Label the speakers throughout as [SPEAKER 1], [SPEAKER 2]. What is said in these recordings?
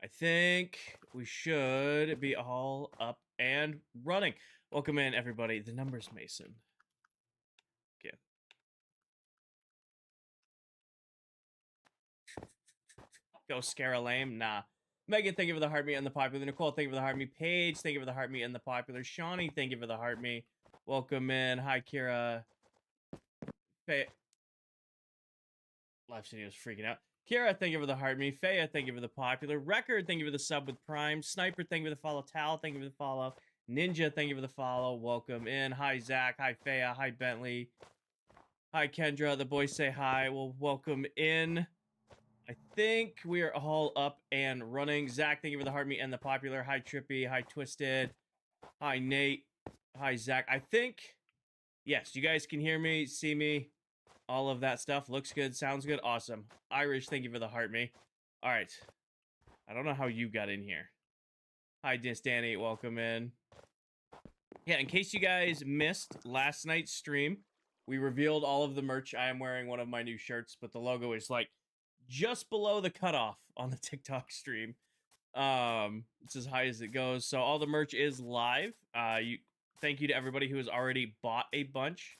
[SPEAKER 1] I think we should be all up and running. Welcome in, everybody. The numbers Mason. Yeah. Go scare a lame? Nah. Megan, thank you for the heart me and the popular. Nicole, thank you for the heart me. Paige, thank you for the heart me and the popular. Shawnee, thank you for the heart me. Welcome in. Hi, Kira. Live Studio's freaking out. Kira, thank you for the heart me. Faya, thank you for the popular. Record, thank you for the sub with Prime. Sniper, thank you for the follow. Tal, thank you for the follow. Ninja, thank you for the follow. Welcome in. Hi, Zach. Hi, Faya. Hi, Bentley. Hi, Kendra. The boys say hi. Well, welcome in. I think we are all up and running. Zach, thank you for the heart me and the popular. Hi, Trippy. Hi, Twisted. Hi, Nate. Hi, Zach. I think, yes, you guys can hear me, see me. All of that stuff looks good, sounds good, awesome. Irish, thank you for the heart me. All right. I don't know how you got in here. Hi, Danny, welcome in. Yeah, in case you guys missed last night's stream, we revealed all of the merch. I am wearing one of my new shirts, but the logo is like just below the cutoff on the TikTok stream. It's as high as it goes. So all the merch is live. Thank you to everybody who has already bought a bunch.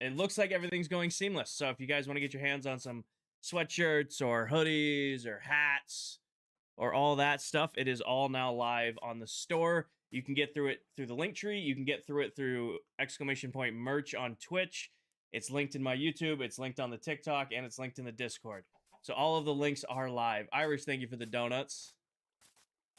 [SPEAKER 1] It looks like everything's going seamless. So if you guys want to get your hands on some sweatshirts or hoodies or hats or all that stuff, it is all now live on the store. You can get through it through the link tree. You can get through it through !merch on Twitch. It's linked in my YouTube. It's linked on the TikTok, and it's linked in the Discord. So all of the links are live. Irish, thank you for the donuts.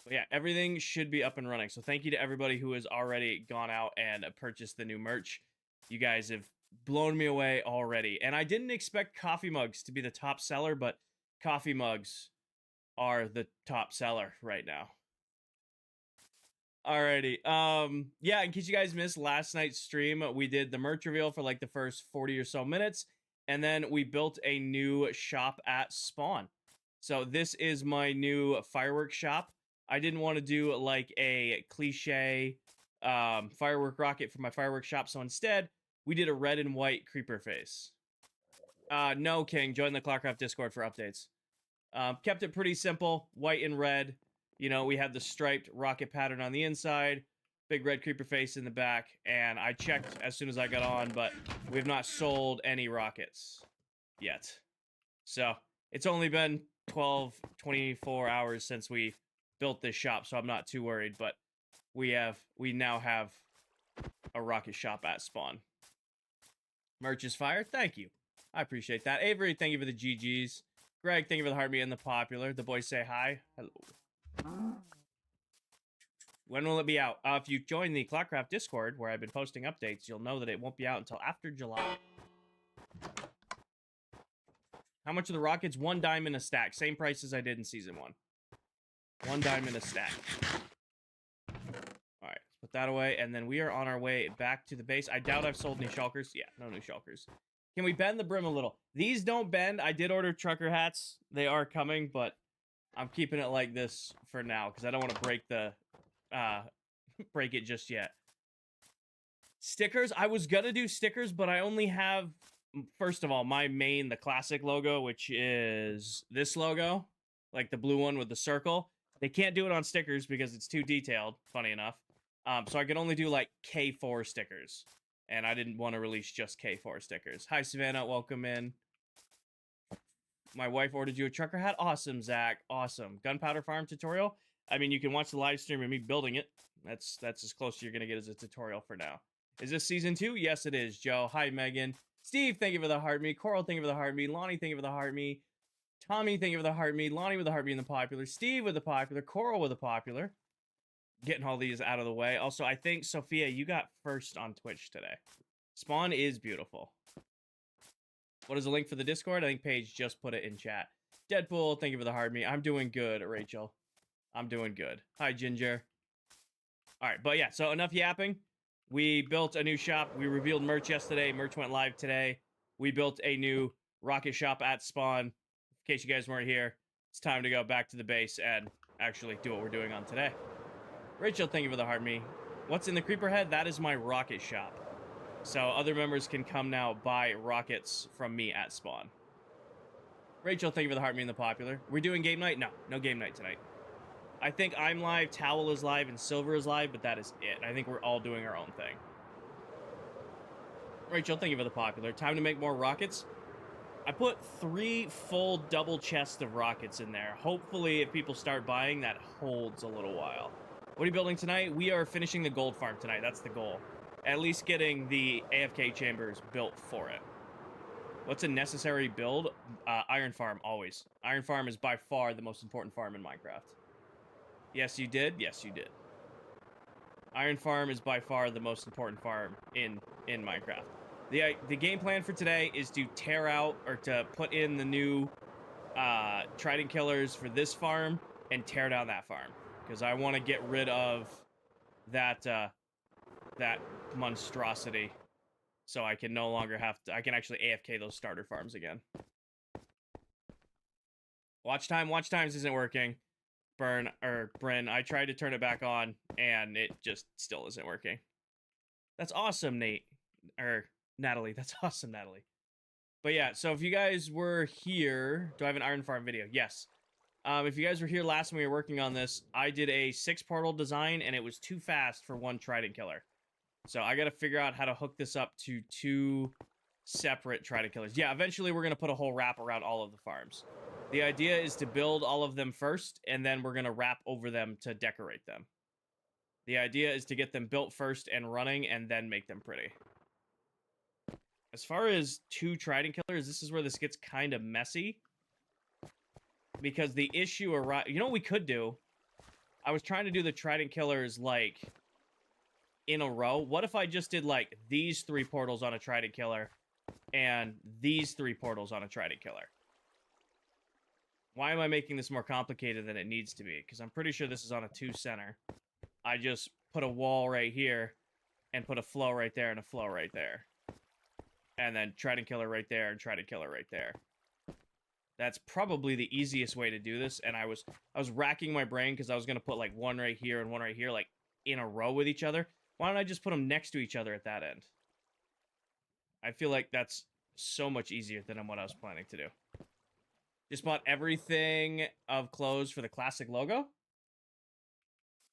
[SPEAKER 1] But yeah, everything should be up and running. So thank you to everybody who has already gone out and purchased the new merch. You guys have blown me away already. And I didn't expect coffee mugs to be the top seller, but coffee mugs are the top seller right now. Alrighty. Yeah, in case you guys missed last night's stream, we did the merch reveal for like the first 40 or so minutes, and then we built a new shop at Spawn. So this is my new fireworks shop. I didn't want to do like a cliche firework rocket for my fireworks shop, so instead we did a red and white creeper face. No, King, join the ClockCraft Discord for updates. Kept it pretty simple, white and red. You know, we had the striped rocket pattern on the inside, big red creeper face in the back, and I checked as soon as I got on, but we have not sold any rockets yet. So it's only been 24 hours since we built this shop, so I'm not too worried, but we now have a rocket shop at Spawn. Merch is fire. Thank you. I appreciate that. Avery, thank you for the GGs. Greg, thank you for the heart me and the popular. The boys say hi. Hello. When will it be out? If you join the ClockCraft Discord, where I've been posting updates, you'll know that it won't be out until after July. How much are the rockets? 1 diamond a stack. Same price as I did in Season 1. 1 diamond a stack. Alright, let's put that away, and then we are on our way back to the base. I doubt I've sold any shulkers. Yeah, no new shulkers. Can we bend the brim a little? These don't bend. I did order trucker hats. They are coming, but I'm keeping it like this for now because I don't want to break the break it just yet. Stickers. I was gonna do stickers, but I only have, first of all, my main, the classic logo, which is this logo, like the blue one with the circle. They can't do it on stickers because it's too detailed, funny enough. So I can only do like K4 stickers. And I didn't want to release just K4 stickers. Hi, Savannah. Welcome in. My wife ordered you a trucker hat. Awesome, Zach. Awesome. Gunpowder farm tutorial. I mean, you can watch the live stream of me building it. That's as close as you're going to get as a tutorial for now. Is this Season 2? Yes, it is, Joe. Hi, Megan. Steve, thank you for the heart me. Coral, thank you for the heart me. Lonnie, thank you for the heart me. Tommy, thank you for the heart me. Lonnie with the heart me and the popular. Steve with the popular. Coral with the popular. Getting all these out of the way. Also, I think, Sophia, you got first on Twitch today. Spawn is beautiful. What is the link for the Discord? I think Paige just put it in chat. Deadpool, thank you for the hard me. I'm doing good, Rachel. I'm doing good. Hi, Ginger. All right, but yeah, so enough yapping. We built a new shop. We revealed merch yesterday. Merch went live today. We built a new rocket shop at Spawn. In case you guys weren't here, it's time to go back to the base and actually do what we're doing on today. Rachel, thank you for the heart me. What's in the creeper head? That is my rocket shop. So other members can come now buy rockets from me at Spawn. Rachel, thank you for the heart, me and the popular. We're doing game night? No, no game night tonight. I think I'm live, Towel is live, and Silver is live, but that is it. I think we're all doing our own thing. Rachel, thank you for the popular. Time to make more rockets. I put 3 full double chests of rockets in there. Hopefully, if people start buying, that holds a little while. What are you building tonight? We are finishing the gold farm tonight. That's the goal. At least getting the AFK chambers built for it. What's a necessary build? Iron farm, always. Iron farm is by far the most important farm in Minecraft. Yes, you did. Yes, you did. Iron farm is by far the most important farm in Minecraft. The game plan for today is to tear out or to put in the new trident killers for this farm and tear down that farm because I want to get rid of that that monstrosity so I can no longer have to. I can actually AFK those starter farms again. Watch times isn't working. Bryn, I tried to turn it back on and it just still isn't working. That's awesome, Nate. Or Natalie. That's awesome, Natalie. But yeah, so if you guys were here, do I have an iron farm video? Yes. If you guys were here last when we were working on this, I did a 6 portal design and it was too fast for 1 trident killer. So I got to figure out how to hook this up to 2 separate trident killers. Yeah, eventually we're going to put a whole wrap around all of the farms. The idea is to build all of them first, and then we're going to wrap over them to decorate them. The idea is to get them built first and running, and then make them pretty. As far as 2 trident killers, this is where this gets kind of messy. Because the issue arises... You know what we could do? I was trying to do the trident killers, like, in a row. What if I just did, like, these 3 portals on a trident killer, and these 3 portals on a trident killer? Why am I making this more complicated than it needs to be? Because I'm pretty sure this is on a 2 center. I just put a wall right here, and put a flow right there, and a flow right there. And then trident killer right there, and trident killer right there. That's probably the easiest way to do this, and I was racking my brain because I was going to put, like, 1 right here and 1 right here, like, in a row with each other. Why don't I just put them next to each other at that end? I feel like that's so much easier than what I was planning to do. Just bought everything of clothes for the classic logo.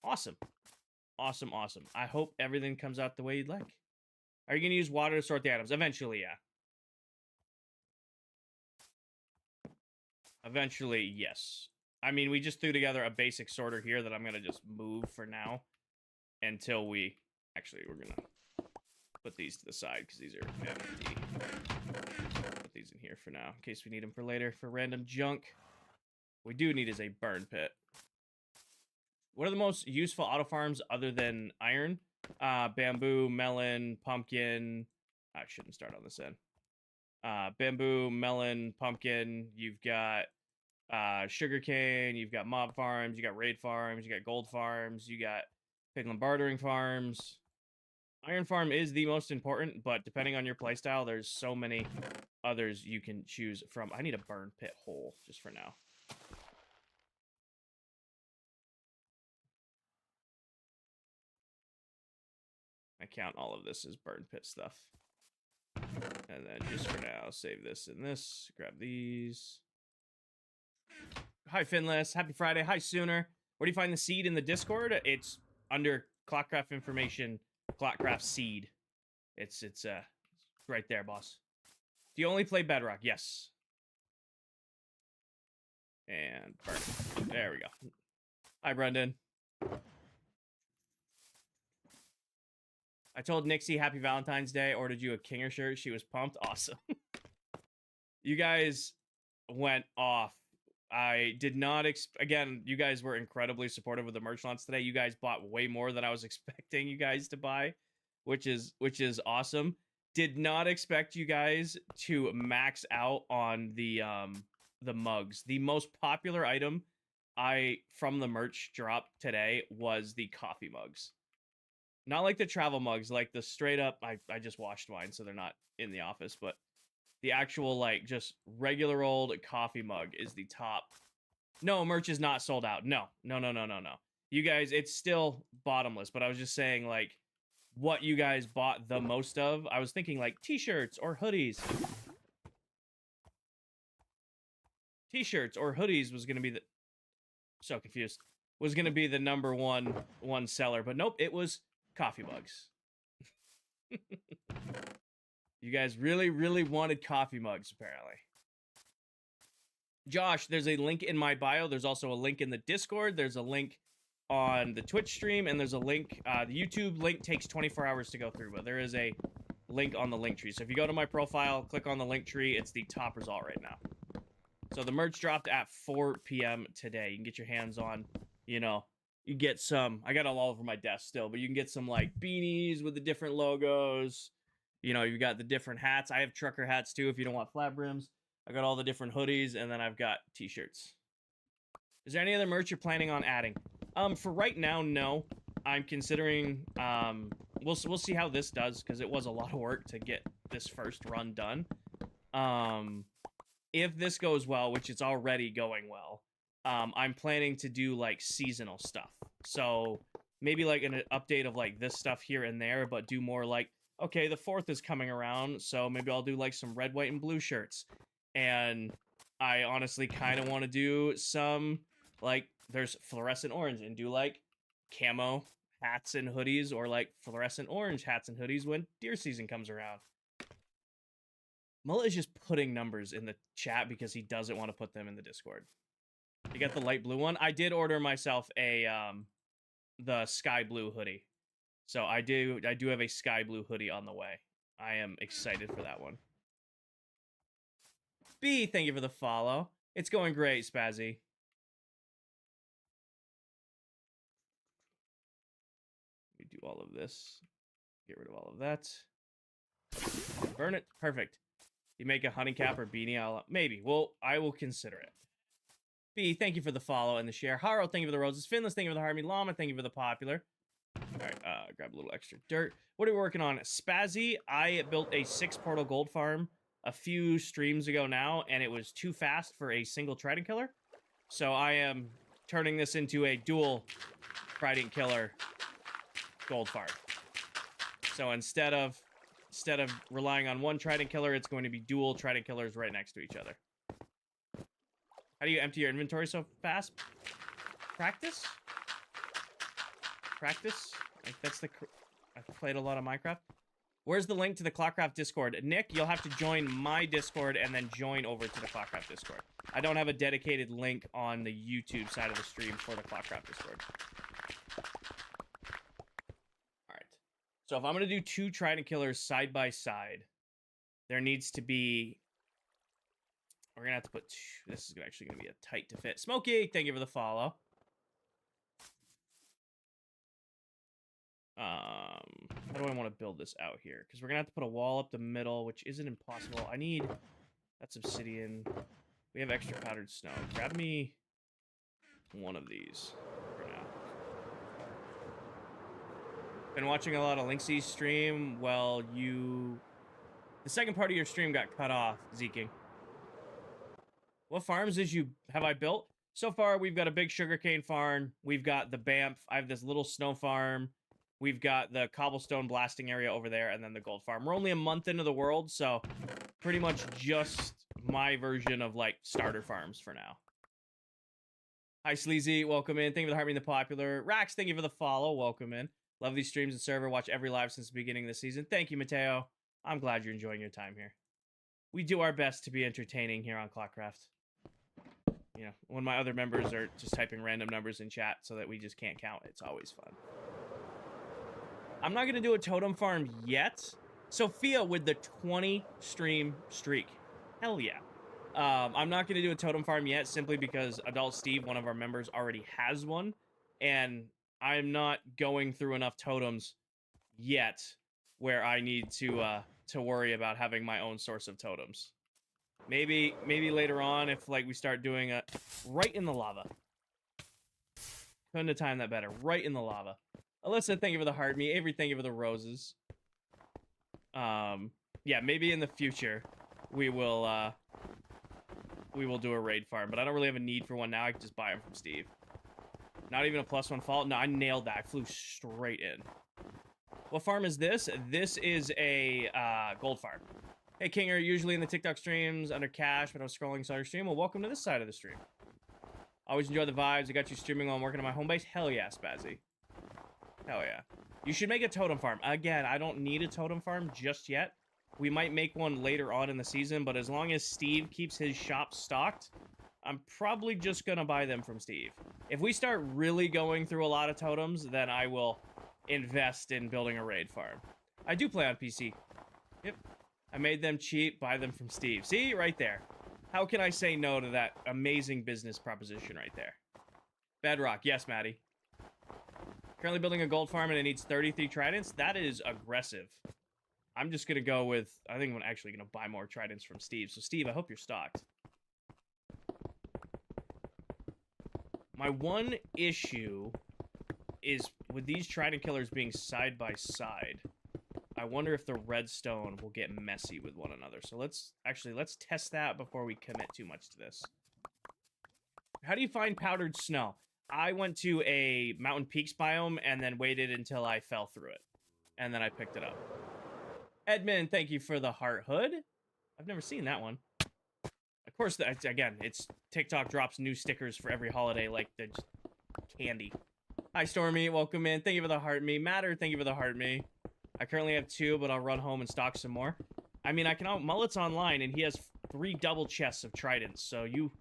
[SPEAKER 1] Awesome. Awesome, awesome. I hope everything comes out the way you'd like. Are you going to use water to sort the items? Eventually, yeah. Eventually, yes. I mean, we just threw together a basic sorter here that I'm going to just move for now. Until we... Actually, we're going to put these to the side because these are empty. Put these in here for now, in case we need them for later for random junk. What we do need is a burn pit. What are the most useful auto farms other than iron? Bamboo, melon, pumpkin. I shouldn't start on this end. Bamboo, melon, pumpkin. You've got sugarcane. You've got mob farms. You got raid farms. You got gold farms. You got piglin bartering farms. Iron farm is the most important, but depending on your playstyle, there's so many others you can choose from. I need a burn pit hole just for now. I count all of this as burn pit stuff. And then just for now, save this and this. Grab these. Hi, Finless. Happy Friday. Hi, Sooner. Where do you find the seed in the Discord? It's under ClockCraft information. ClockCraft seed. It's right there, boss. Do you only play Bedrock? Yes. And burn. There we go. Hi, Brendan. I told Nixie happy Valentine's Day, ordered you a Kinger shirt. She was pumped. Awesome. You guys went off. I did not again, you guys were incredibly supportive with the merch launch today. You guys bought way more than I was expecting you guys to buy, which is awesome. Did not expect you guys to max out on the mugs. The most popular item from the merch drop today was the coffee mugs. Not like the travel mugs, like the straight up, I just washed mine, so they're not in the office, but the actual, like, just regular old coffee mug is the top. No, merch is not sold out. No. You guys, it's still bottomless, but I was just saying, like, what you guys bought the most of. I was thinking, like, t-shirts or hoodies. t-shirts or hoodies was gonna be the so confused. Was gonna be the number one seller, but nope, it was coffee mugs. You guys really wanted coffee mugs, apparently. Josh, there's a link in my bio. There's also a link in the Discord. There's a link on the Twitch stream, and there's a link. The YouTube link takes 24 hours to go through, but there is a link on the link tree. So if you go to my profile, click on the link tree, it's the top result right now. So the merch dropped at 4 p.m. today. You can get your hands on, you know, you get some, I got it all over my desk still, but you can get some like beanies with the different logos. You know, you got the different hats. I have trucker hats too if you don't want flat brims. I got all the different hoodies, and then I've got t-shirts. Is there any other merch you're planning on adding? For right now, no. I'm considering, we'll see how this does, because it was a lot of work to get this first run done. If this goes well, which it's already going well, I'm planning to do, like, seasonal stuff. So, maybe, like, an update of, like, this stuff here and there, but do more, like, okay, the 4th is coming around, so maybe I'll do, like, some red, white, and blue shirts. And I honestly kind of want to do some, like, there's fluorescent orange, and do, like, camo hats and hoodies, or, like, fluorescent orange hats and hoodies when deer season comes around. Mullet is just putting numbers in the chat because he doesn't want to put them in the Discord. You got the light blue one? I did order myself a, the sky blue hoodie. So I do have a sky blue hoodie on the way. I am excited for that one. B, thank you for the follow. It's going great, Spazzy. We do all of this. Get rid of all of that. Burn it. Perfect. You make a honey cap or beanie? Maybe. Well, I will consider it. B, thank you for the follow and the share. Haro, thank you for the roses. Finless, thank you for the Harmy. Llama, thank you for the popular. All right, grab a little extra dirt. What are we working on? Spazzy, I built a 6-portal gold farm a few streams ago now, and it was too fast for a single trident killer. So I am turning this into a dual trident killer gold farm. So instead of relying on one trident killer, it's going to be dual trident killers right next to each other. How do you empty your inventory so fast? Practice? Practice? Like, that's the... I've played a lot of Minecraft. Where's the link to the ClockCraft Discord? Nick, you'll have to join my Discord and then join over to the ClockCraft Discord. I don't have a dedicated link on the YouTube side of the stream for the ClockCraft Discord. Alright. So if I'm going to do 2 Trident Killers side by side, there needs to be... We're going to have to put... This is actually going to be a tight to fit. Smokey, thank you for the follow. How do I want to build this out here? Because we're going to have to put a wall up the middle, which isn't impossible. I need... That's obsidian. We have extra powdered snow. Grab me one of these for now. Been watching a lot of Linksy's stream. Well, you... The second part of your stream got cut off, Zeking. What farms have I built? So far, we've got a big sugarcane farm. We've got the Banff. I have this little snow farm. We've got the cobblestone blasting area over there, and then the gold farm. We're only a month into the world, so pretty much just my version of, like, starter farms for now. Hi, Sleazy. Welcome in. Thank you for the heart being the popular. Rax, thank you for the follow. Welcome in. Love these streams and server. Watch every live since the beginning of the season. Thank you, Mateo. I'm glad you're enjoying your time here. We do our best to be entertaining here on ClockCraft. You know, when my other members are just typing random numbers in chat so that we just can't count, it's always fun. I'm not going to do a totem farm yet. Sophia with the 20 stream streak. Hell yeah. I'm not going to do a totem farm yet simply because Adult Steve, one of our members, already has one. And I'm not going through enough totems yet where I need to worry about having my own source of totems. Maybe later on if, like, we start doing a... Right in the lava. Couldn't have timed that better. Right in the lava. Alyssa, thank you for the heart. Me, Avery, thank you for the roses. Yeah, maybe in the future we will do a raid farm, but I don't really have a need for one now. I can just buy them from Steve. Not even a +1 fault. No, I nailed that. I flew straight in. What farm is this? This is a gold farm. Hey, Kinger, usually in the TikTok streams under cash, but I was scrolling, saw your stream. Well, welcome to this side of the stream. Always enjoy the vibes. I got you streaming while I'm working on my home base. Hell yeah, Spazzy. Hell yeah. You should make a totem farm. Again, I don't need a totem farm just yet. We might make one later on in the season, but as long as Steve keeps his shop stocked, I'm probably just gonna buy them from Steve. If we start really going through a lot of totems, then I will invest in building a raid farm. I do play on PC. Yep. I made them cheap, buy them from Steve. See, right there. How can I say no to that amazing business proposition right there? Bedrock, yes, Maddie. Currently building a gold farm and it needs 33 tridents. That is aggressive. I'm just gonna go with, I think I'm actually gonna buy more tridents from Steve. So Steve, I hope you're stocked. My one issue is with these trident killers being side by side. I wonder if the redstone will get messy with one another. So let's test that before we commit too much to this. How do you find powdered snow? I went to a mountain peaks biome and then waited until I fell through it. And then I picked it up. Edmund, thank you for the heart hood. I've never seen that one. Of course, again, it's TikTok drops new stickers for every holiday like the candy. Hi, Stormy. Welcome in. Thank you for the heart me. Matter, thank you for the heart me. I currently have 2, but I'll run home and stock some more. I mean, I can out Mullet's online, and he has 3 double chests of tridents, so you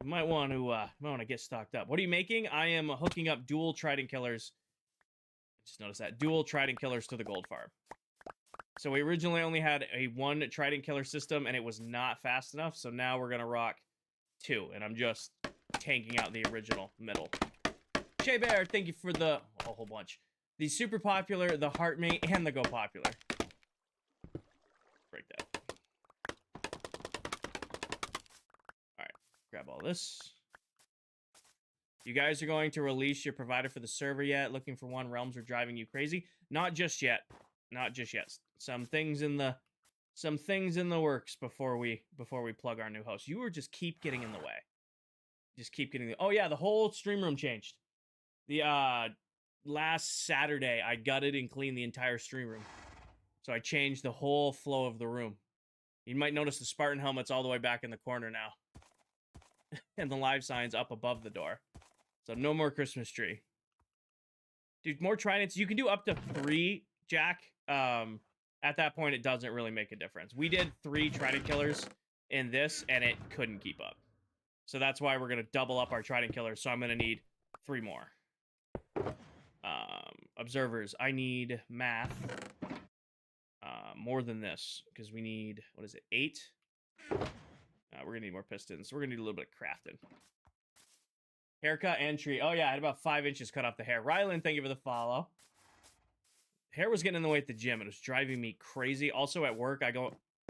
[SPEAKER 1] might want to get stocked up. What are you making? I am hooking up dual trident killers. Just notice that dual trident killers to the gold farm. So we originally only had a 1 trident killer system, and it was not fast enough. So now we're gonna rock 2, and I'm just tanking out the original middle. Shea Bear, thank you for the a whole bunch. The super popular, the heart me, and the go popular. Break that. Alright, grab all this. You guys are going to release your provider for the server yet? Looking for one? Realms are driving you crazy? Not just yet. Not just yet. Some things in the works before we plug our new host. You just keep getting in the way. Just keep getting oh yeah, the whole stream room changed. The last Saturday, I gutted and cleaned the entire stream room. So I changed the whole flow of the room. You might notice the Spartan helmet's all the way back in the corner now. And the live sign's up above the door. So no more Christmas tree. Dude, more tridents. You can do up to 3, Jack. At that point, it doesn't really make a difference. We did 3 trident killers in this, and it couldn't keep up. So that's why we're going to double up our trident killers. So I'm going to need 3 more. Observers, I need math more than this because we need, what is it, 8? We're gonna need more pistons. So we're gonna need a little bit of crafting. Haircut and tree. Oh yeah, I had about 5 inches cut off the hair. Rylan, thank you for the follow. Hair was getting in the way at the gym. It was driving me crazy. Also at work, I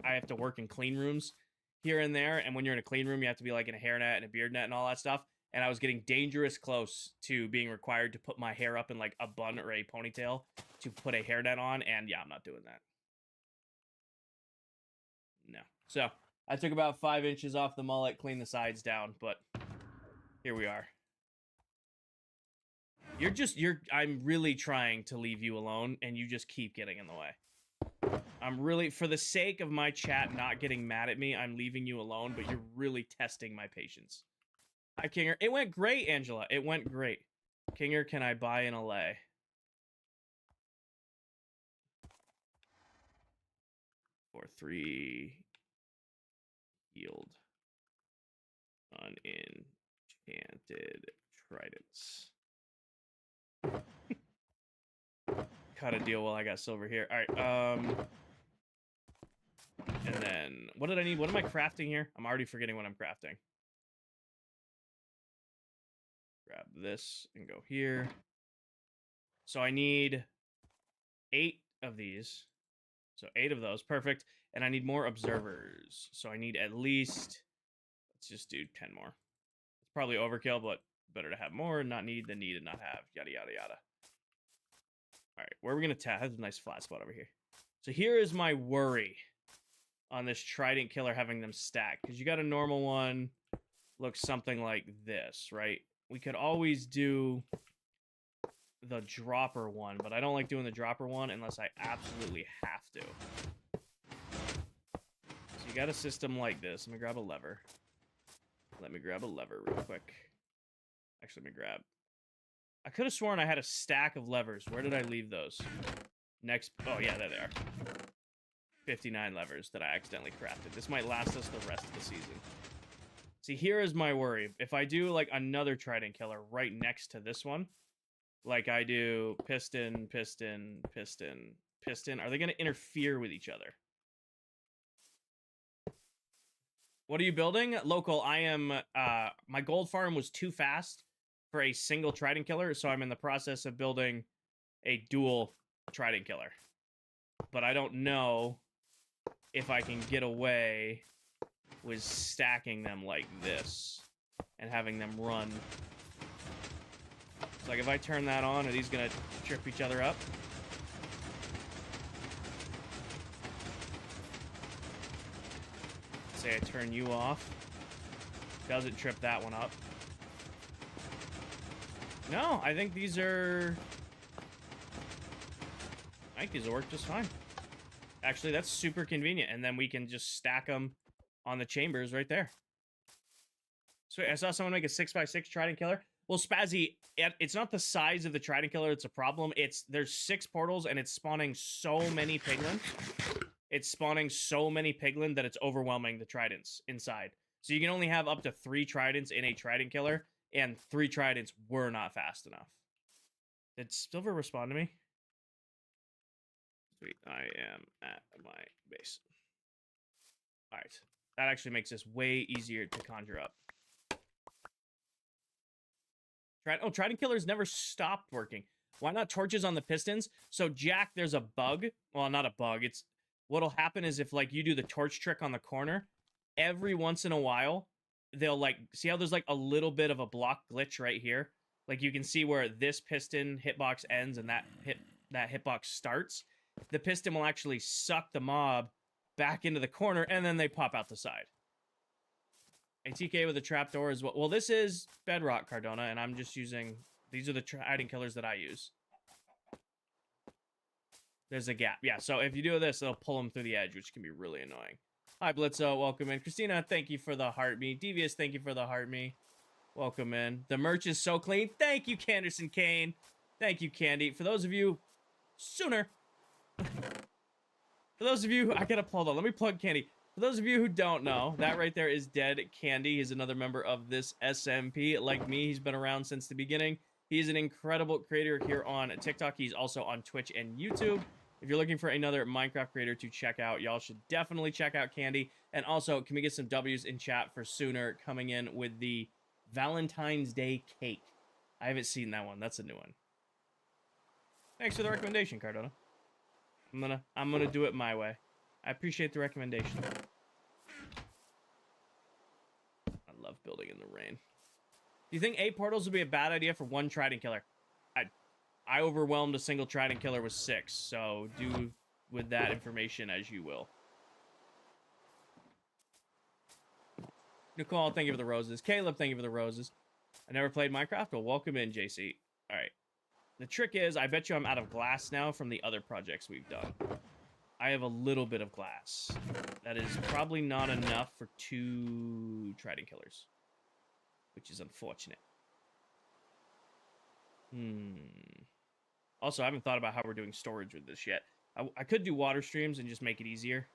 [SPEAKER 1] have to work in clean rooms here and there. And when you're in a clean room, you have to be like in a hairnet and a beard net and all that stuff. And I was getting dangerous close to being required to put my hair up in like a bun or a ponytail to put a hairnet on. And yeah, I'm not doing that. No. So I took about 5 inches off the mullet, cleaned the sides down, but here we are. I'm really trying to leave you alone, and you just keep getting in the way. I'm really, for the sake of my chat not getting mad at me, I'm leaving you alone, but you're really testing my patience. Hi, Kinger. It went great, Angela. It went great. Kinger, can I buy an allay? For 3 yield unenchanted tridents. Cut a deal while I got silver here. All right. And then what did I need? What am I crafting here? I'm already forgetting what I'm crafting. Grab this and go here. So I need 8 of these. So 8 of those. Perfect. And I need more observers. So I need at least, let's just do 10 more. It's probably overkill, but better to have more and not need than need and not have. Yada, yada, yada. All right, where are we going to tap? That's a nice flat spot over here. So here is my worry on this trident killer having them stacked. Because you got a normal one. Looks something like this, right? We could always do the dropper one, but I don't like doing the dropper one unless I absolutely have to. got a system like this. Let me grab a lever. Let me grab a lever real quick. Actually, let me grab. I could have sworn I had a stack of levers. Where did I leave those? Next. Oh, yeah, there they are. 59 levers that I accidentally crafted. This might last us the rest of the season. See, here is my worry. If I do, like, another trident killer right next to this one, like I do piston, piston, piston, piston, are they going to interfere with each other? What are you building? Local, I am, my gold farm was too fast for a single trident killer, so I'm in the process of building a dual trident killer. But I don't know if I can get away with stacking them like this and having them run. It's like if I turn that on, are these gonna trip each other up? Say I turn you off. Doesn't trip that one up. No, I think these are... I think these will work just fine. Actually, that's super convenient. And then we can just stack them on the chambers right there. So I saw someone make a 6x6 trident killer. Well, Spazzy, it's not the size of the trident killer it's a problem. It's there's 6 portals and it's spawning so many piglin. It's spawning so many piglin that it's overwhelming the tridents inside. So you can only have up to 3 tridents in a trident killer, and 3 tridents were not fast enough. Did Silver respond to me? Sweet, I am at my base. All right, that actually makes this way easier to conjure up. Oh, trident killers never stopped working. Why not torches on the pistons? So Jack, there's a bug. Well, not a bug. It's what'll happen is if like you do the torch trick on the corner, every once in a while, they'll like see how there's like a little bit of a block glitch right here. Like you can see where this piston hitbox ends and that hitbox starts. The piston will actually suck the mob back into the corner and then they pop out the side. A TK with a trapdoor as well. Well, this is Bedrock, Cardona, and I'm just using... These are the trident killers that I use. There's a gap. Yeah, so if you do this, it'll pull them through the edge, which can be really annoying. Hi, Blitzo. Welcome in. Christina, thank you for the heart me. Devious, thank you for the heart me. Welcome in. The merch is so clean. Thank you, Canderson Kane. Thank you, Candy. For those of you... Sooner. For those of you... I gotta hold on. Let me plug Candy. For those of you who don't know, that right there is Dead Candy. He's another member of this SMP. Like me, he's been around since the beginning. He's an incredible creator here on TikTok. He's also on Twitch and YouTube. If you're looking for another Minecraft creator to check out, y'all should definitely check out Candy. And also, can we get some W's in chat for Sooner coming in with the Valentine's Day cake? I haven't seen that one. That's a new one. Thanks for the recommendation, Cardona. I'm gonna do it my way. I appreciate the recommendation. I love building in the rain. Do you think 8 portals would be a bad idea for 1 trident killer? I overwhelmed a single trident killer with 6, so do with that information as you will. Nicole, thank you for the roses. Caleb, thank you for the roses. I never played Minecraft? Well, welcome in, JC. All right. The trick is, I bet you I'm out of glass now from the other projects we've done. I have a little bit of glass. That is probably not enough for 2 trident killers, which is unfortunate. Also, I haven't thought about how we're doing storage with this yet. I could do water streams and just make it easier.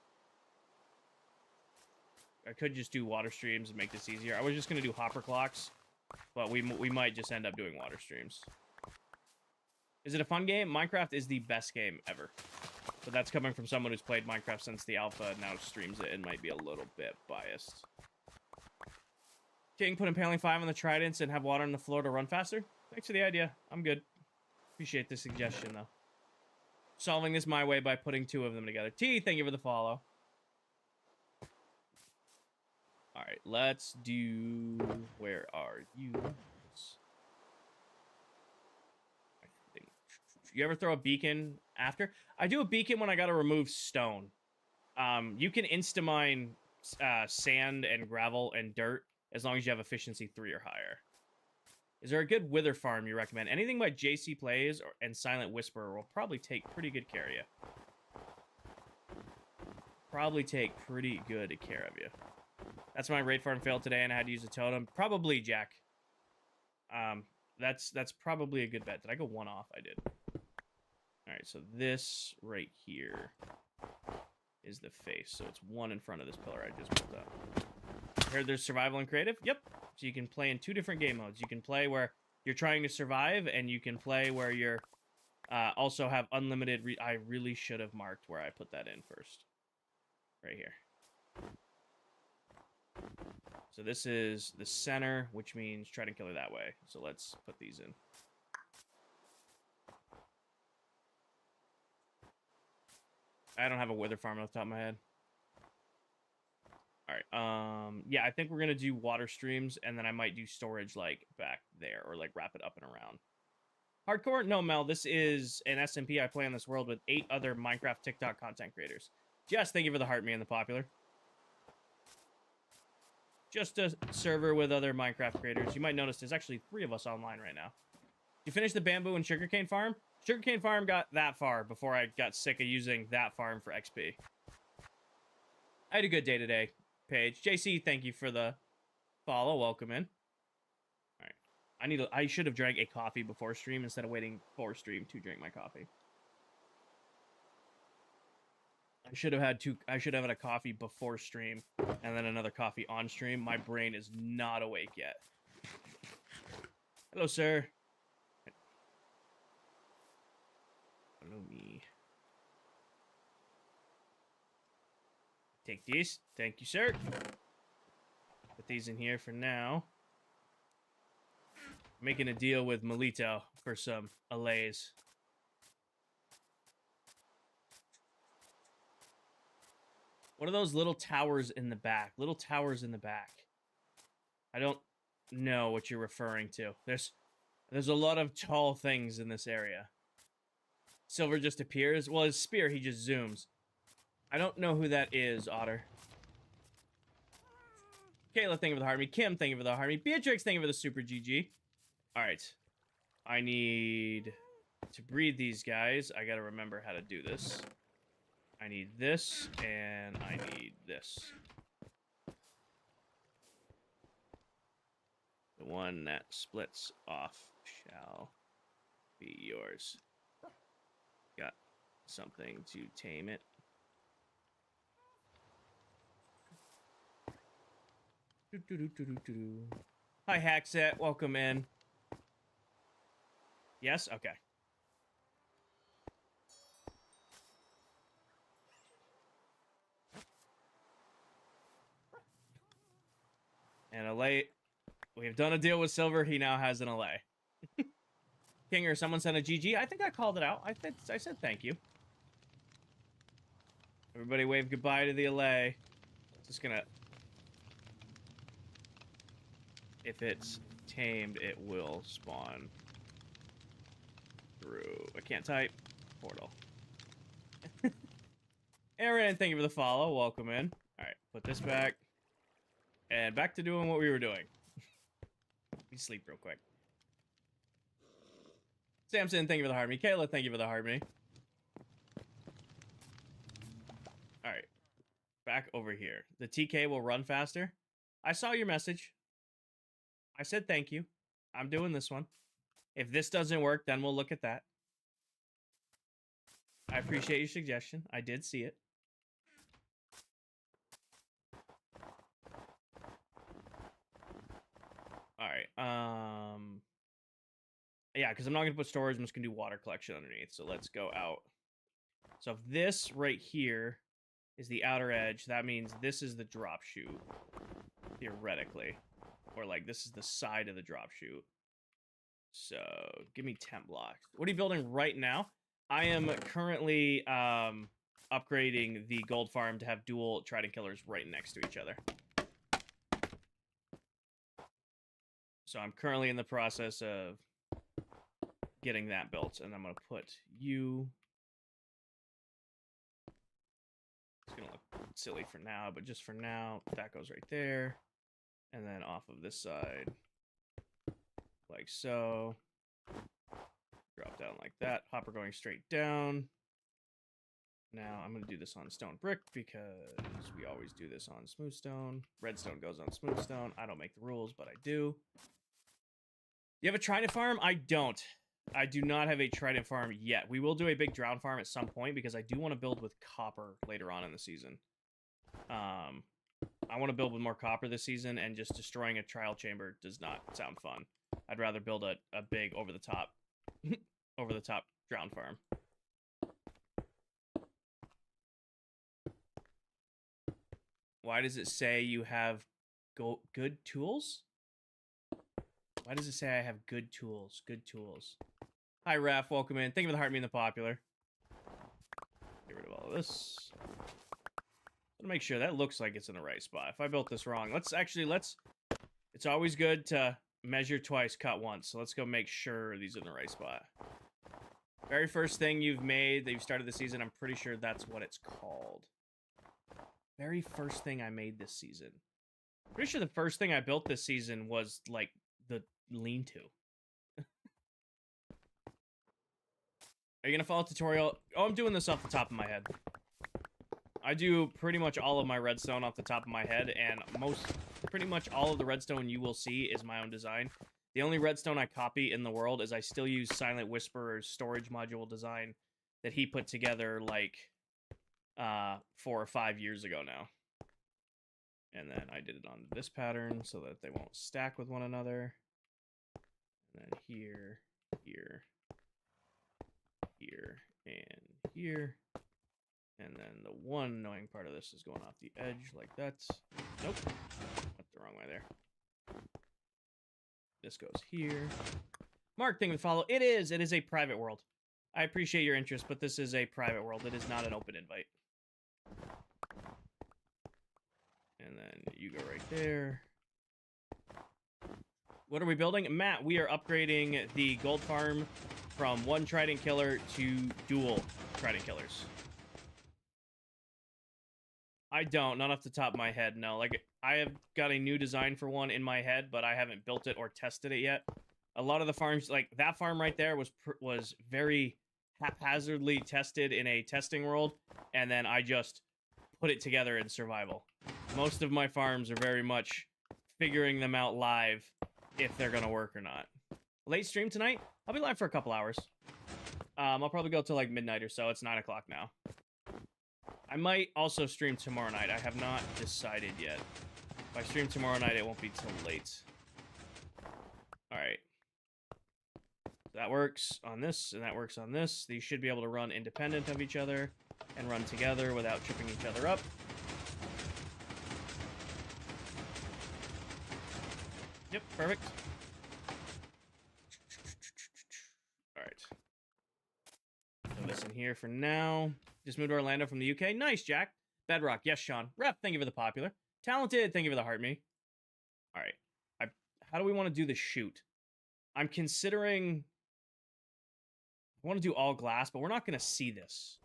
[SPEAKER 1] I could just do water streams and make this easier. I was just going to do hopper clocks, but we might just end up doing water streams. Is it a fun game? Minecraft is the best game ever. But that's coming from someone who's played Minecraft since the alpha and now streams it and might be a little bit biased. King, put Impaling 5 on the tridents and have water on the floor to run faster? Thanks for the idea. I'm good. Appreciate the suggestion, though. Solving this my way by putting 2 of them together. T, thank you for the follow. Alright, let's do... Where are you? You ever throw a beacon after? I do a beacon when I gotta remove stone. You can insta-mine sand and gravel and dirt as long as you have efficiency 3 or higher. Is there a good wither farm you recommend? Anything by JC Plays and Silent Whisperer will probably take pretty good care of you. probably take pretty good care of you. That's my raid farm failed today, and I had to use a totem. Probably, Jack. That's probably a good bet. Did I go one off? I did. All right, so this right here is the face. So it's one in front of this pillar I just built up. Heard there's survival and creative? Yep. So you can play in 2 different game modes. You can play where you're trying to survive, and you can play where you're also have unlimited... I really should have marked where I put that in first. Right here. So this is the center, which means trident killer that way. So let's put these in. I don't have a wither farm off the top of my head. All right. Yeah, I think we're gonna do water streams, and then I might do storage like back there, or like wrap it up and around. Hardcore? No, Mel. This is an SMP I play on this world with 8 other Minecraft TikTok content creators. Jess, thank you for the heart, me and the popular. Just a server with other Minecraft creators. You might notice there's actually 3 of us online right now. You finished the bamboo and sugarcane farm? Sugarcane farm got that far before I got sick of using that farm for XP. I had a good day today, Paige. JC, thank you for the follow. Welcome in. All right. I should have drank a coffee before stream instead of waiting for stream to drink my coffee. I should have had a coffee before stream and then another coffee on stream. My brain is not awake yet. Hello, sir. Hello, me. Take these. Thank you, sir. Put these in here for now. Making a deal with Melito for some allays. What are those little towers in the back? Little towers in the back. I don't know what you're referring to. There's a lot of tall things in this area. Silver just appears. Well, his spear, he just zooms. I don't know who that is, Otter. Kayla, thank you for the heart me. Kim, thank you for the heart me. Beatrix, thank you for the super GG. All right. I need to breed these guys. I got to remember how to do this. I need this, and I need this. The one that splits off shall be yours. Got something to tame it. Hi, Hackset. Welcome in. Yes? Okay. And allay. We've done a deal with Silver. He now has an allay. Kinger, someone sent a GG. I think I called it out. I said thank you. Everybody wave goodbye to the allay. Just gonna... If it's tamed, it will spawn through... I can't type. Portal. Aaron, thank you for the follow. Welcome in. Alright, put this back. And back to doing what we were doing. Let me sleep real quick. Samson, thank you for the heart me. Kayla, thank you for the heart me. Alright. Back over here. The TK will run faster. I saw your message. I said thank you. I'm doing this one. If this doesn't work, then we'll look at that. I appreciate your suggestion. I did see it. Alright, yeah, because I'm not going to put storage, I'm just going to do water collection underneath. So let's go out. So if this right here is the outer edge, that means this is the drop chute, theoretically. Or like this is the side of the drop chute. So give me 10 blocks. What are you building right now? I am currently upgrading the gold farm to have dual trident killers right next to each other. So I'm currently in the process of getting that built, and I'm going to put you... It's going to look silly for now, but just for now, that goes right there. And then off of this side, like so. Drop down like that. Hopper going straight down. Now I'm going to do this on stone brick because we always do this on smooth stone. Redstone goes on smooth stone. I don't make the rules, but I do. You have a trident farm? I don't. I do not have a trident farm yet. We will do a big drown farm at some point because I do want to build with copper later on in the season. I want to build with more copper this season, and just destroying a trial chamber does not sound fun. I'd rather build a big over-the-top over-the-top drown farm. Why does it say you have good tools? Why does it say I have good tools? Good tools. Hi, Raph. Welcome in. Thank you for the heart, me and the popular. Get rid of all of this. Make sure that looks like it's in the right spot. If I built this wrong, let's it's always good to measure twice, cut once. So let's go make sure these are in the right spot. Very first thing you've made that you've started the season, I'm pretty sure that's what it's called. Very first thing I made this season. Pretty sure the first thing I built this season was like the lean-to. Are you gonna follow a tutorial? Oh, I'm doing this off the top of my head. I do pretty much all of my redstone off the top of my head, and pretty much all of the redstone you will see is my own design. The only redstone I copy in the world is I still use Silent Whisperer's storage module design that he put together like 4 or 5 years ago now. And then I did it on this pattern so that they won't stack with one another. And then here, here, here, and here. And then the one annoying part of this is going off the edge like that. Nope. Went the wrong way there. This goes here. Mark, thank you for the follow. It is a private world. I appreciate your interest, but this is a private world. It is not an open invite. And then you go right there. What are we building? Matt, we are upgrading the gold farm from 1 trident killer to dual trident killers. I don't, not off the top of my head, no. Like, I have got a new design for one in my head, but I haven't built it or tested it yet. A lot of the farms, like that farm right there was very haphazardly tested in a testing world, and then I just put it together in survival. Most of my farms are very much figuring them out live if they're gonna work or not. Late stream tonight? I'll be live for a couple hours. I'll probably go till like midnight or so. It's 9 o'clock now. I might also stream tomorrow night. I have not decided yet. If I stream tomorrow night, it won't be till late. Alright. That works on this, and that works on this. These should be able to run independent of each other and run together without tripping each other up. Yep, perfect. Alright. Throw this in here for now. Just moved to Orlando from the UK. Nice, Jack. Bedrock. Yes, Sean. Rep, thank you for the popular. Talented, thank you for the heart me. All right. How do we want to do the shoot? I'm considering... I want to do all glass, but we're not going to see this.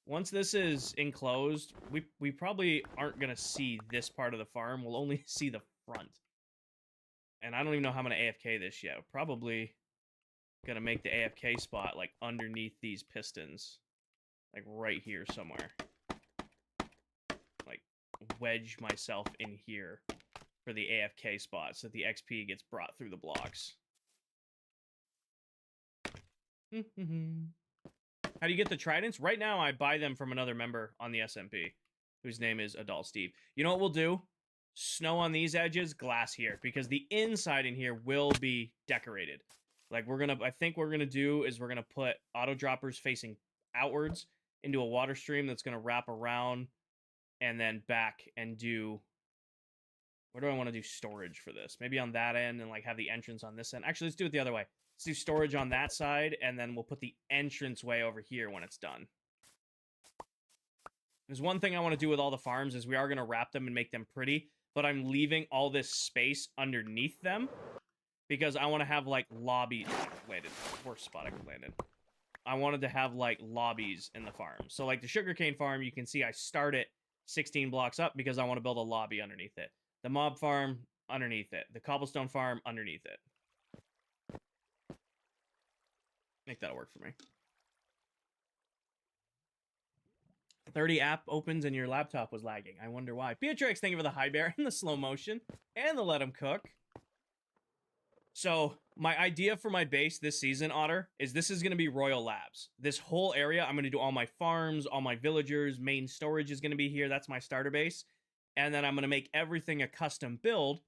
[SPEAKER 1] Once this is enclosed, we probably aren't going to see this part of the farm. We'll only see the front. And I don't even know how I'm going to AFK this yet. We're probably going to make the AFK spot, like, underneath these pistons. Like, right here somewhere. Like, wedge myself in here for the AFK spot so that the XP gets brought through the blocks. How do you get the tridents? Right now, I buy them from another member on the SMP, whose name is Adult Steve. You know what we'll do? Snow on these edges, glass here, because the inside in here will be decorated. Like, I think what we're gonna do is we're gonna put auto droppers facing outwards into a water stream that's gonna wrap around and then back and do... Where do I want to do storage for this? Maybe on that end and like have the entrance on this end. Actually, let's do it the other way. Let's do storage on that side, and then we'll put the entrance way over here when it's done. There's one thing I want to do with all the farms is we are going to wrap them and make them pretty, but I'm leaving all this space underneath them because I want to have, like, lobbies. Landed. Worst spot I could land in. I wanted to have, like, lobbies in the farm. So, like, the sugarcane farm, you can see I start it 16 blocks up because I want to build a lobby underneath it. The mob farm, underneath it. The cobblestone farm, underneath it. I think that'll work for me. 30 app opens and your laptop was lagging. I wonder why. Beatrix, thank you for the high bear and the slow motion and the let him cook. So my idea for my base this season, Otter, is this is going to be Royal Labs. This whole area, I'm going to do all my farms, all my villagers, main storage is going to be here. That's my starter base. And then I'm going to make everything a custom build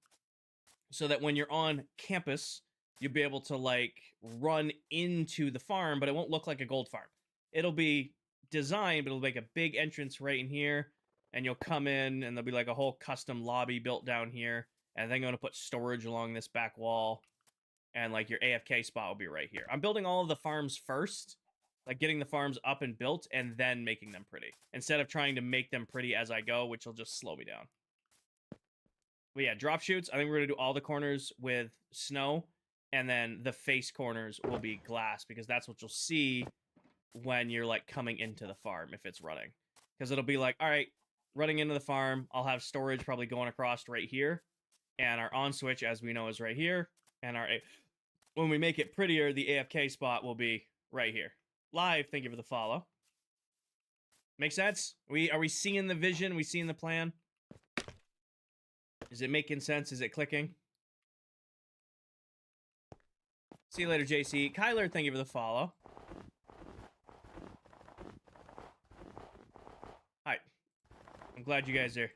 [SPEAKER 1] so that when you're on campus, you'll be able to, like, run into the farm, but it won't look like a gold farm. It'll be designed, but it'll make a big entrance right in here, and you'll come in, and there'll be, like, a whole custom lobby built down here, and then I'm going to put storage along this back wall. And, like, your AFK spot will be right here. I'm building all of the farms first, like, getting the farms up and built, and then making them pretty. Instead of trying to make them pretty as I go, which will just slow me down. But yeah, drop shoots. I think we're going to do all the corners with snow, and then the face corners will be glass, because that's what you'll see when you're, like, coming into the farm, if it's running. Because it'll be like, all right, running into the farm, I'll have storage probably going across right here, and our on switch, as we know, is right here. And when we make it prettier, the AFK spot will be right here. Live, thank you for the follow. Make sense? Are we seeing the vision? Are we seeing the plan? Is it making sense? Is it clicking? See you later, JC. Kyler, thank you for the follow. Hi. I'm glad you guys are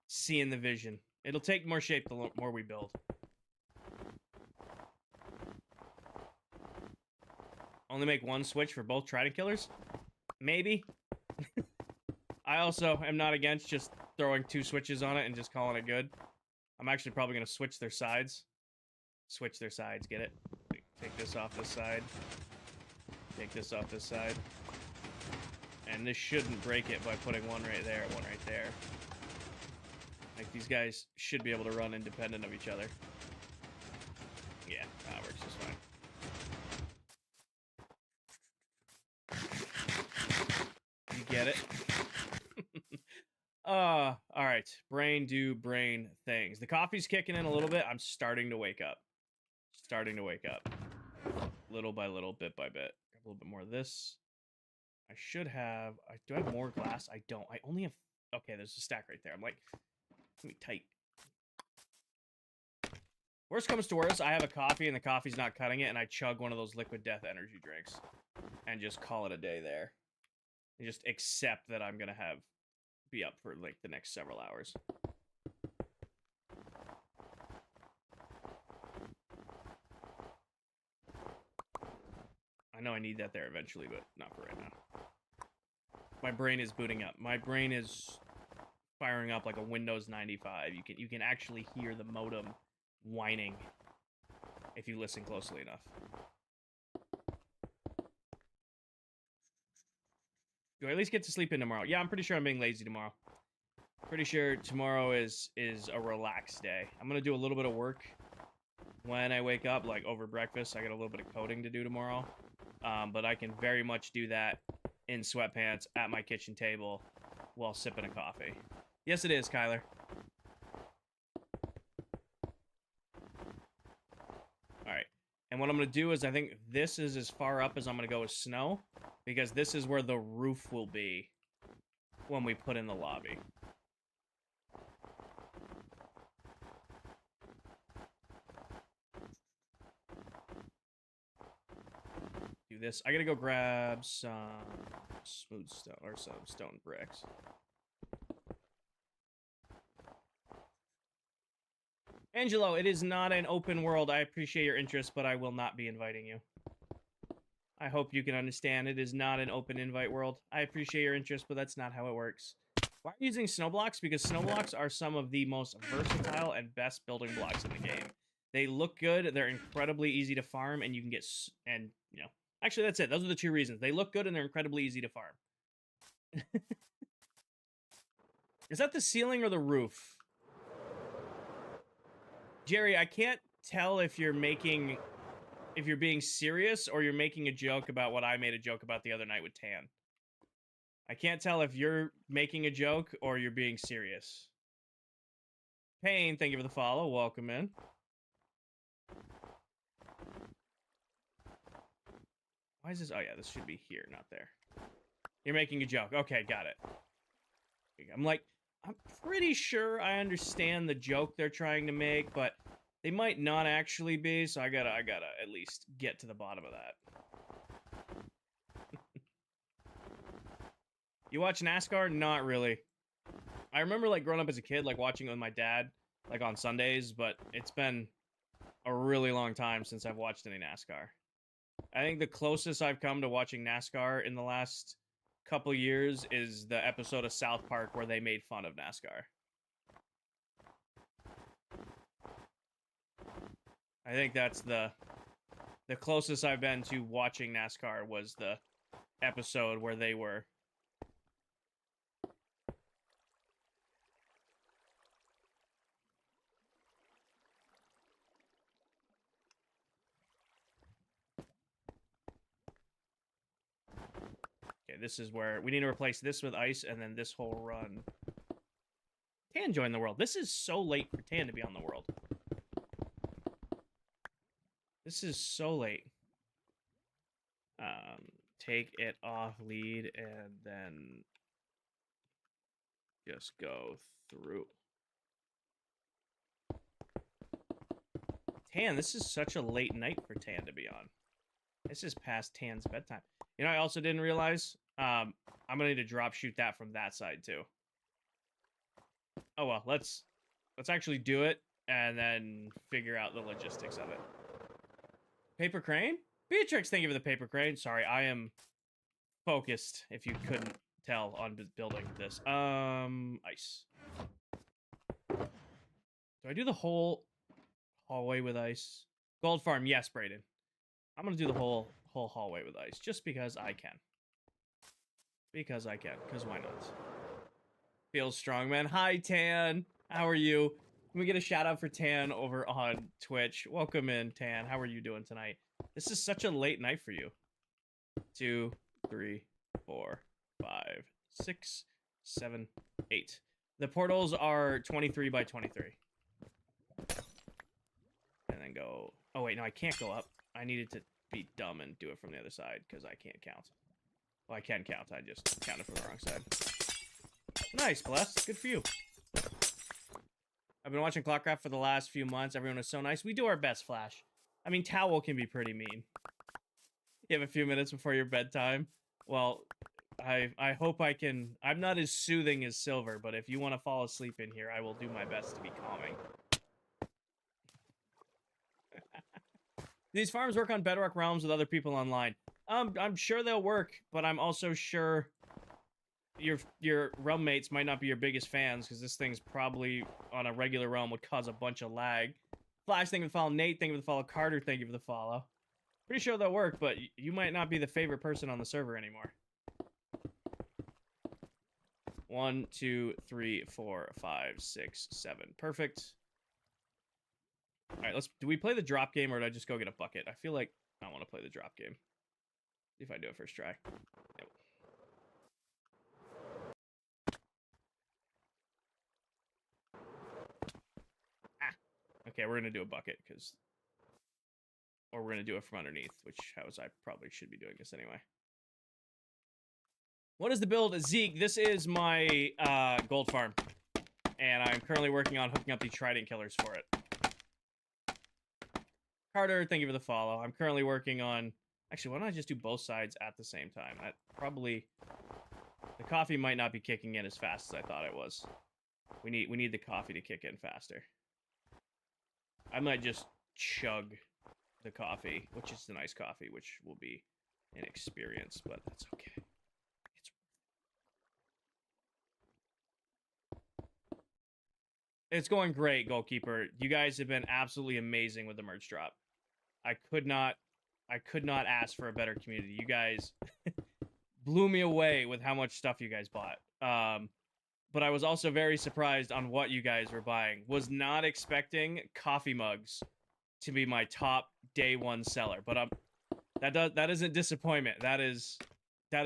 [SPEAKER 1] seeing the vision. It'll take more shape the more we build. Only make one switch for both trident killers? Maybe. I also am not against just throwing 2 switches on it and just calling it good. I'm actually probably going to switch their sides. Switch their sides, get it? Take this off this side. Take this off this side. And this shouldn't break it by putting one right there, one right there. Like, these guys should be able to run independent of each other. Yeah, that works just fine. Get it? All right. Brain do brain things. The coffee's kicking in a little bit. I'm starting to wake up. Starting to wake up. Little by little, bit by bit. A little bit more of this. I should have... do I have more glass? I don't. I only have... Okay, there's a stack right there. I'm like... Let me tight. Worst comes to worst, I have a coffee and the coffee's not cutting it, and I chug one of those liquid death energy drinks. And just call it a day there. And just accept that I'm gonna be up for like the next several hours. I know I need that there eventually, but not for right now. My brain is booting up. My brain is firing up like a Windows 95. You can actually hear the modem whining if you listen closely enough. Do I at least get to sleep in tomorrow? Yeah, I'm pretty sure I'm being lazy tomorrow. Pretty sure tomorrow is a relaxed day. I'm gonna do a little bit of work when I wake up, like over breakfast. I got a little bit of coding to do tomorrow. But I can very much do that in sweatpants at my kitchen table while sipping a coffee. Yes, it is, Kyler. Alright. And what I'm gonna do is I think this is as far up as I'm gonna go with snow, because this is where the roof will be when we put in the lobby. Do this. I gotta go grab some smooth stone, or some stone bricks. Angelo, it is not an open world. I appreciate your interest, but I will not be inviting you. I hope you can understand it is not an open invite world. I appreciate your interest, but that's not how it works. Why are you using snow blocks? Because snow blocks are some of the most versatile and best building blocks in the game. They look good, they're incredibly easy to farm, and you can get... And, you know... Actually, that's it. Those are the 2 reasons. They look good, and they're incredibly easy to farm. Is that the ceiling or the roof? Jerry, I can't tell if you're making... If you're being serious or you're making a joke about what I made a joke about the other night with Tan. I can't tell if you're making a joke or you're being serious. Payne, thank you for the follow. Welcome in. Why is this? Oh, yeah, this should be here, not there. You're making a joke. Okay, got it. I'm like, I'm pretty sure I understand the joke they're trying to make, but they might not actually be, so I gotta at least get to the bottom of that. You watch NASCAR? Not really. I remember, like, growing up as a kid, like, watching it with my dad, like, on Sundays, but it's been a really long time since I've watched any NASCAR. I think the closest I've come to watching NASCAR in the last couple years is the episode of South Park where they made fun of NASCAR. I think that's the closest I've been to watching NASCAR was the episode where they were... Okay, this is where we need to replace this with ice and then this whole run. Tan joined the world. This is so late for Tan to be on the world. This is so late. Take it off lead and then just go through. Tan, this is such a late night for Tan to be on. This is past Tan's bedtime. You know, I also didn't realize, I'm gonna need to drop shoot that from that side too. Oh well, let's actually do it and then figure out the logistics of it. Paper crane? Beatrix, thank you for the paper crane. Sorry, I am focused, if you couldn't tell, on building this. Ice. Do I do the whole hallway with ice? Gold farm, yes, Brayden. I'm gonna do the whole hallway with ice, just because I can. Because I can, because why not? Feels strong, man. Hi, Tan. How are you? Can we get a shout out for Tan over on Twitch? Welcome in, Tan. How are you doing tonight? This is such a late night for you. 2, 3, 4, 5, 6, 7, 8. The portals are 23 by 23. And then go... Oh, wait, no, I can't go up. I needed to be dumb and do it from the other side, because I can't count. Well, I can count. I just counted from the wrong side. Nice, Bless. Good for you. I've been watching ClockCraft for the last few months. Everyone is so nice. We do our best, Flash. I mean, Towel can be pretty mean. You have a few minutes before your bedtime. Well, I hope I can... I'm not as soothing as Silver, but if you want to fall asleep in here, I will do my best to be calming. These farms work on Bedrock Realms with other people online. I'm sure they'll work, but I'm also sure your realm mates might not be your biggest fans, because this thing's probably on a regular realm would cause a bunch of lag. Flash, thank you for the follow. Nate, thank you for the follow. Carter, thank you for the follow. Pretty sure they'll work, but you might not be the favorite person on the server anymore. 1, 2, 3, 4, 5, 6, 7. Perfect. All right, do we play the drop game, or did I just go get a bucket? I feel like I want to play the drop game. See if I do it first try. Yep. Okay, we're gonna do a bucket, or we're gonna do it from underneath, which I probably should be doing this anyway. What is the build, Zeke? This is my gold farm, and I'm currently working on hooking up the trident killers for it. Carter, thank you for the follow. I'm currently working on... Actually, why don't I just do both sides at the same time? That probably... The coffee might not be kicking in as fast as I thought it was. We need the coffee to kick in faster. I might just chug the coffee, which is the nice coffee, which will be an experience, but that's okay. It's going great, Goalkeeper. You guys have been absolutely amazing with the merch drop. I could not ask for a better community. You guys blew me away with how much stuff you guys bought. But I was also very surprised on what you guys were buying. Was not expecting coffee mugs to be my top day one seller. But that isn't disappointment. That is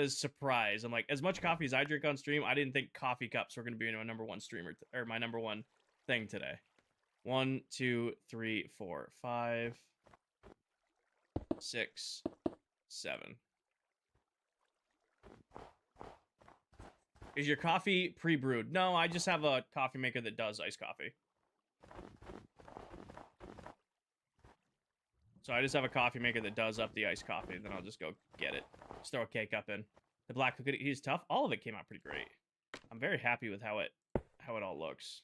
[SPEAKER 1] surprise. I'm like, as much coffee as I drink on stream, I didn't think coffee cups were going to be my number one streamer or my number one thing today. 1, 2, 3, 4, 5, 6, 7. Is your coffee pre-brewed? No, I just have a coffee maker that does iced coffee. So I just have a coffee maker that does up the iced coffee. Then I'll just go get it. Just throw a K-cup in. The black cookie, he's tough. All of it came out pretty great. I'm very happy with how it all looks.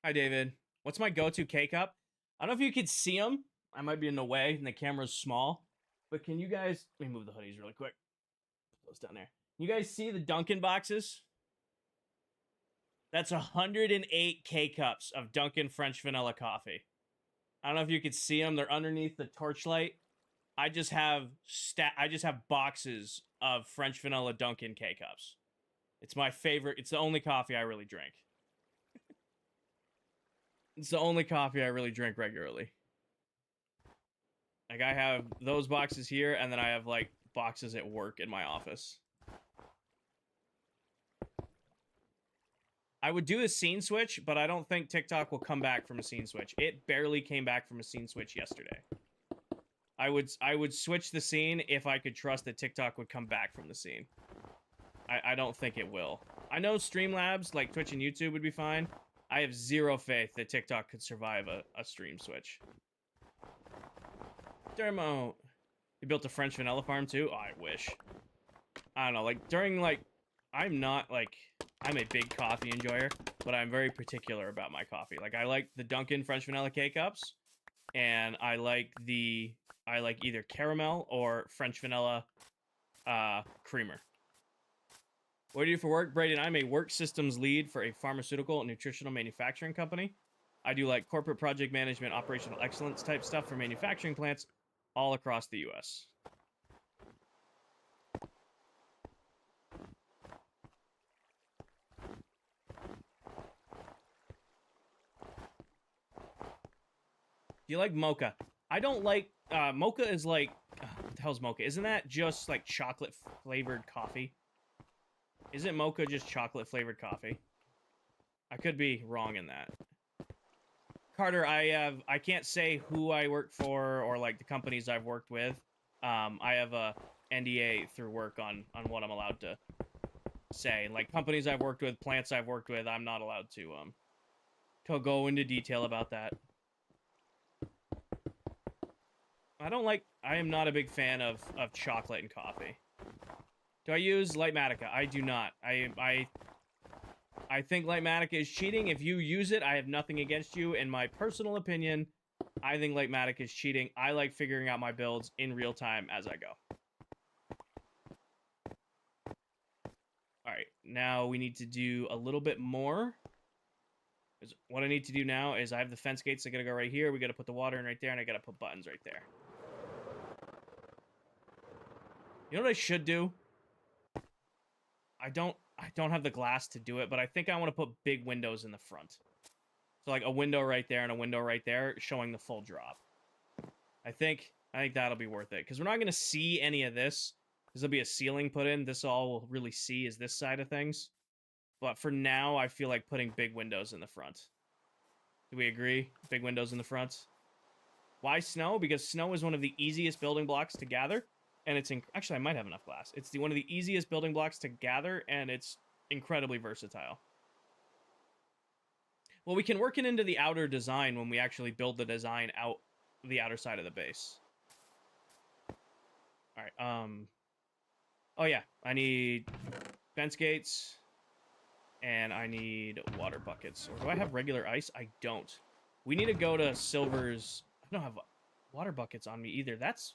[SPEAKER 1] Hi, David. What's my go-to K-cup? I don't know if you could see them. I might be in the way and the camera's small. But can you guys... Let me move the hoodies really quick. Put those down there. You guys see the Dunkin' boxes? That's 108 K-cups of Dunkin' French vanilla coffee. I don't know if you could see them. They're underneath the torchlight. I just have boxes of French vanilla Dunkin' K-cups. It's my favorite. It's the only coffee I really drink. It's the only coffee I really drink regularly. Like, I have those boxes here, and then I have, like, boxes at work in my office. I would do a scene switch, but I don't think TikTok will come back from a scene switch. It barely came back from a scene switch yesterday. I would switch the scene if I could trust that TikTok would come back from the scene. I don't think it will. I know Streamlabs, like Twitch and YouTube, would be fine. I have zero faith that TikTok could survive a stream switch. Dermo. You built a French vanilla farm too? Oh, I wish. I don't know, like, during, like... I'm not, like... I'm a big coffee enjoyer, but I'm very particular about my coffee. Like, I like the Dunkin' French vanilla K-cups, and I like either caramel or French vanilla creamer. What do you do for work, Brayden? I'm a work systems lead for a pharmaceutical and nutritional manufacturing company. I do, like, corporate project management, operational excellence type stuff for manufacturing plants all across the U.S. Do you like mocha? I don't like... mocha is like... what the hell's mocha? Isn't that just, like, chocolate-flavored coffee? Isn't mocha just chocolate-flavored coffee? I could be wrong in that. Carter, I can't say who I work for or, like, the companies I've worked with. I have a NDA through work on what I'm allowed to say. Like, companies I've worked with, plants I've worked with, I'm not allowed to go into detail about that. I am not a big fan of chocolate and coffee. Do I use Lightmatica? I do not. I think Lightmatica is cheating. If you use it, I have nothing against you. In my personal opinion, I think Lightmatica is cheating. I like figuring out my builds in real time as I go. Alright, now we need to do a little bit more. What I need to do now is I have the fence gates that gotta go right here. We gotta put the water in right there, and I gotta put buttons right there. You know what I should do? I don't have the glass to do it, but I think I want to put big windows in the front. So like a window right there and a window right there showing the full drop. I think that'll be worth it, because we're not going to see any of this. There'll be a ceiling put in. This all we'll really see is this side of things. But for now, I feel like putting big windows in the front. Do we agree? Big windows in the front. Why snow? Because snow is one of the easiest building blocks to gather. And it's... Actually, I might have enough glass. It's one of the easiest building blocks to gather, and it's incredibly versatile. Well, we can work it into the outer design when we actually build the design out the outer side of the base. Alright, oh yeah, I need fence gates, and I need water buckets. Or do I have regular ice? I don't. We need to go to Silver's... I don't have water buckets on me either. That's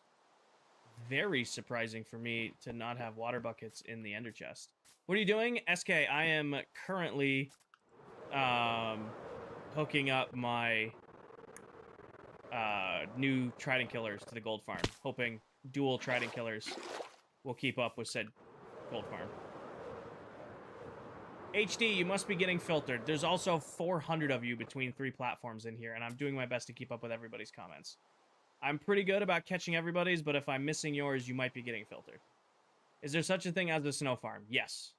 [SPEAKER 1] very surprising for me to not have water buckets in the ender chest. What are you doing? SK, I am currently hooking up my new trident killers to the gold farm, hoping dual trident killers will keep up with said gold farm. HD, you must be getting filtered. There's also 400 of you between 3 platforms in here, and I'm doing my best to keep up with everybody's comments. I'm pretty good about catching everybody's, but if I'm missing yours, you might be getting filtered. Is there such a thing as a snow farm? Yes.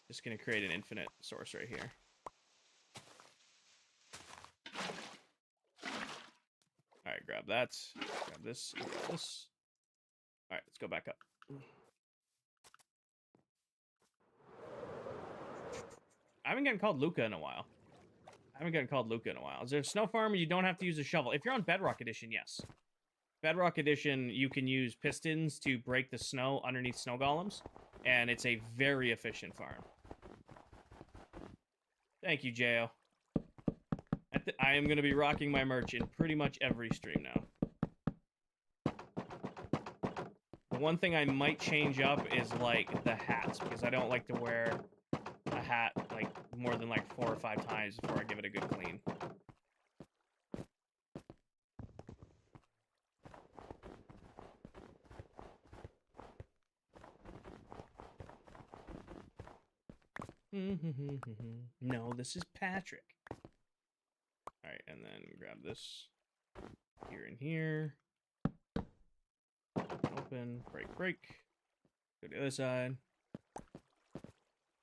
[SPEAKER 1] Just gonna create an infinite source right here. All right, grab that. Grab this. Grab this. All right, let's go back up. I haven't gotten called Luca in a while. Is there a snow farm where you don't have to use a shovel? If you're on Bedrock Edition, yes. Bedrock Edition, you can use pistons to break the snow underneath snow golems, and it's a very efficient farm. Thank you, Jo. I am going to be rocking my merch in pretty much every stream now. The one thing I might change up is, like, the hats, because I don't like to wear a hat, like, more than, like, 4 or 5 times before I give it a good clean. No, this is Patrick. Alright, and then grab this here and here. Open, break. Go to the other side.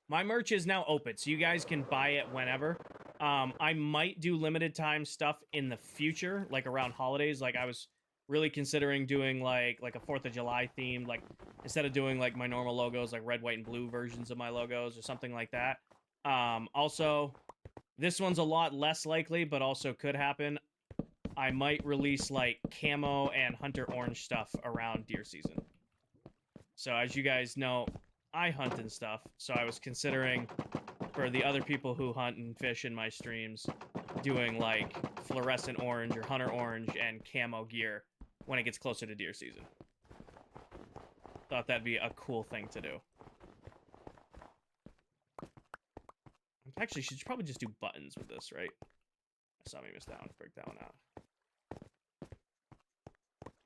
[SPEAKER 1] My merch is now open, so you guys can buy it whenever. I might do limited time stuff in the future, like around holidays. Like, I was really considering doing, like a 4th of July theme. Like, instead of doing, like, my normal logos, like red, white, and blue versions of my logos or something like that. Also, this one's a lot less likely, but also could happen. I might release, like, camo and hunter orange stuff around deer season. So, as you guys know, I hunt and stuff, so I was considering, for the other people who hunt and fish in my streams, doing, like, fluorescent orange or hunter orange and camo gear when it gets closer to deer season. Thought that'd be a cool thing to do. Actually, should probably just do buttons with this, right? I saw me miss that one. Break that one out.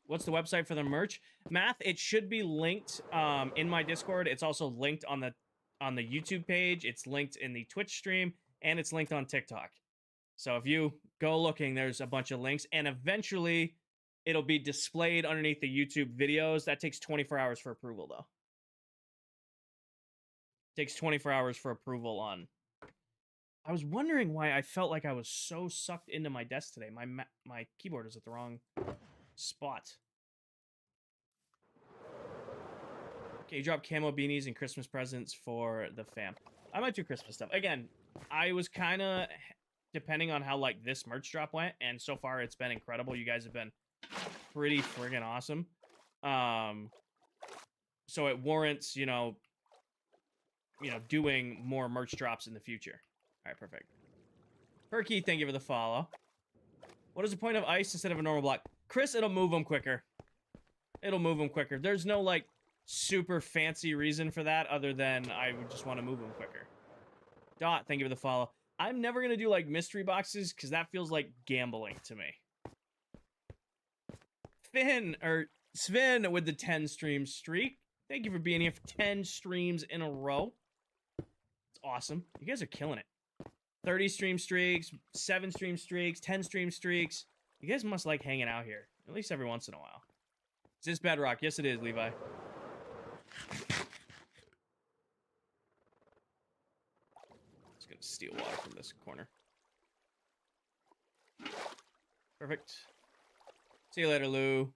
[SPEAKER 1] What's the website for the merch? Math, it should be linked in my Discord. It's also linked on the YouTube page. It's linked in the Twitch stream, and it's linked on TikTok. So if you go looking, there's a bunch of links, and eventually it'll be displayed underneath the YouTube videos. That takes 24 hours for approval, though. Takes 24 hours for approval on. I was wondering why I felt like I was so sucked into my desk today. My keyboard is at the wrong spot. Okay, you drop camo beanies and Christmas presents for the fam. I might do Christmas stuff. Again, I was kind of, depending on how, like, this merch drop went, and so far it's been incredible. You guys have been pretty friggin' awesome. So it warrants, you know, doing more merch drops in the future. All right, perfect. Perky, thank you for the follow. What is the point of ice instead of a normal block? Chris, it'll move them quicker. There's no, like, super fancy reason for that other than I would just want to move them quicker. Dot, thank you for the follow. I'm never going to do, like, mystery boxes because that feels like gambling to me. Sven with the 10 stream streak. Thank you for being here for 10 streams in a row. It's awesome. You guys are killing it. 30 stream streaks, 7 stream streaks, 10 stream streaks. You guys must like hanging out here, at least every once in a while. Is this Bedrock? Yes, it is, Levi. Just gonna steal water from this corner. Perfect. See you later, Lou.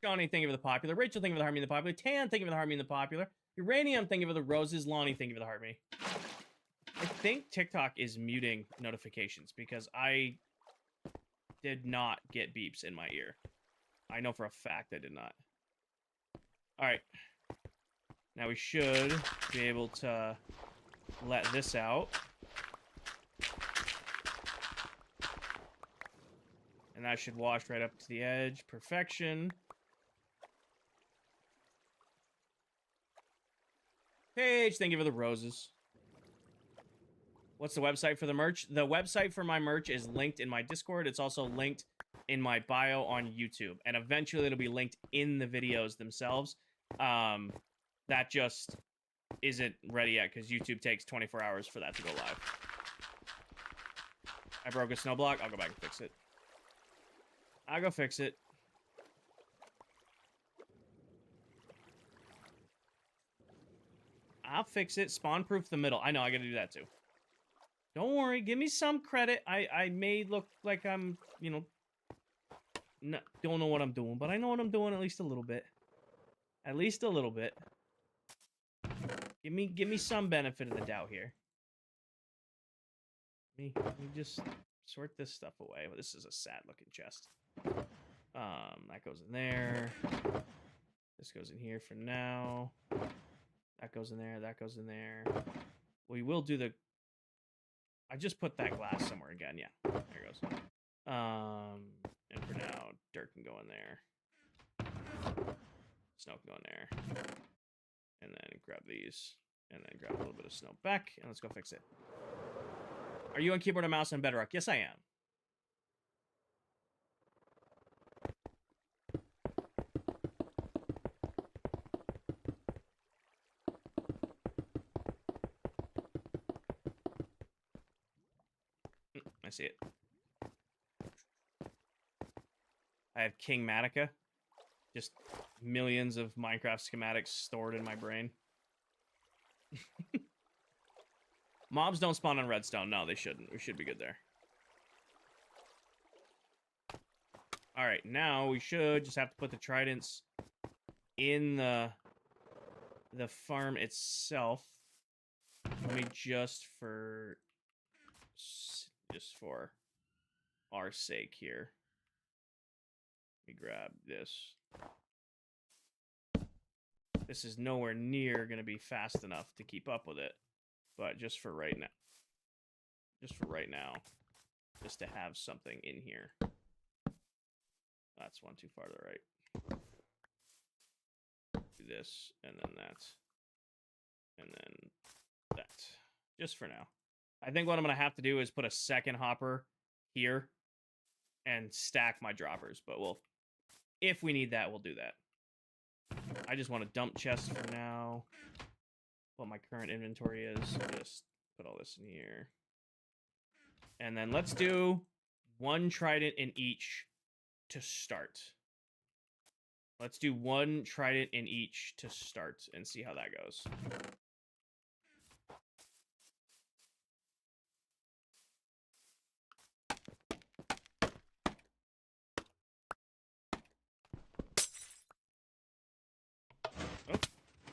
[SPEAKER 1] Johnny, thank you for the popular. Rachel, thank you for the heart me the popular. Tan, thank you for the heart me the popular. Uranium, thank you for the roses. Lonnie, thank you for the heart me. I think TikTok is muting notifications because I did not get beeps in my ear. I know for a fact I did not. All right. Now we should be able to let this out. And that should wash right up to the edge. Perfection. Paige, thank you for the roses. What's the website for the merch? The website for my merch is linked in my Discord. It's also linked in my bio on YouTube. And eventually it'll be linked in the videos themselves. That just isn't ready yet because YouTube takes 24 hours for that to go live. I broke a snow block. I'll go back and fix it. I'll go fix it. I'll fix it. Spawn proof the middle. I know, I gotta do that too. Don't worry. Give me some credit. I may look like I'm, you know, don't know what I'm doing, but I know what I'm doing at least a little bit. At least a little bit. Give me some benefit of the doubt here. Let me just sort this stuff away. Well, this is a sad looking chest. That goes in there. This goes in here for now. That goes in there. That goes in there. We will do the... I just put that glass somewhere again. Yeah, there it goes. And for now, dirt can go in there. Snow can go in there. And then grab these. And then grab a little bit of snow back. And let's go fix it. Are you on keyboard and mouse on Bedrock? Yes, I am. I see it. I have King Matica. Just millions of Minecraft schematics stored in my brain. Mobs don't spawn on Redstone. No, they shouldn't. We should be good there. Alright, now we should just have to put the tridents in the farm itself. Let me just for our sake here. Let me grab this. This is nowhere near going to be fast enough to keep up with it. But just for right now. Just to have something in here. That's one too far to the right. Do this, and then that. And then that. Just for now. I think what I'm going to have to do is put a second hopper here and stack my droppers. But if we need that, we'll do that. I just want to dump chests for now. What my current inventory is. Just put all this in here. And then let's do one trident in each to start. Let's do one trident in each to start and see how that goes.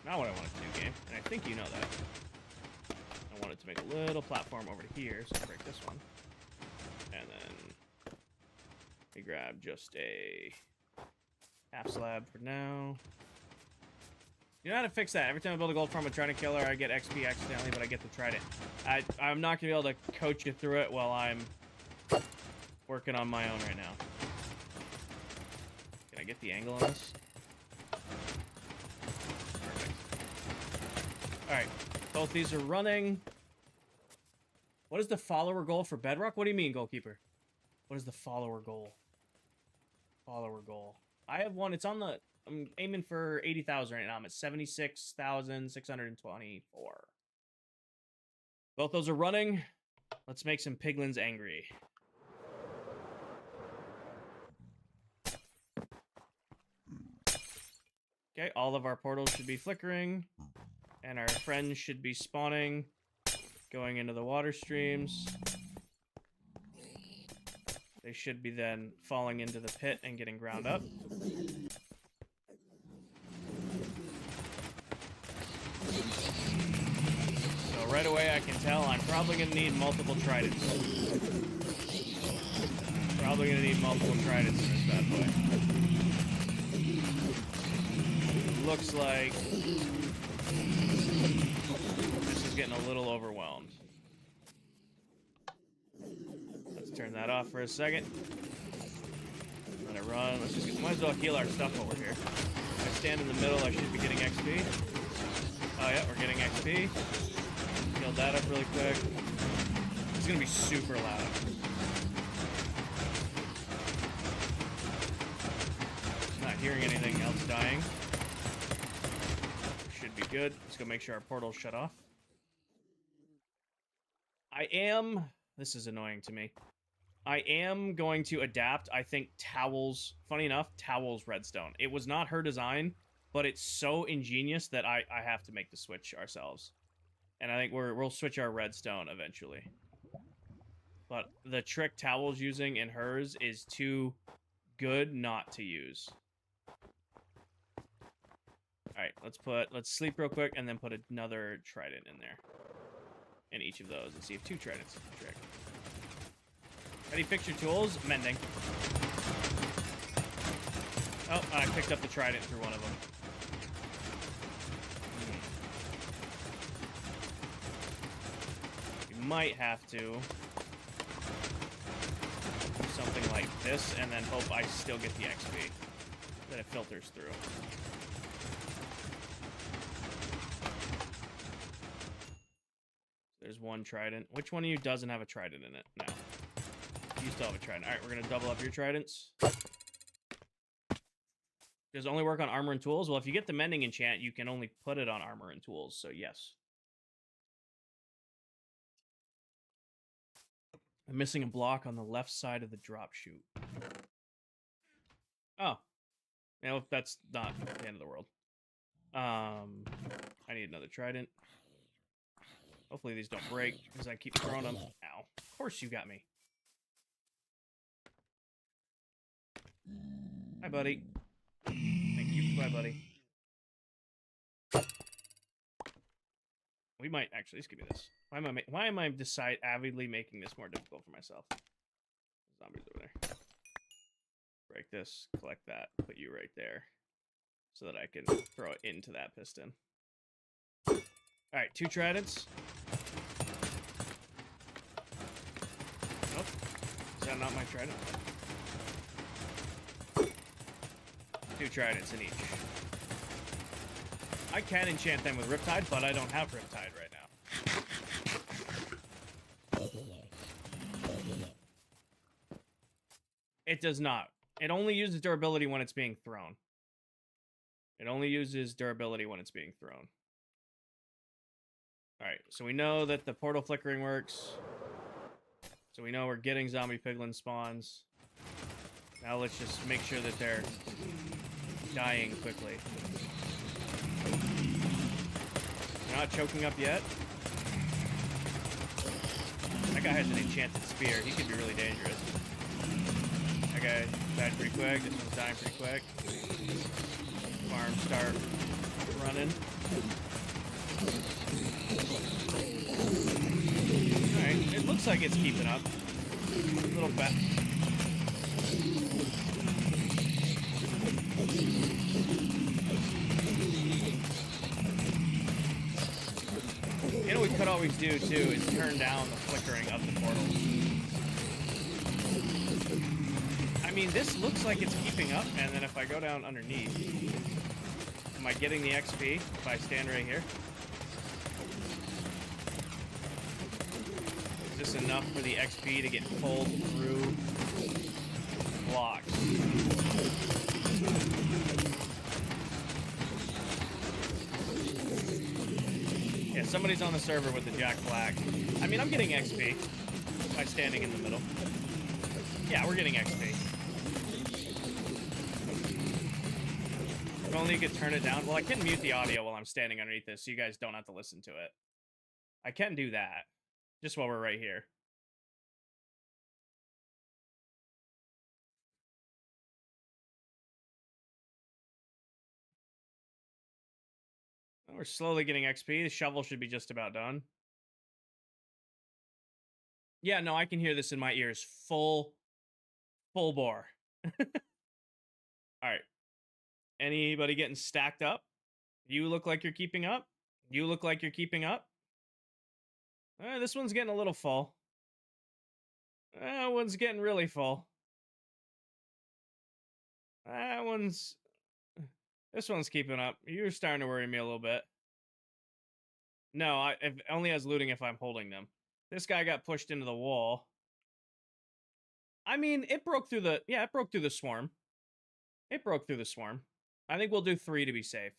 [SPEAKER 1] Not what I wanted to do, game. And I think you know that. I wanted to make a little platform over to here, so I'll break this one. And then we grab just a half slab for now. You know how to fix that. Every time I build a gold farm with Trident Killer, I get XP accidentally, but I get the Trident. I'm not going to be able to coach you through it while I'm working on my own right now. Can I get the angle on this? Alright, both these are running. What is the follower goal for Bedrock? What do you mean, goalkeeper? What is the follower goal? Follower goal. I have one. It's on the... I'm aiming for 80,000 right now. I'm at 76,624. Both those are running. Let's make some piglins angry. Okay, all of our portals should be flickering. And our friends should be spawning, going into the water streams. They should be then falling into the pit and getting ground up. So right away I can tell I'm probably going to need multiple tridents. Probably going to need multiple tridents in this bad boy. Looks like... this is getting a little overwhelmed. Let's turn that off for a second. Let it run. Let's just might as well heal our stuff over here. If I stand in the middle, I should be getting XP. Oh yeah, we're getting XP. Heal that up really quick. It's gonna be super loud. Not hearing anything else dying. Should be good. Let's go make sure our portal's shut off. This is annoying to me. I am going to adapt, I think, Towel's, funny enough, Towel's Redstone. It was not her design, but it's so ingenious that I have to make the switch ourselves. And I think we'll switch our Redstone eventually. But the trick Towel's using in hers is too good not to use. Alright, let's sleep real quick and then put another trident in there. In each of those and see if 2 tridents is the trick. How do you fix your tools? Mending. Oh, I picked up the trident through one of them. You might have to do something like this and then hope I still get the XP that it filters through. There's 1 trident. Which one of you doesn't have a trident in it? No. You still have a trident. Alright, we're going to double up your tridents. Does it only work on armor and tools? Well, if you get the mending enchant, you can only put it on armor and tools, so yes. I'm missing a block on the left side of the drop chute. Oh. Yeah, well, that's not the end of the world. I need another trident. Hopefully these don't break, because I keep throwing them. Ow. Of course you got me. Hi, buddy. Thank you. Bye, buddy. We might actually, just give me this. Why am I avidly making this more difficult for myself? Zombies over there. Break this, collect that, put you right there, so that I can throw it into that piston. Alright, 2 tridents. Nope. Is that not my trident? 2 tridents in each. I can enchant them with Riptide, but I don't have Riptide right now. It does not. It only uses durability when it's being thrown. It only uses durability when it's being thrown. Alright, so we know that the portal flickering works. So we know we're getting zombie piglin spawns. Now let's just make sure that they're dying quickly. They're not choking up yet. That guy has an enchanted spear. He could be really dangerous. That guy died pretty quick. This one's dying pretty quick. Farm start running. Alright, it looks like it's keeping up. A little bit. You know what we could always do, too, is turn down the flickering of the portal. I mean, this looks like it's keeping up, and then if I go down underneath, am I getting the XP if I stand right here? Is this enough for the XP to get pulled through blocks? Yeah, somebody's on the server with the Jack Black. I mean, I'm getting XP by standing in the middle. Yeah, we're getting XP. If only you could turn it down. Well, I can mute the audio while I'm standing underneath this so you guys don't have to listen to it. I can do that. Just while we're right here. We're slowly getting XP. The shovel should be just about done. Yeah, no, I can hear this in my ears. Full bore. Alright. Anybody getting stacked up? You look like you're keeping up? You look like you're keeping up? This one's getting a little full. That one's getting really full. That one's... This one's keeping up. You're starting to worry me a little bit. No, it only has looting if I'm holding them. This guy got pushed into the wall. I mean, it broke through the... Yeah, it broke through the swarm. It broke through the swarm. I think we'll do 3 to be safe.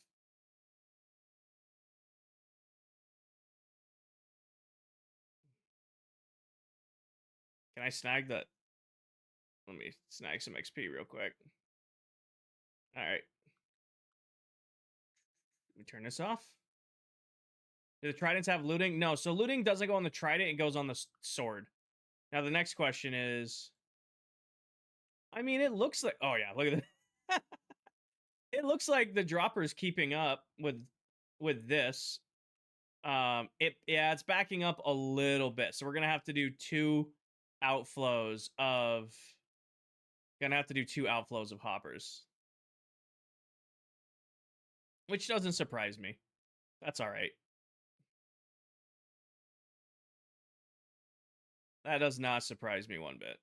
[SPEAKER 1] Can I snag that? Let me snag some XP real quick. Alright. Let me turn this off. Do the tridents have looting? No, so looting doesn't go on the trident, it goes on the sword. Now the next question is, I mean, it looks like, oh yeah, look at this. It looks like the dropper's keeping up with this. Yeah, it's backing up a little bit. So we're gonna have to do two outflows of hoppers. Which doesn't surprise me. That's alright. That does not surprise me one bit.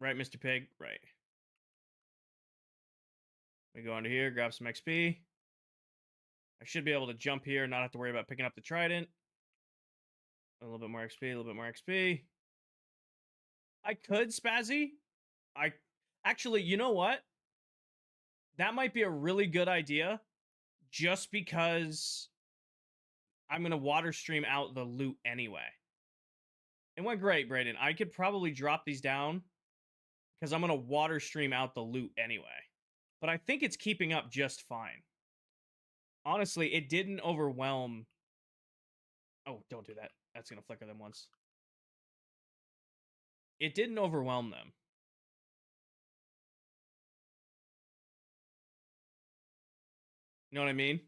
[SPEAKER 1] Right, Mr. Pig? Right. We go into here, grab some XP. I should be able to jump here, not have to worry about picking up the trident. A little bit more XP, a little bit more XP. I could spazzy. Actually, you know what? That might be a really good idea, just because I'm going to water stream out the loot anyway. It went great, Brayden. I could probably drop these down because I'm going to water stream out the loot anyway. But I think it's keeping up just fine. Honestly, it didn't overwhelm. Oh, don't do that. That's going to flicker them once. It didn't overwhelm them. You know what I mean?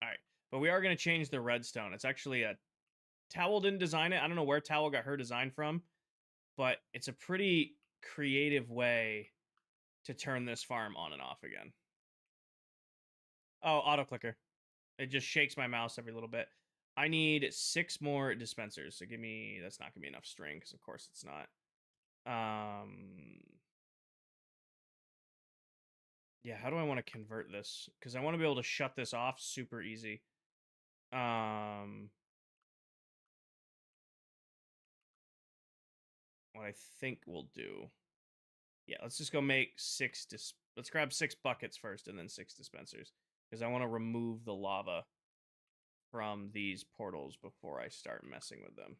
[SPEAKER 1] All right. But we are going to change the redstone. It's actually a... Towel didn't design it. I don't know where Towel got her design from. But it's a pretty creative way to turn this farm on and off again. Oh, auto clicker. It just shakes my mouse every little bit. I need 6 more dispensers. So give me... That's not going to be enough string, because of course it's not. Yeah, how do I want to convert this? Because I want to be able to shut this off super easy. What I think we'll do... Yeah, let's just go make 6... Let's grab 6 buckets first and then 6 dispensers. Because I want to remove the lava from these portals before I start messing with them.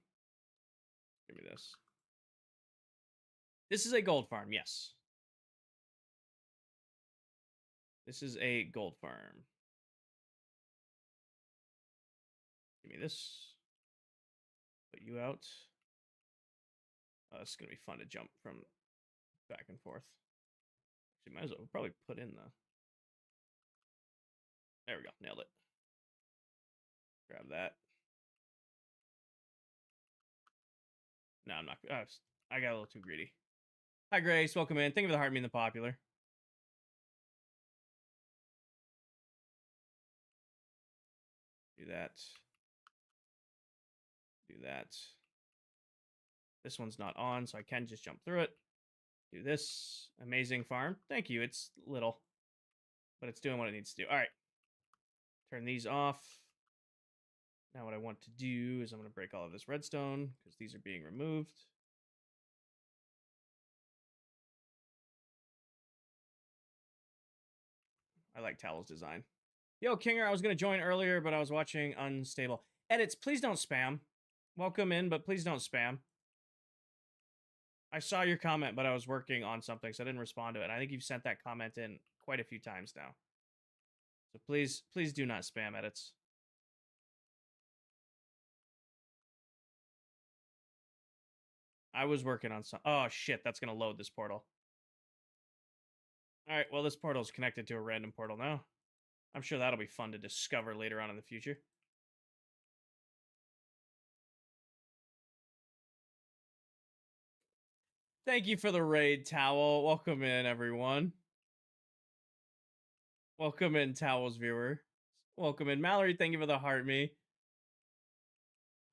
[SPEAKER 1] Give me this. This is a gold farm, yes. This is a gold farm. Give me this. Put you out. It's going to be fun to jump from back and forth. Actually, might as well probably put in the... There we go. Nailed it. Grab that. No, I'm not... I got a little too greedy. Hi, Grace. Welcome in. Thank you for the heart, mean the popular. Do that. Do that. This one's not on, so I can just jump through it. Do this. Amazing farm. Thank you. It's little, but it's doing what it needs to do. All right. Turn these off. Now what I want to do is I'm going to break all of this redstone because these are being removed. I like Towel's design. Yo, Kinger, I was going to join earlier, but I was watching Unstable. Edits, please don't spam. Welcome in, but please don't spam. I saw your comment, but I was working on something, so I didn't respond to it. I think you've sent that comment in quite a few times now. So please do not spam edits. I was working on some... Oh, shit, that's going to load this portal. All right, well, this portal is connected to a random portal now. I'm sure that'll be fun to discover later on in the future. Thank you for the raid, Towel. Welcome in, everyone. Welcome in, Towel's viewer. Welcome in. Mallory, thank you for the heart me.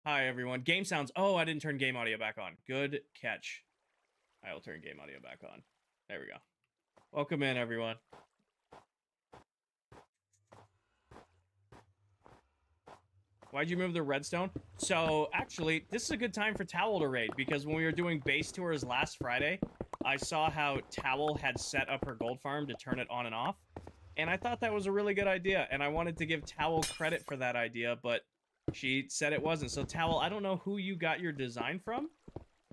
[SPEAKER 1] Hi, everyone. Game sounds... Oh, I didn't turn game audio back on. Good catch. I will turn game audio back on. There we go. Welcome in, everyone. Why'd you move the redstone? So, actually, this is a good time for Towel to raid, because when we were doing base tours last Friday, I saw how Towel had set up her gold farm to turn it on and off, and I thought that was a really good idea, and I wanted to give Towel credit for that idea, but she said it wasn't. So, Towel, I don't know who you got your design from,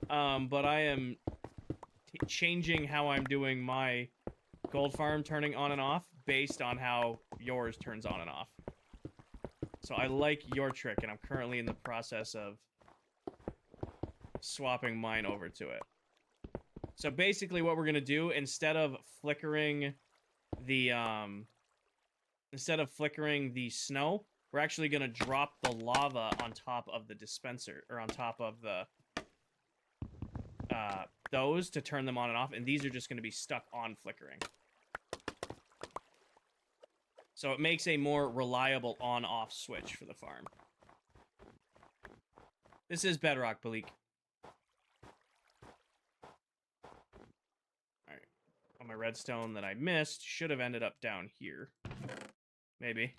[SPEAKER 1] but I am changing how I'm doing my gold farm turning on and off based on how yours turns on and off. So I like your trick, and I'm currently in the process of swapping mine over to it. So basically what we're going to do, instead of flickering the snow, we're actually going to drop the lava on top of the dispenser, or on top of the those to turn them on and off, and these are just going to be stuck on flickering. So it makes a more reliable on-off switch for the farm. This is Bedrock, Balik. Alright. On my redstone that I missed should have ended up down here. Maybe.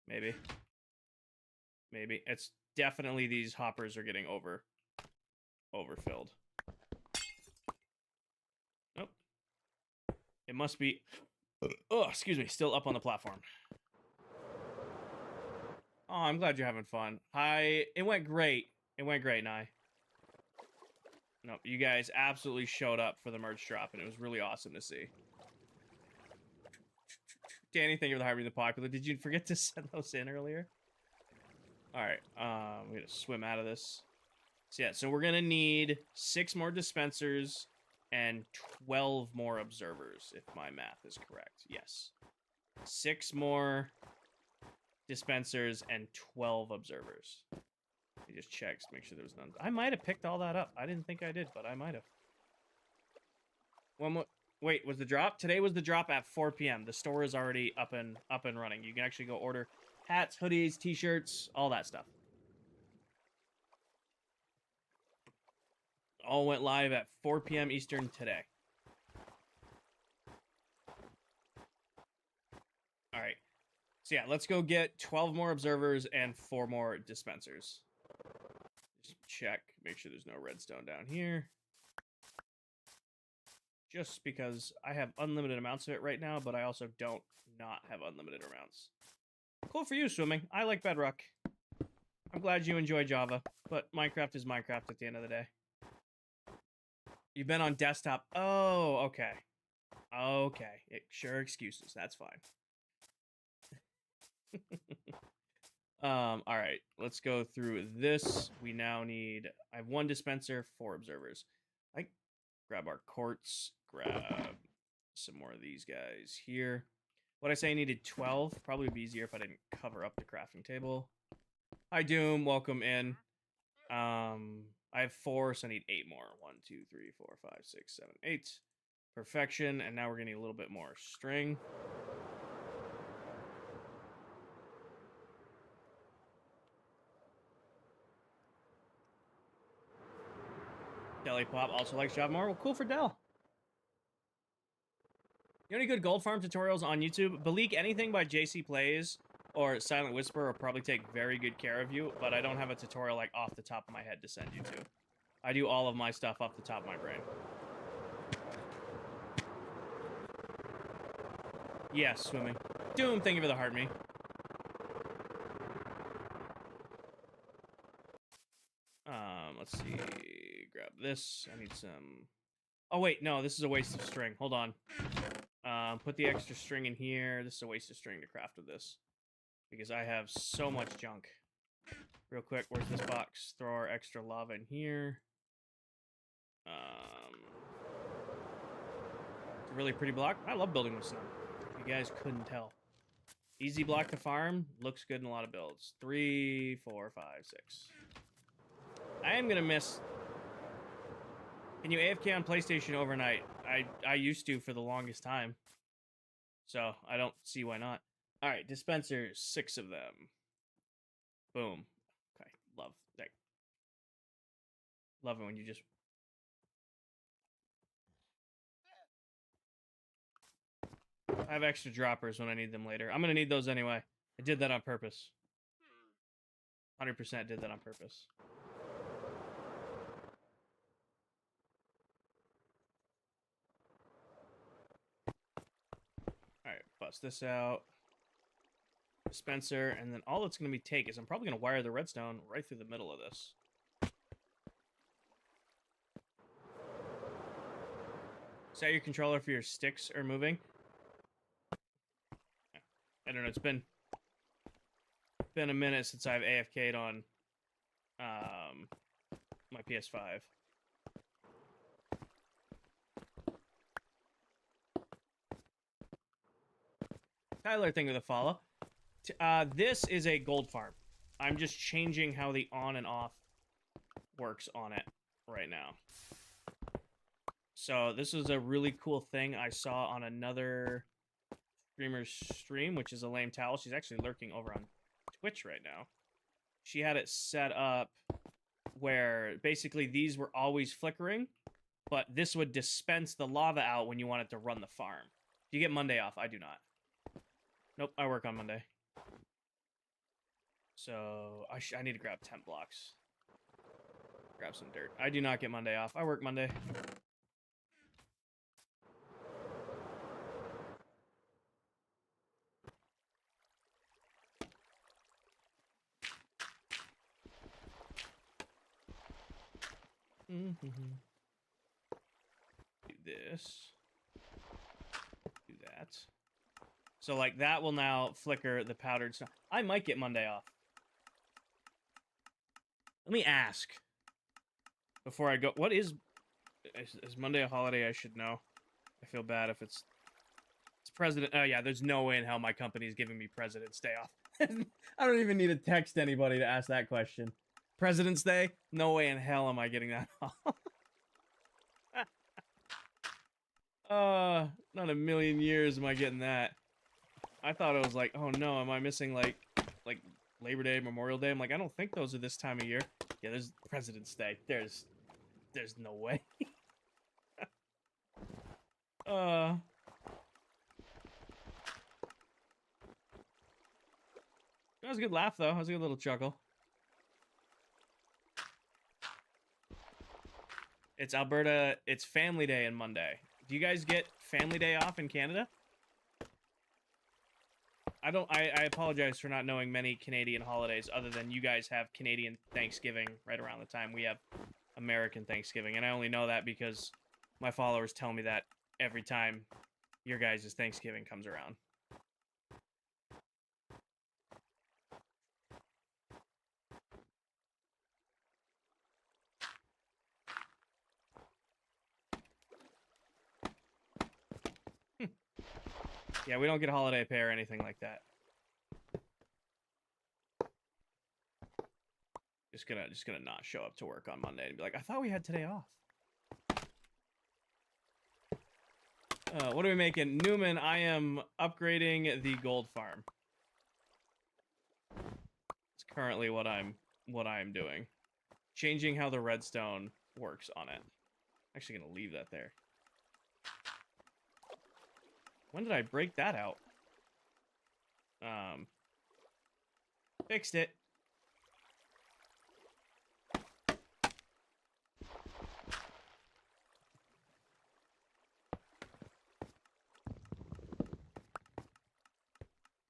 [SPEAKER 1] Maybe. Maybe. It's definitely these hoppers are getting overfilled. Nope. It must be... Oh, excuse me. Still up on the platform. Oh, I'm glad you're having fun. Hi. It went great. It went great, Nye. Nope, you guys absolutely showed up for the merch drop, and it was really awesome to see. Danny, thank you for the Harvey the Popular. Did you forget to send those in earlier? Alright, we're gonna swim out of this. So yeah, so we're gonna need 6 more dispensers and 12 more observers, if my math is correct. Yes. 6 more dispensers and 12 observers. Let me just check to make sure there was none. I might have picked all that up. I didn't think I did, but I might have. One more. Wait, was the drop? Today was the drop at 4 p.m. The store is already up and running. You can actually go order hats, hoodies, t-shirts, all that stuff. All went live at 4 p.m. Eastern today. All right. So yeah, let's go get 12 more observers and 4 more dispensers. Just check, make sure there's no redstone down here. Just because I have unlimited amounts of it right now, but I also don't not have unlimited amounts. Cool for you, swimming. I like Bedrock. I'm glad you enjoy Java, but Minecraft is Minecraft at the end of the day. You've been on desktop. Oh, okay. Okay. Sure, excuses. That's fine. All right. Let's go through this. We now need... I have 1 dispenser, 4 observers. I grab our quartz, grab some more of these guys here. What I say I needed 12. Probably would be easier if I didn't cover up the crafting table. Hi, Doom. Welcome in. I have 4, so I need 8 more. 1, 2, 3, 4, 5, 6, 7, 8. Perfection. And now we're going to need a little bit more string. Deli Pop also likes Java more. Well, cool for Dell. You know any good gold farm tutorials on YouTube? Balik, anything by JC Plays or Silent Whisper will probably take very good care of you, but I don't have a tutorial like off the top of my head to send you to. I do all of my stuff off the top of my brain. Yes, swimming. Doom, thank you for the heart me. Let's see. Grab this. I need some... Oh, wait. No, this is a waste of string. Hold on. Put the extra string in here. This is a waste of string to craft with this. Because I have so much junk. Real quick, where's this box? Throw our extra lava in here. It's a really pretty block. I love building with snow. If you guys couldn't tell. Easy block to farm. Looks good in a lot of builds. 3, 4, 5, 6. I am gonna miss... Can you AFK on PlayStation overnight? I used to for the longest time. So, I don't see why not. Alright, dispensers. 6 of them. Boom. Okay, love that. Love it when you just... I have extra droppers when I need them later. I'm gonna need those anyway. I did that on purpose. 100% did that on purpose. Alright, bust this out. Dispenser, and then all it's going to be take is I'm probably going to wire the redstone right through the middle of this. Set your controller for your sticks are moving. I don't know. It's been a minute since I've AFK'd on my PS5. Tyler, thank you for the follow. This is a gold farm. I'm just changing how the on and off works on it right now. So this is a really cool thing I saw on another streamer's stream, which is a lame towel. She's actually lurking over on Twitch right now. She had it set up where basically these were always flickering, but this would dispense the lava out when you wanted to run the farm. Do you get Monday off? I do not. Nope, I work on Monday. So I need to grab 10 blocks. Grab some dirt. I do not get Monday off. I work Monday. Do this. Do that. So, like, that will now flicker the powdered snow. I might get Monday off. Let me ask. Before I go, what is Monday a holiday? I should know. I feel bad if it's President. Oh, yeah, there's no way in hell my company is giving me President's Day off. I don't even need to text anybody to ask that question. President's Day? No way in hell am I getting that off. Not a million years am I getting that. I thought it was like, oh no, am I missing like Labor Day, Memorial Day? I'm like, I don't think those are this time of year. Yeah, there's President's Day. There's no way. That was a good laugh though. That was a good little chuckle. It's Alberta. It's Family Day and Monday. Do you guys get Family Day off in Canada? I apologize for not knowing many Canadian holidays other than you guys have Canadian Thanksgiving right around the time we have American Thanksgiving. And I only know that because my followers tell me that every time your guys' Thanksgiving comes around. Yeah, we don't get holiday pay or anything like that. Just gonna not show up to work on Monday and be like, I thought we had today off. What are we making? Newman, I am upgrading the gold farm. It's currently what I'm doing. Changing how the redstone works on it. Actually gonna leave that there. When did I break that out? Fixed it.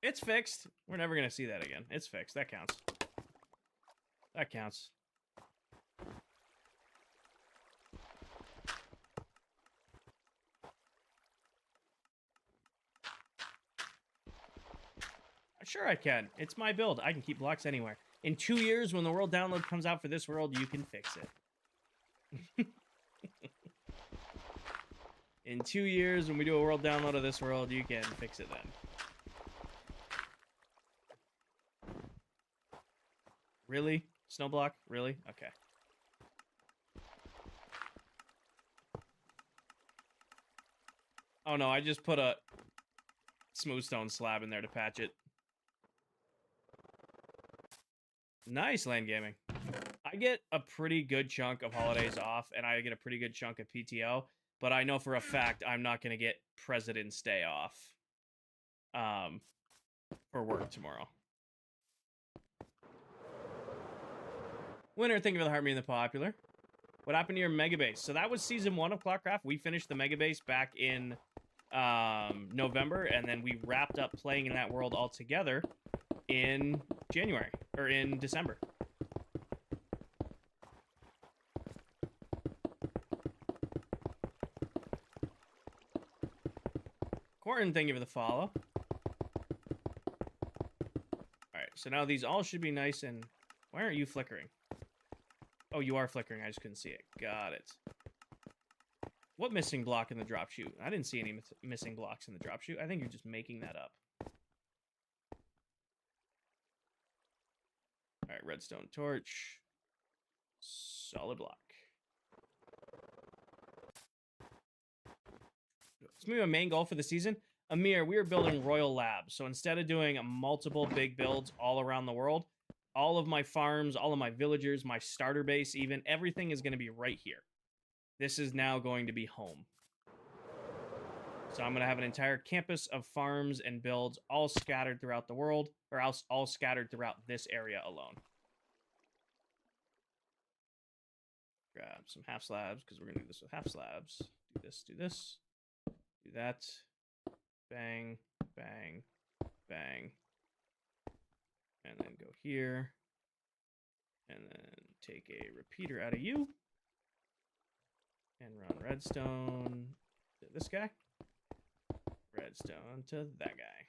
[SPEAKER 1] It's fixed. We're never gonna see that again. It's fixed. That counts. That counts. Sure I can. It's my build. I can keep blocks anywhere. In 2 years, when the world download comes out for this world, you can fix it. In 2 years, when we do a world download of this world, you can fix it then. Really? Snowblock? Really? Okay. Oh no, I just put a smooth stone slab in there to patch it. Nice, Land Gaming. I get a pretty good chunk of holidays off, and I get a pretty good chunk of PTO, but I know for a fact I'm not going to get President's Day off for work tomorrow. Winner, thank you for the heart, me and the popular. What happened to your mega base? So that was season 1 of ClockCraft. We finished the mega base back in November, and then we wrapped up playing in that world all together in January, or in December. Horton, thank you for the follow. Alright, so now these all should be nice and... Why aren't you flickering? Oh, you are flickering. I just couldn't see it. Got it. What missing block in the drop chute? I didn't see any missing blocks in the drop chute. I think you're just making that up. Alright, redstone torch. Solid block. It's gonna be my main goal for the season. Amir, we are building Royal Labs. So instead of doing multiple big builds all around the world, all of my farms, all of my villagers, my starter base even, everything is going to be right here. This is now going to be home. So I'm going to have an entire campus of farms and builds all scattered throughout the world, or else all scattered throughout this area alone. Grab some half slabs, because we're going to do this with half slabs. Do this, do this, do that. Bang, bang, bang. And then go here. And then take a repeater out of you. And run redstone to this guy. Redstone to that guy.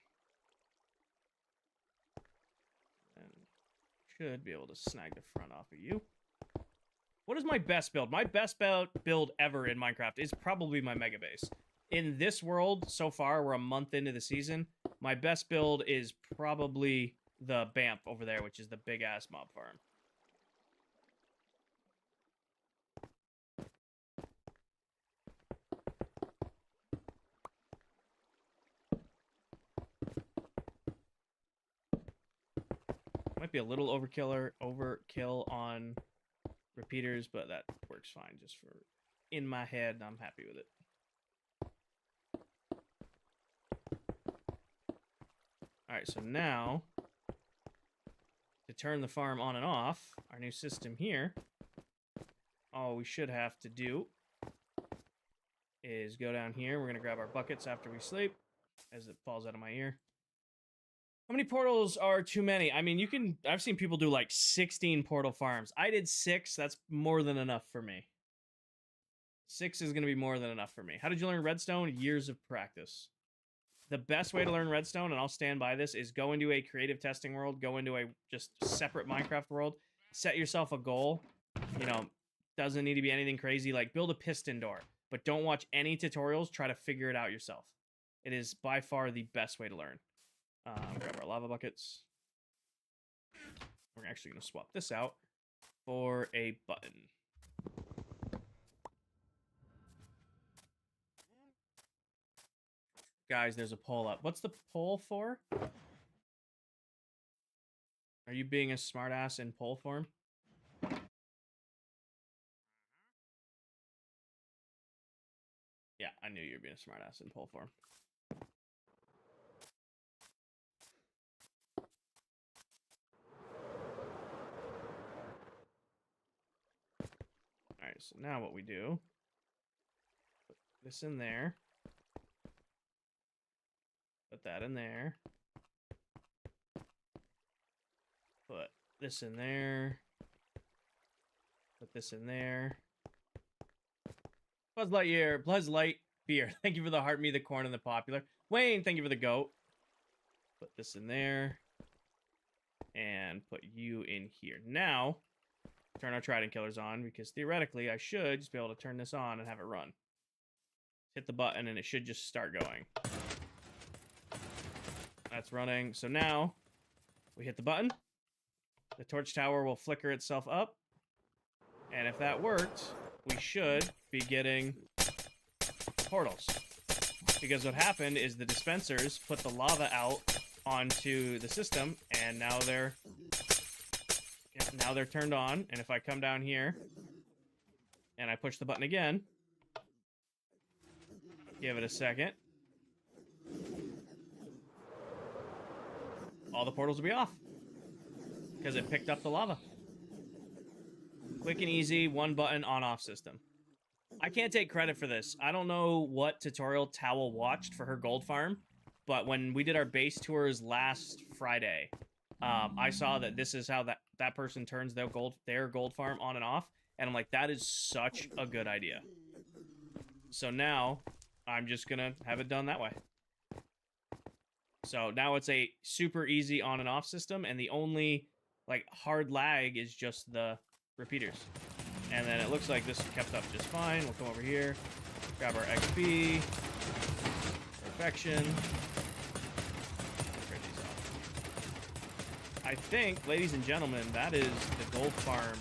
[SPEAKER 1] And should be able to snag the front off of you. What is my best build? My best build ever in Minecraft is probably my mega base. In this world, so far, we're a month into the season. My best build is probably the BAMP over there, which is the big-ass mob farm. Might be a little overkill on repeaters, but that works fine just for in my head. I'm happy with it. Alright, so now, to turn the farm on and off, our new system here, all we should have to do is go down here. We're going to grab our buckets after we sleep, as it falls out of my ear. How many portals are too many? I mean, I've seen people do like 16 portal farms. I did 6. That's more than enough for me. 6 is going to be more than enough for me. How did you learn redstone? Years of practice. The best way to learn redstone, and I'll stand by this, is go into a creative testing world, go into a just separate Minecraft world, set yourself a goal. You know, doesn't need to be anything crazy, like build a piston door, but don't watch any tutorials, try to figure it out yourself. It is by far the best way to learn. Grab our lava buckets. We're actually going to swap this out for a button. Guys, there's a poll up. What's the poll for? Are you being a smartass in poll form? Yeah, I knew you were being a smartass in poll form. Alright, so now what we do, put this in there. Put that in there. Put this in there. Put this in there. Buzz Light Beer. Thank you for the heart, me, the corn, and the popular. Wayne, thank you for the goat. Put this in there. And put you in here. Now, turn our trident killers on, because theoretically I should just be able to turn this on and have it run. Hit the button and it should just start going. That's running. So now we hit the button. The torch tower will flicker itself up. And if that worked, we should be getting portals. Because what happened is the dispensers put the lava out onto the system, and now they're turned on. And if I come down here and I push the button again, give it a second, all the portals will be off because it picked up the lava. Quick and easy, one button on-off system. I can't take credit for this. I don't know what tutorial Towel watched for her gold farm, but when we did our base tours last Friday, I saw that this is how that person turns their gold farm on and off, and I'm like, that is such a good idea. So now I'm just gonna have it done that way. So now it's a super easy on and off system, and the only like hard lag is just the repeaters. And then it looks like this kept up just fine. We'll come over here, grab our XP, perfection. Turn these off. I think, ladies and gentlemen, that is the gold farm,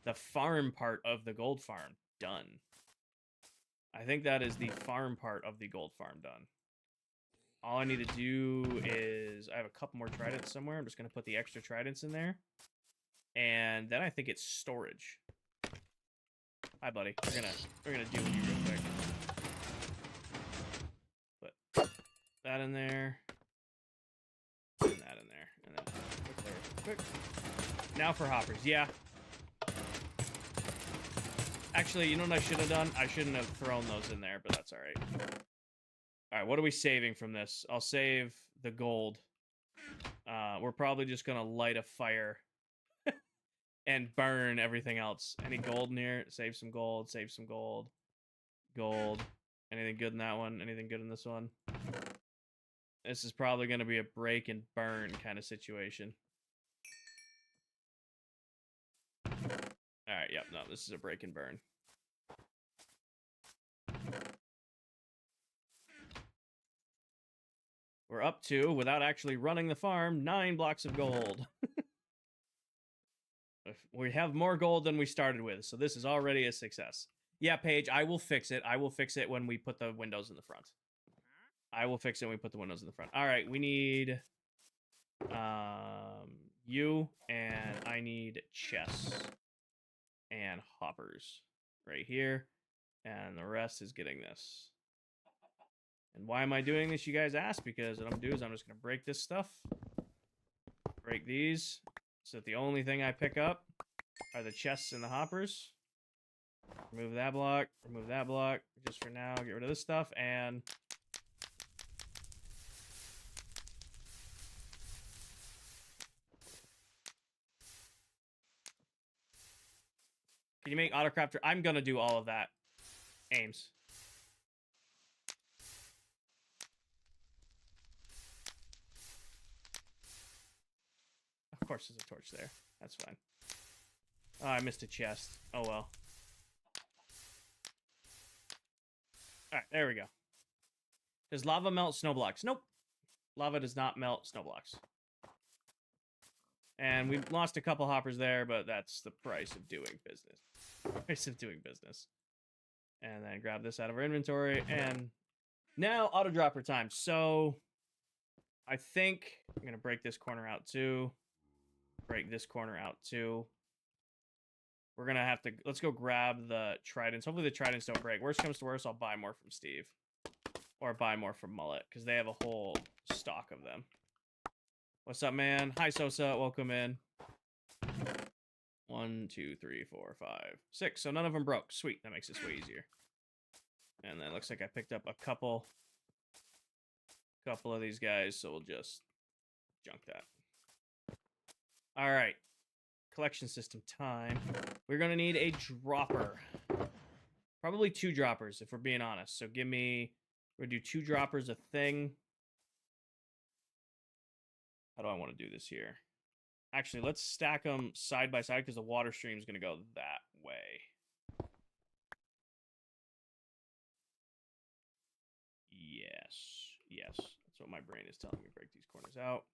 [SPEAKER 1] the farm part of the gold farm done. I think that is the farm part of the gold farm done. All I need to do is, I have a couple more tridents somewhere. I'm just going to put the extra tridents in there. And then I think it's storage. Hi, buddy. We're gonna deal with you real quick. Put that in there. And that in there. And then quick. Now for hoppers. Yeah. Actually, you know what I should have done? I shouldn't have thrown those in there, but that's all right. All right, what are we saving from this? I'll save the gold. We're probably just going to light a fire and burn everything else. Any gold in here? Save some gold, save some gold. Gold. Anything good in that one? Anything good in this one? This is probably going to be a break and burn kind of situation. All right, yep, no, this is a break and burn. We're up to, without actually running the farm, 9 blocks of gold. We have more gold than we started with, so this is already a success. Yeah, Paige, I will fix it. I will fix it when we put the windows in the front. I will fix it when we put the windows in the front. All right, we need you, and I need chests and hoppers right here, and the rest is getting this. And why am I doing this, you guys ask? Because what I'm going to do is I'm just going to break this stuff. Break these. So that the only thing I pick up are the chests and the hoppers. Remove that block. Remove that block. Just for now, get rid of this stuff. And can you make autocrafter? I'm going to do all of that. Ames. Of course there's a torch there. That's fine. Oh, I missed a chest. Oh, well. Alright, there we go. Does lava melt snow blocks? Nope. Lava does not melt snow blocks. And we've lost a couple hoppers there, but that's the price of doing business. Price of doing business. And then grab this out of our inventory. And now, auto dropper time. So, I think I'm going to break this corner out too. Break this corner out too. We're going to have to... Let's go grab the tridents. Hopefully the tridents don't break. Worst comes to worst, I'll buy more from Steve. Or buy more from Mullet, because they have a whole stock of them. What's up, man? Hi, Sosa. Welcome in. 1, 2, 3, 4, 5, 6. So none of them broke. Sweet. That makes this way easier. And then it looks like I picked up a couple of these guys, so we'll just junk that. All right. Collection system time. We're going to need a dropper. Probably 2 droppers, if we're being honest. So give me... We're going to do 2 droppers a thing. How do I want to do this here? Actually, let's stack them side by side because the water stream is going to go that way. Yes. Yes. That's what my brain is telling me. Break these corners out.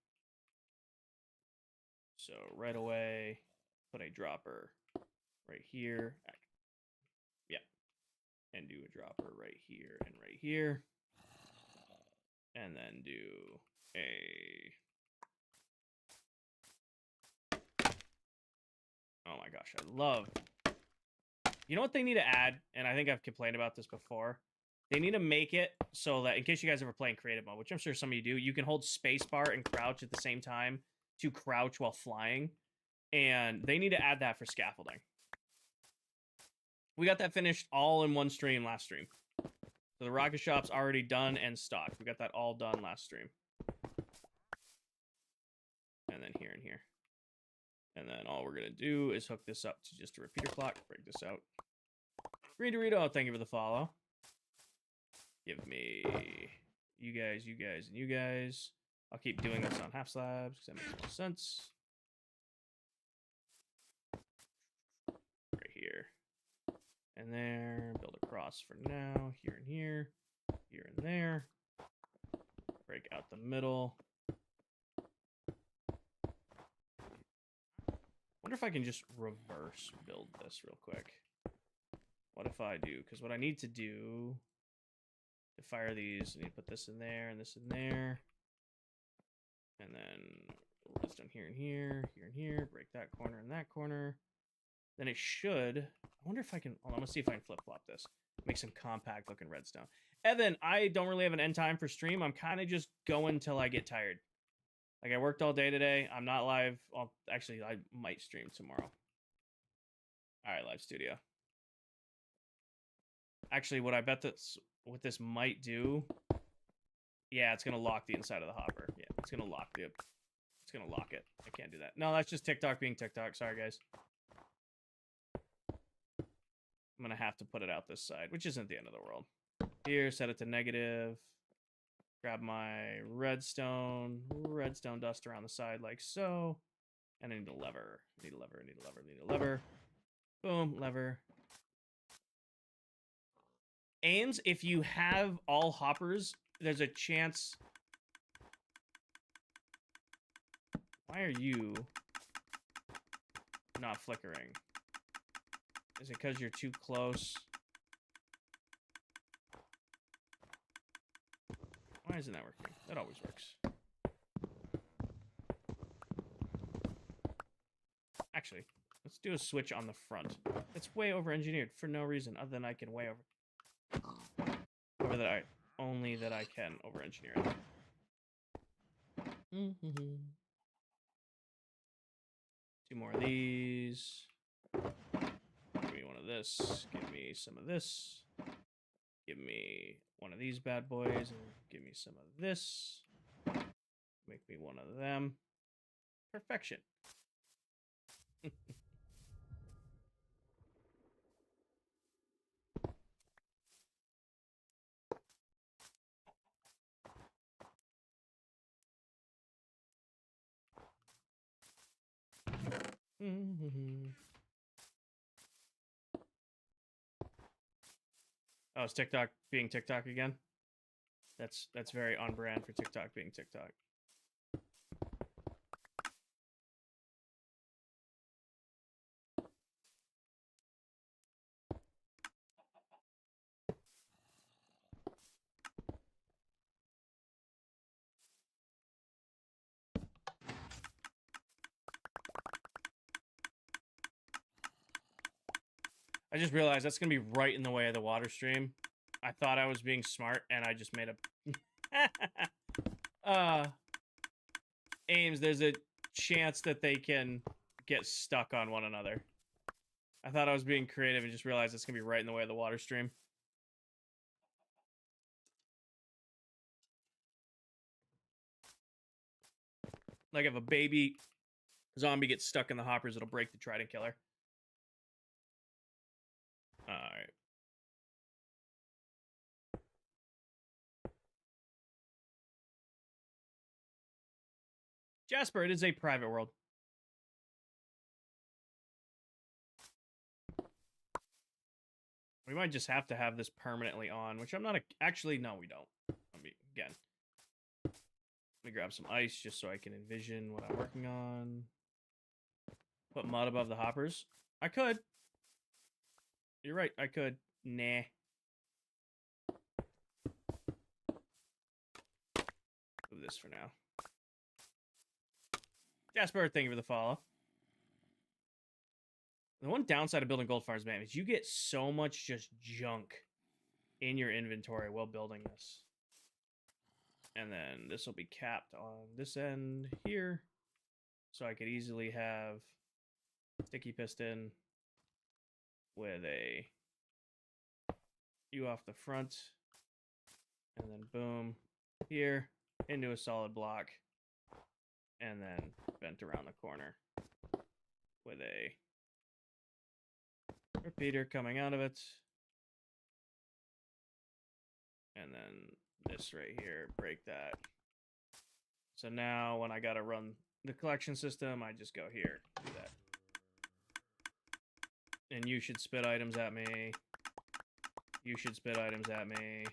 [SPEAKER 1] So right away, put a dropper right here. Yep. And do a dropper right here and right here. And then do a... Oh my gosh, I love... You know what they need to add? And I think I've complained about this before. They need to make it so that, in case you guys ever play in creative mode, which I'm sure some of you do, you can hold spacebar and crouch at the same time to crouch while flying. And they need to add that for scaffolding. We got that finished all in one stream last stream. So the rocket shop's already done and stocked. We got that all done last stream. And then here and here. And then all we're going to do is hook this up to just a repeater clock. Break this out. Green Dorito, thank you for the follow. Give me you guys, and you guys. I'll keep doing this on half slabs because that makes more sense. Right here. And there. Build across for now. Here and here. Here and there. Break out the middle. Wonder if I can just reverse build this real quick. What if I do? Because what I need to do to fire these, I need to put this in there and this in there. And then redstone here and here, here and here. Break that corner and that corner. Then it should. I wonder if I can. Hold on, let's see if I can flip flop this. Make some compact looking redstone. Evan, I don't really have an end time for stream. I'm kind of just going till I get tired. Like I worked all day today. I'm not live. Well, actually, I might stream tomorrow. All right, live studio. Actually, what I bet what this might do. Yeah, it's gonna lock the inside of the hopper. Yeah, it's gonna lock the. It's gonna lock it. I can't do that. No, that's just TikTok being TikTok. Sorry, guys. I'm gonna have to put it out this side, which isn't the end of the world. Here, set it to negative. Grab my redstone dust around the side like so. And I need a lever. Need a lever, need a lever, need a lever. Boom, lever. Ames, if you have all hoppers, there's a chance. Why are you not flickering? Is it because you're too close? Why isn't that working? That always works. Actually, let's do a switch on the front. It's way over-engineered for no reason other than I can way over that I only that I can over-engineer it. Two more of these. Give me one of this. Give me some of this. Give me one of these bad boys and give me some of this. Make me one of them. Perfection. Oh, is TikTok being TikTok again? That's very on brand for TikTok being TikTok. I just realized that's gonna be right in the way of the water stream. I thought I was being smart, and I just made a... Ames, there's a chance that they can get stuck on one another. I thought I was being creative and just realized it's gonna be right in the way of the water stream. Like if a baby zombie gets stuck in the hoppers, it'll break the trident killer. Alright. Jasper, it is a private world. We might just have to have this permanently on, which I'm not... Actually, no, we don't. Again. Let me grab some ice just so I can envision what I'm working on. Put mud above the hoppers. I could. You're right, I could. Nah. Move this for now. Jasper, thank you for the follow. The one downside of building gold farms, man, is you get so much just junk in your inventory while building this. And then this will be capped on this end here. So I could easily have sticky piston with a U off the front. And then boom, here into a solid block. And then bent around the corner with a repeater coming out of it. And then this right here, break that So now when I gotta run the collection system, I just go here, do that. And you should spit items at me. You should spit items at me.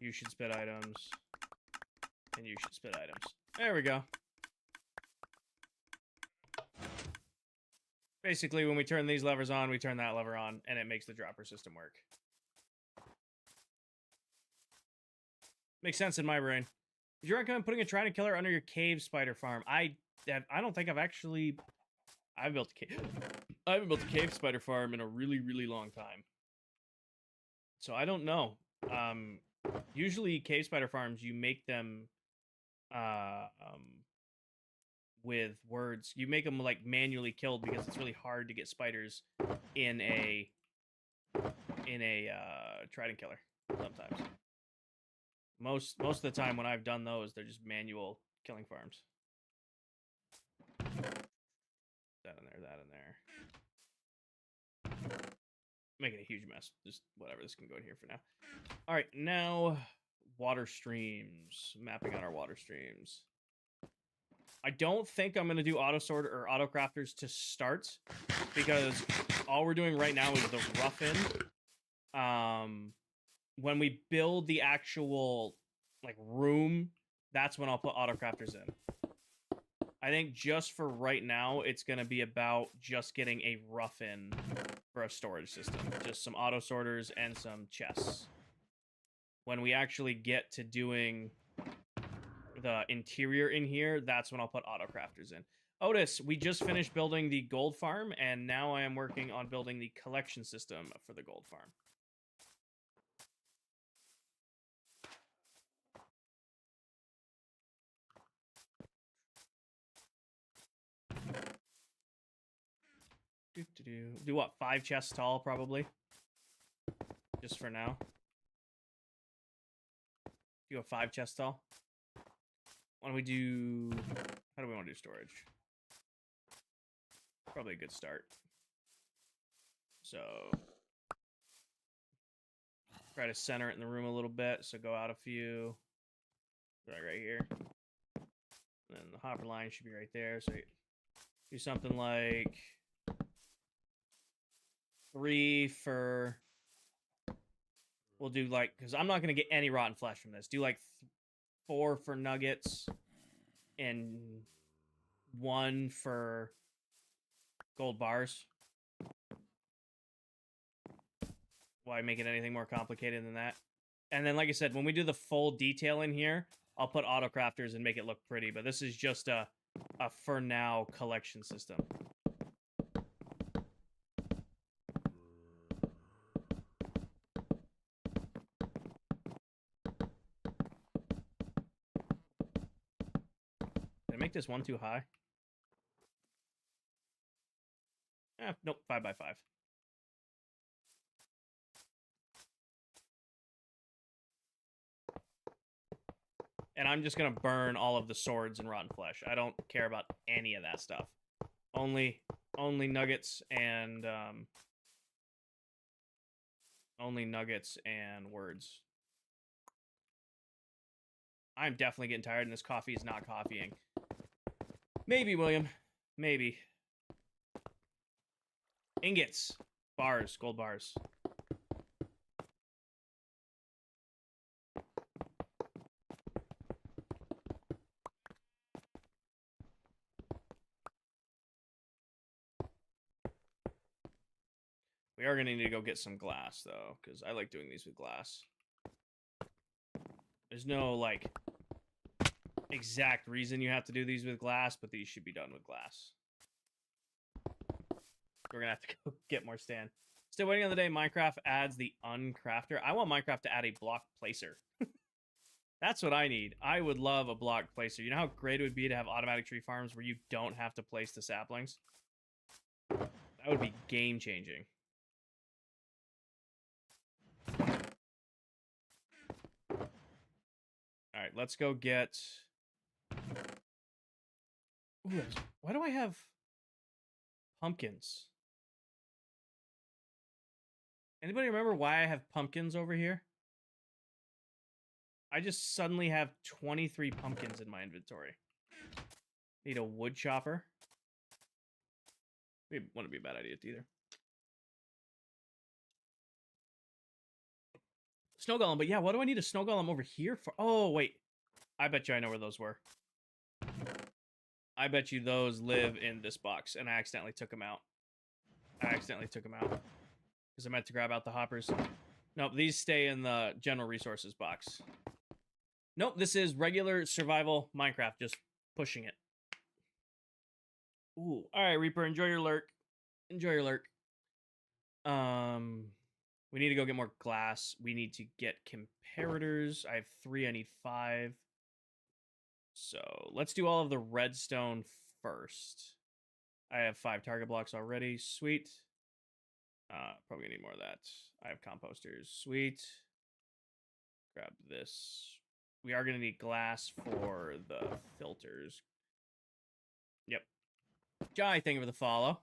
[SPEAKER 1] You should spit items. And you should spit items. There we go. Basically, when we turn these levers on, we turn that lever on, and it makes the dropper system work. Makes sense in my brain. Would you recommend putting a trident killer under your cave spider farm? I don't think I've actually... I haven't built a cave spider farm in a really, really long time. So I don't know. Usually cave spider farms, you make them with words. You make them like manually killed because it's really hard to get spiders in a trident killer sometimes. Most of the time when I've done those, they're just manual killing farms. That in there, that in there. Making a huge mess. Just whatever, this can go in here for now. All right, now water streams. Mapping on our water streams. I don't think I'm going to do auto sort or auto crafters to start because all we're doing right now is the rough in. When we build the actual like room, that's when I'll put auto crafters in. I think just for right now, it's going to be about just getting a rough in for a storage system. Just some auto sorters and some chests. When we actually get to doing the interior in here, that's when I'll put auto crafters in. Otis, we just finished building the gold farm, and now I am working on building the collection system for the gold farm. Do what? 5 chests tall, probably. Just for now. Do a 5 chests tall. Why don't we do... How do we want to do storage? Probably a good start. So... Try to center it in the room a little bit. So go out a few. Right here. And then the hopper line should be right there. So do something like... 3 for... We'll do like... Because I'm not going to get any rotten flesh from this. Do like 4 for nuggets. And 1 for gold bars. Why make it anything more complicated than that? And then, like I said, when we do the full detail in here, I'll put auto crafters and make it look pretty. But this is just a for now collection system. Did I make this one too high? Nope, 5 by 5. And I'm just going to burn all of the swords and rotten flesh. I don't care about any of that stuff. Only nuggets and words. I'm definitely getting tired, and this coffee is not coffeeing. Maybe, William. Maybe. Ingots. Bars. Gold bars. We are going to need to go get some glass, though, because I like doing these with glass. There's no, like, exact reason you have to do these with glass, but these should be done with glass. We're going to have to go get more stand. Still waiting on the day Minecraft adds the uncrafter. I want Minecraft to add a block placer. That's what I need. I would love a block placer. You know how great it would be to have automatic tree farms where you don't have to place the saplings? That would be game-changing. All right, let's go get... Ooh, why do I have pumpkins? Anybody remember why I have pumpkins over here? I just suddenly have 23 pumpkins in my inventory. Need a wood chopper. It wouldn't be a bad idea either. Snow golem, but yeah, what do I need a snow golem over here for? Oh, wait. I bet you I know where those were. I bet you those live in this box, and I accidentally took them out. Because I meant to grab out the hoppers. Nope, these stay in the general resources box. Nope, this is regular survival Minecraft, just pushing it. Ooh, all right, Reaper, enjoy your lurk. Enjoy your lurk. We need to go get more glass. We need to get comparators. I have 3, I need 5. So let's do all of the redstone first. I have 5 target blocks already. Sweet. Probably gonna need more of that. I have composters. Sweet. Grab this. We are gonna need glass for the filters. Yep. Jai, thank you for the follow.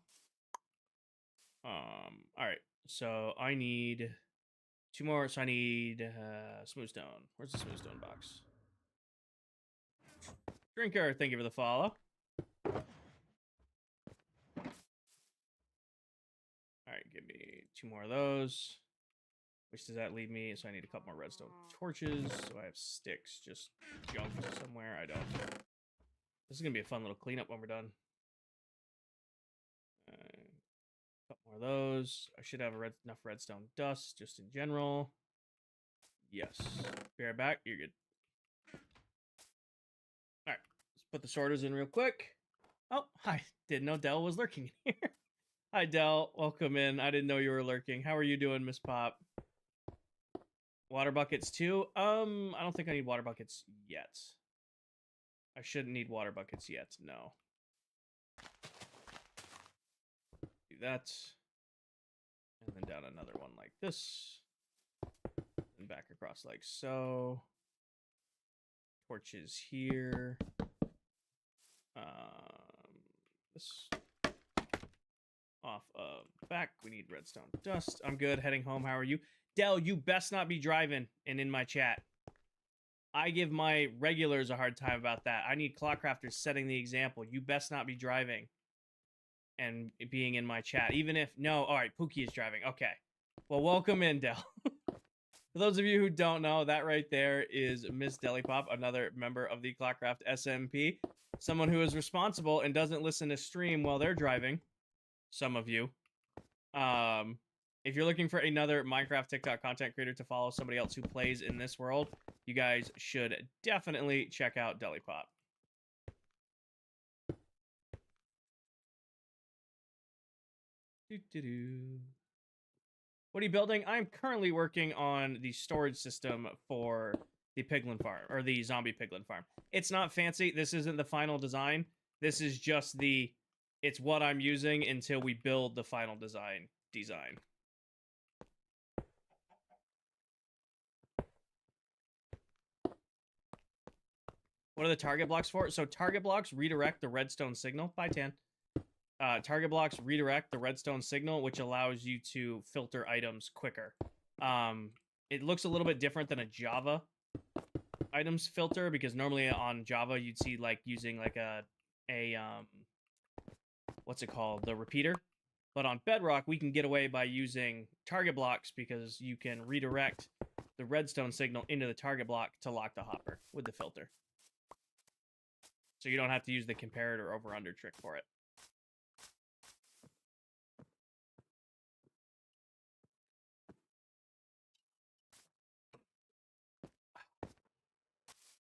[SPEAKER 1] Alright. So I need 2 more. So I need smooth stone. Where's the smooth stone box? Drinker, thank you for the follow. Alright, give me 2 more of those. Which does that leave me? So I need a couple more redstone torches. So I have sticks just junked somewhere. I don't. This is going to be a fun little cleanup when we're done. A couple more of those. I should have enough redstone dust just in general. Yes. Be right back. You're good. Alright. Let's put the sorters in real quick. Oh, hi. Didn't know Dell was lurking here. Hi, Dell. Welcome in. I didn't know you were lurking. How are you doing, Miss Pop? Water buckets, too? I don't think I need water buckets yet. I shouldn't need water buckets yet. No. Do that. And then down another one like this. And back across like so. Torches here. This off of back. We need redstone dust. I'm good. Heading home. How are you? Dell, you best not be driving and in my chat. I give my regulars a hard time about that. I need ClockCrafters setting the example. You best not be driving and being in my chat. Even if... No, all right, Pookie is driving. Okay. Well, welcome in, Dell. For those of you who don't know, that right there is Miss Delipop, another member of the ClockCraft SMP. Someone who is responsible and doesn't listen to stream while they're driving. Some of you. If you're looking for another Minecraft TikTok content creator to follow, somebody else who plays in this world, you guys should definitely check out Delipop. What are you building? I'm currently working on the storage system for the piglin farm, or the zombie piglin farm. It's not fancy. This isn't the final design. This is just the... It's what I'm using until we build the final design. What are the target blocks for? So target blocks redirect the redstone signal. Bye, Tan. Target blocks redirect the redstone signal, which allows you to filter items quicker. It looks a little bit different than a Java items filter, because normally on Java you'd see like using like a what's it called? The repeater. But on Bedrock, we can get away by using target blocks because you can redirect the redstone signal into the target block to lock the hopper with the filter. So you don't have to use the comparator over-under trick for it.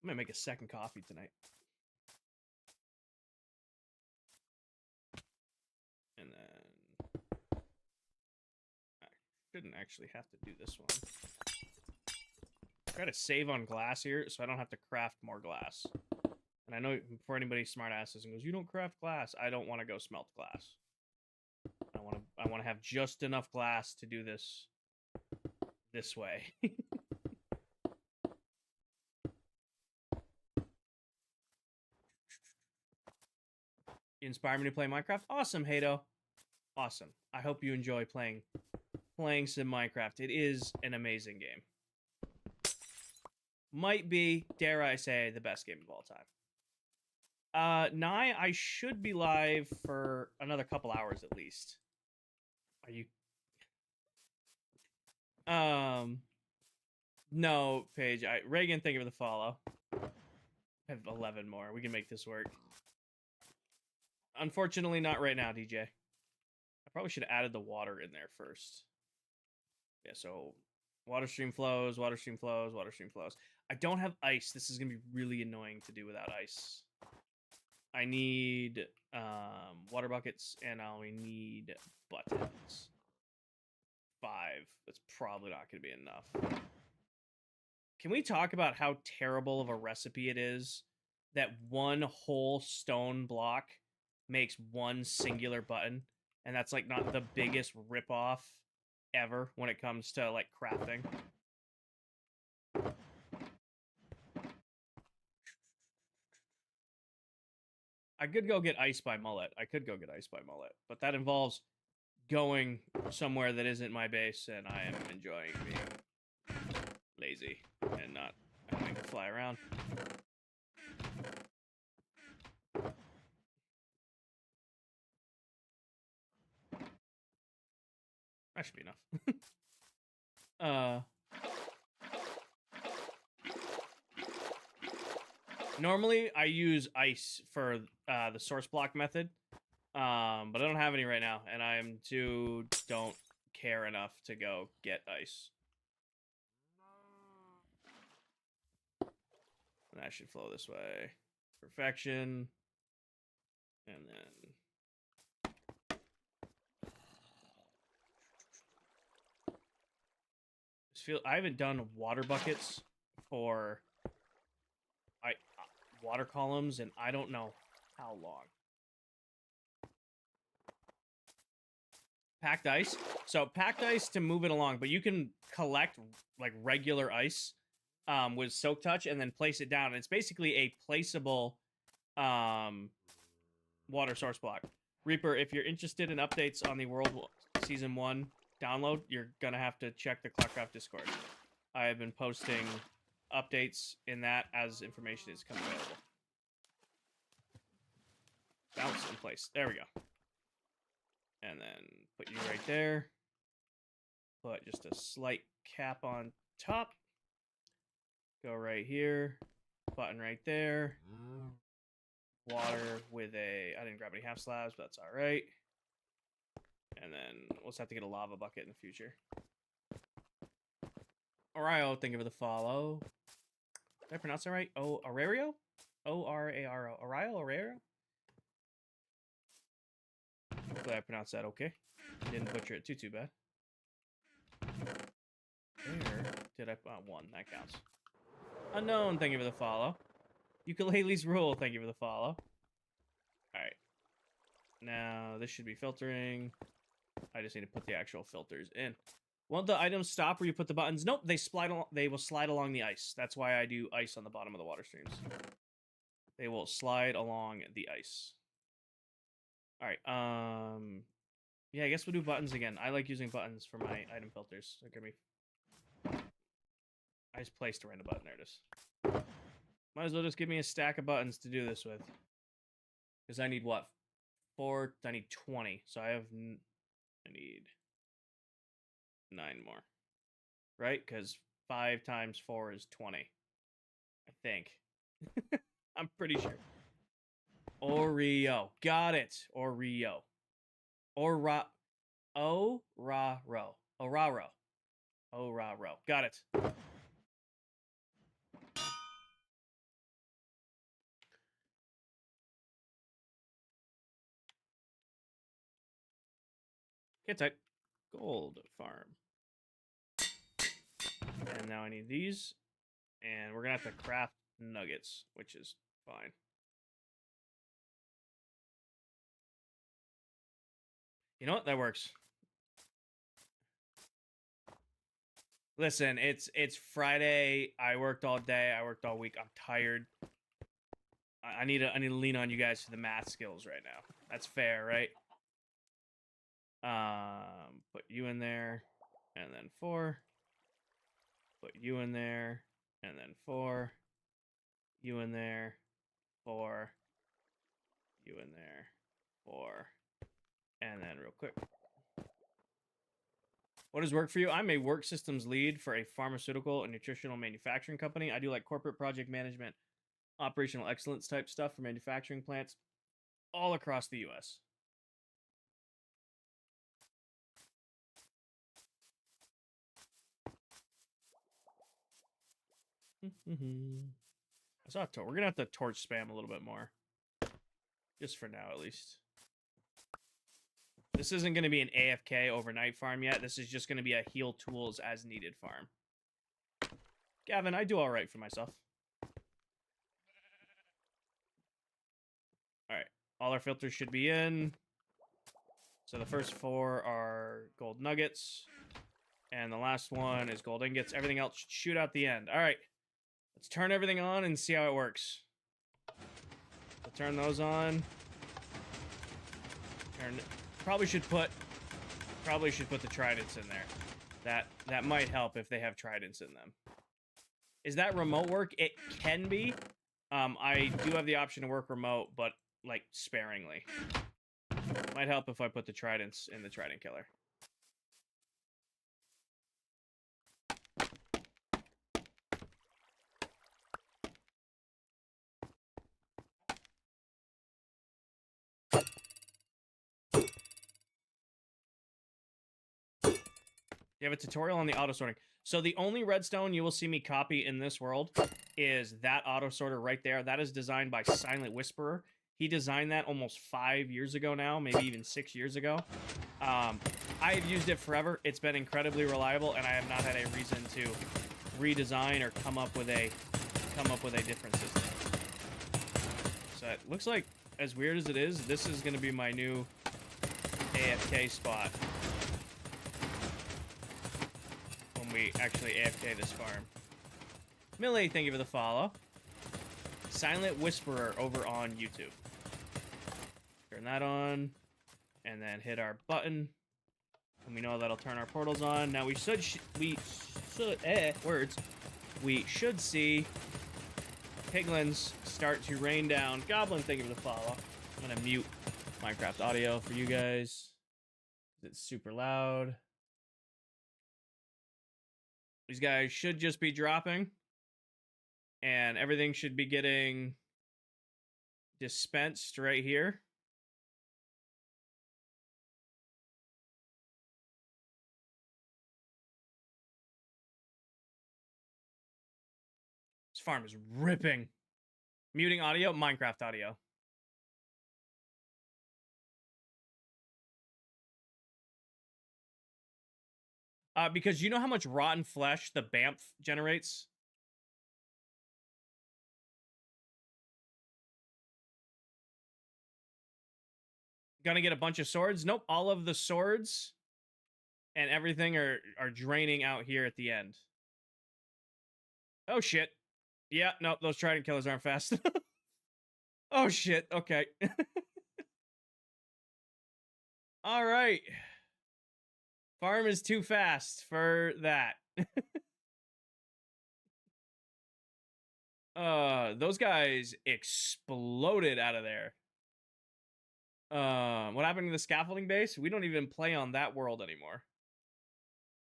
[SPEAKER 1] I'm gonna make a second coffee tonight. And then I shouldn't actually have to do this one. Try to save on glass here so I don't have to craft more glass. And I know for anybody smart asses and goes, you don't craft glass. I don't want to go smelt glass. I want to have just enough glass to do this way. You inspire me to play Minecraft? Awesome, Hato. Awesome. I hope you enjoy playing some Minecraft. It is an amazing game. might be, dare I say, the best game of all time. Nye, I should be live for another couple hours at least. Are you? No, Paige. Reagan, thank you for the follow. I have 11 more. We can make this work. Unfortunately, not right now, DJ. I probably should have added the water in there first. Yeah, so water stream flows, water stream flows, water stream flows. I don't have ice. This is going to be really annoying to do without ice. I need water buckets, and I need buttons. 5. That's probably not going to be enough. Can we talk about how terrible of a recipe it is that one whole stone block makes one singular button? And that's like not the biggest ripoff ever when it comes to like crafting. I could go get ice by mullet. But that involves going somewhere that isn't my base, and I am enjoying being lazy and not having to fly around. That should be enough. Normally, I use ice for the source block method, but I don't have any right now, and don't care enough to go get ice. And that should flow this way. Perfection. And then... I haven't done water buckets for... water columns, and I don't know how long. Packed ice. So packed ice to move it along, but you can collect like regular ice with soak touch and then place it down. It's basically a placeable water source block. Reaper, if you're interested in updates on the World Season 1 download, you're gonna have to check the ClockCraft Discord. I have been posting updates in that as information is coming available. Bounce in place. There we go. And then put you right there. Put just a slight cap on top. Go right here. Button right there. Water with I didn't grab any half slabs, but that's all right. And then we'll just have to get a lava bucket in the future. Orario, thank you for the follow. Did I pronounce that right? Oh, Orario? O-R-A-R-O. Orario? Orario? Hopefully I pronounced that okay. Didn't butcher it too bad. Where did I... one, that counts. Unknown, thank you for the follow. Ukulele's rule, thank you for the follow. Alright. Now, this should be filtering. I just need to put the actual filters in. Won't the items stop where you put the buttons? Nope, they will slide along the ice. That's why I do ice on the bottom of the water streams. They will slide along the ice. Alright, yeah, I guess we'll do buttons again. I like using buttons for my item filters. So give me... I just placed a random button. There it is. Might as well just give me a stack of buttons to do this with. Because I need what? 4? I need 20. So I need 9 more. Right? Because 5 times 4 is 20. I think. I'm pretty sure. Oreo. Got it. Oreo. Oraro. Oraro. Got it. Get tight. Gold farm. And now I need these. And we're going to have to craft nuggets, which is fine. You know what? That works. Listen, it's Friday. I worked all day. I worked all week. I'm tired. I need to lean on you guys for the math skills right now. That's fair, right? Put you in there, and then 4. Put you in there, And then 4. You in there. 4. You in there. 4. And then real quick. What does work for you? I'm a work systems lead for a pharmaceutical and nutritional manufacturing company. I do like corporate project management, operational excellence type stuff for manufacturing plants all across the US. I saw we're gonna have to torch spam a little bit more, just for now at least. This isn't gonna be an AFK overnight farm yet. This is just gonna be a heal tools as needed farm. Gavin, I do all right for myself. All right, all our filters should be in. So the first 4 are gold nuggets, and the last one is gold ingots. Everything else should shoot out the end. All right, let's turn everything on and see how it works. We'll turn those on. Probably should put the tridents in there. That might help if they have tridents in them. Is that remote work? It can be. I do have the option to work remote, but like sparingly. Might help if I put the tridents in the trident killer. You have a tutorial on the auto sorting. So the only redstone you will see me copy in this world is that auto sorter right there. That is designed by Silent Whisperer. He designed that almost 5 years ago now, maybe even 6 years ago. I have used it forever. It's been incredibly reliable, and I have not had a reason to redesign or come up with a different system. So it looks like, as weird as it is, this is going to be my new AFK spot. We actually AFK this farm. Millie, thank you for the follow. Silent Whisperer over on YouTube. Turn that on, and then hit our button, and we know that'll turn our portals on. Now we should see piglins start to rain down. Goblin, thank you for the follow. I'm gonna mute Minecraft audio for you guys. It's super loud. These guys should just be dropping, and everything should be getting dispensed right here. This farm is ripping. Muting audio, Minecraft audio. Because you know how much rotten flesh the BAMF generates? Gonna get a bunch of swords? Nope, all of the swords and everything are draining out here at the end. Oh, shit. Yeah, nope, those trident killers aren't fast enough. Oh, shit, okay. All right. Farm is too fast for that. Those guys exploded out of there. What happened to the scaffolding base? We don't even play on that world anymore.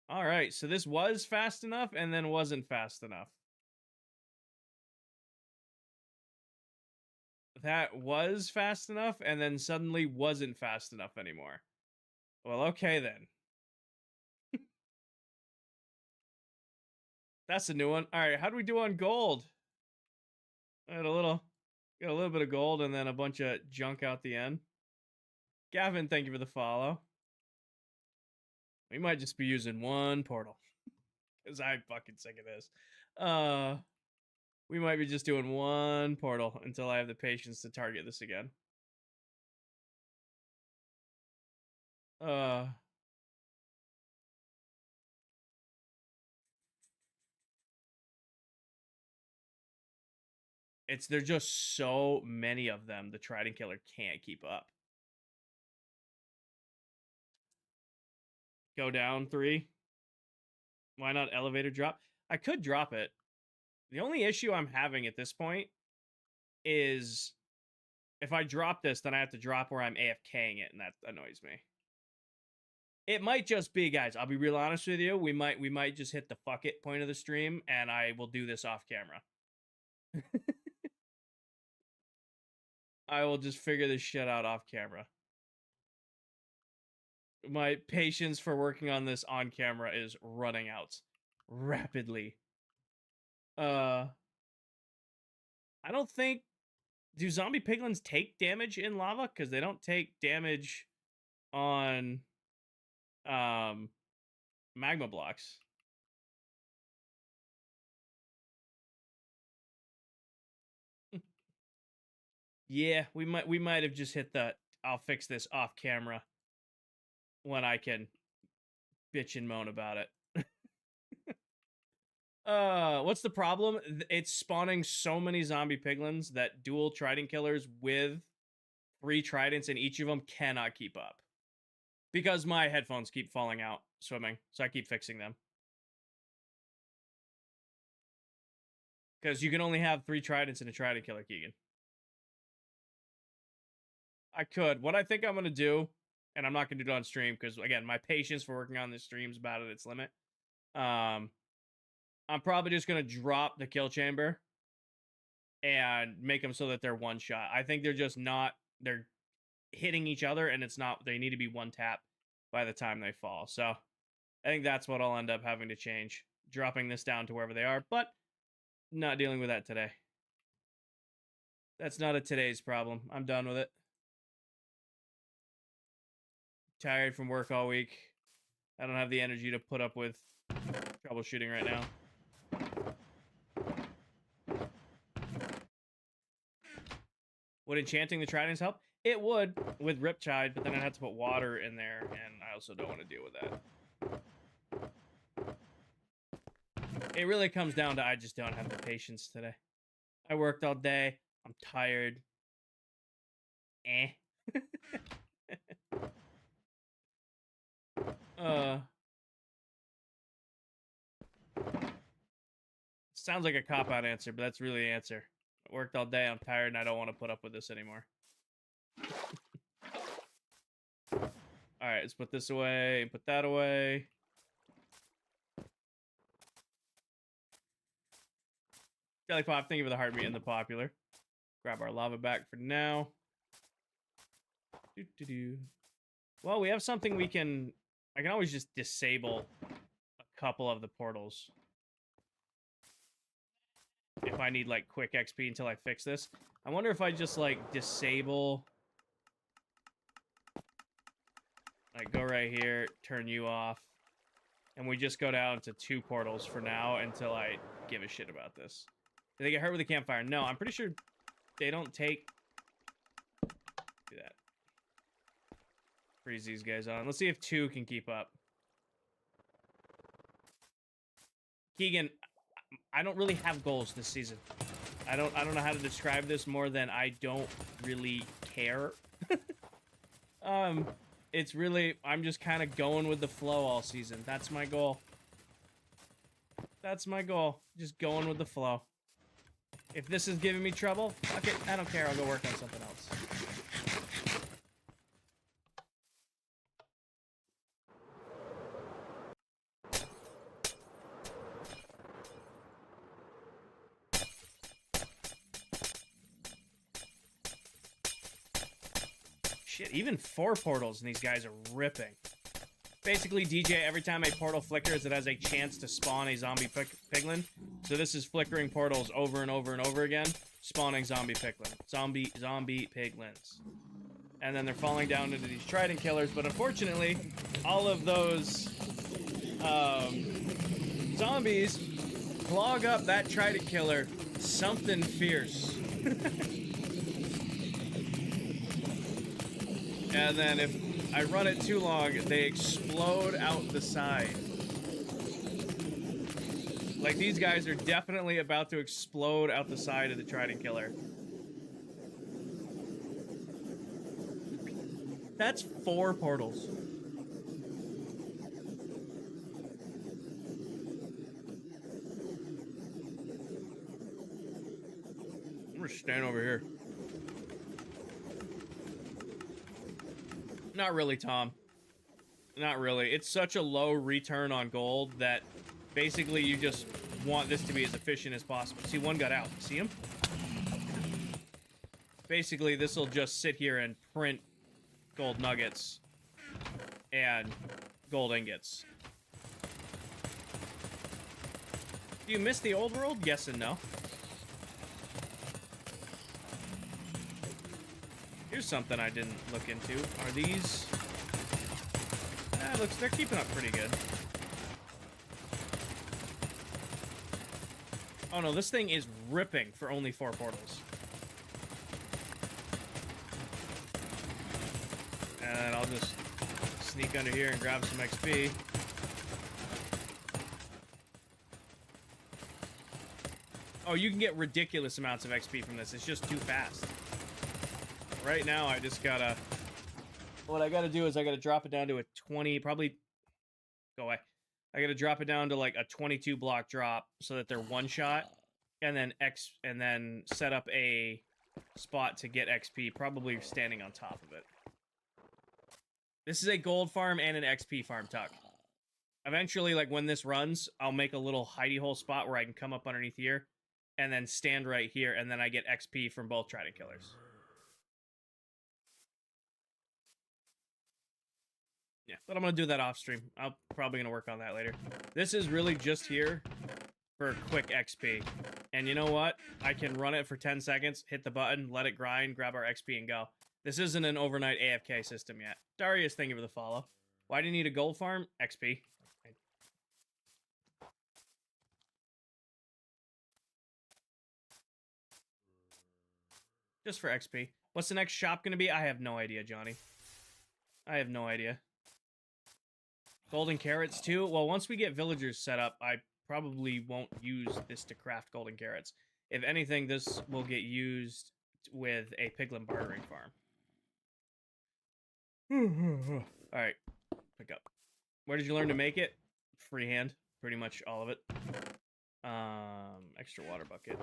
[SPEAKER 1] All right, so this was fast enough and then wasn't fast enough. That was fast enough and then suddenly wasn't fast enough anymore. Well, okay then. That's a new one. All right, how do we do on gold? I had got a little bit of gold and then a bunch of junk out the end. Gavin, thank you for the follow. We might just be using one portal. Because I'm fucking sick of this. We might be just doing one portal until I have the patience to target this again. There's just so many of them, the Trident Killer can't keep up. Go down 3. Why not elevator drop? I could drop it. The only issue I'm having at this point is if I drop this, then I have to drop where I'm AFKing it, and that annoys me. It might just be, guys, I'll be real honest with you. We might just hit the fuck it point of the stream, and I will do this off camera. I will just figure this shit out off camera. My patience for working on this on camera is running out rapidly. I don't think... Do zombie piglins take damage in lava? Because they don't take damage on magma blocks. Yeah, we might have just hit the I'll fix this off camera when I can bitch and moan about it. What's the problem? It's spawning so many zombie piglins that dual trident killers with 3 tridents in each of them cannot keep up. Because my headphones keep falling out swimming, so I keep fixing them. Because you can only have 3 tridents in a trident killer, Keegan. I could. What I think I'm going to do, and I'm not going to do it on stream, because, again, my patience for working on this stream is about at its limit. I'm probably just going to drop the kill chamber and make them so that they're one shot. I think they're just not, they're hitting each other, and it's not, they need to be one tap by the time they fall. So I think that's what I'll end up having to change, dropping this down to wherever they are, but not dealing with that today. That's not a today's problem. I'm done with it. Tired from work all week. I don't have the energy to put up with troubleshooting right now. Would enchanting the tridents help? It would with Riptide, but then I'd have to put water in there, and I also don't want to deal with that. It really comes down to I just don't have the patience today. I worked all day. I'm tired. Sounds like a cop-out answer, but that's really the answer. I worked all day, I'm tired, and I don't want to put up with this anymore. Alright, let's put this away, put that away. Jelly Pop, thank you for the heartbeat and the popular. Grab our lava back for now. Well, we have something we can... I can always just disable a couple of the portals. If I need, like, quick XP until I fix this. I wonder if I just, like, disable... Like, go right here, turn you off. And we just go down to 2 portals for now until I give a shit about this. Did they get hurt with a campfire? No, I'm pretty sure they don't take... Do that. Freeze these guys on. Let's see if 2 can keep up. Keegan, I don't really have goals this season. I don't know how to describe this more than I don't really care. It's really, I'm just kind of going with the flow all season. That's my goal. That's my goal. Just going with the flow. If this is giving me trouble, okay, I don't care. I'll go work on something else. Shit, even 4 portals and these guys are ripping. Basically, DJ, every time a portal flickers, it has a chance to spawn a zombie piglin. So this is flickering portals over and over and over again, spawning zombie piglin. Zombie piglins. And then they're falling down into these trident killers, but unfortunately, all of those zombies clog up that trident killer something fierce. And then if I run it too long, they explode out the side. Like, these guys are definitely about to explode out the side of the trident killer. That's 4 portals. just stand over here. Not really, Tom. Not really. It's such a low return on gold that basically you just want this to be as efficient as possible. See, one got out. See him? Basically, this will just sit here and print gold nuggets and gold ingots. Do you miss the old world? Yes and no. Here's something I didn't look into. Are these... looks, they're keeping up pretty good. Oh no, this thing is ripping for only 4 portals. And I'll just sneak under here and grab some XP. Oh, you can get ridiculous amounts of XP from this. It's just too fast. Right now, I just gotta... What I gotta do is I gotta drop it down to a 20... Probably... Go away. I gotta drop it down to like a 22 block drop so that they're one shot. And then set up a spot to get XP, probably standing on top of it. This is a gold farm and an XP farm, Tuck. Eventually, like when this runs, I'll make a little hidey hole spot where I can come up underneath here and then stand right here, and then I get XP from both Trident Killers. Yeah, but I'm going to do that off stream. I'm probably going to work on that later. This is really just here for quick XP. And you know what? I can run it for 10 seconds, hit the button, let it grind, grab our XP, and go. This isn't an overnight AFK system yet. Darius, thank you for the follow. Why do you need a gold farm? XP. Just for XP. What's the next shop going to be? I have no idea, Johnny. I have no idea. Golden carrots, too? Well, once we get villagers set up, I probably won't use this to craft golden carrots. If anything, this will get used with a piglin bartering farm. Alright, pick up. Where did you learn to make it? Freehand, pretty much all of it. Extra water bucket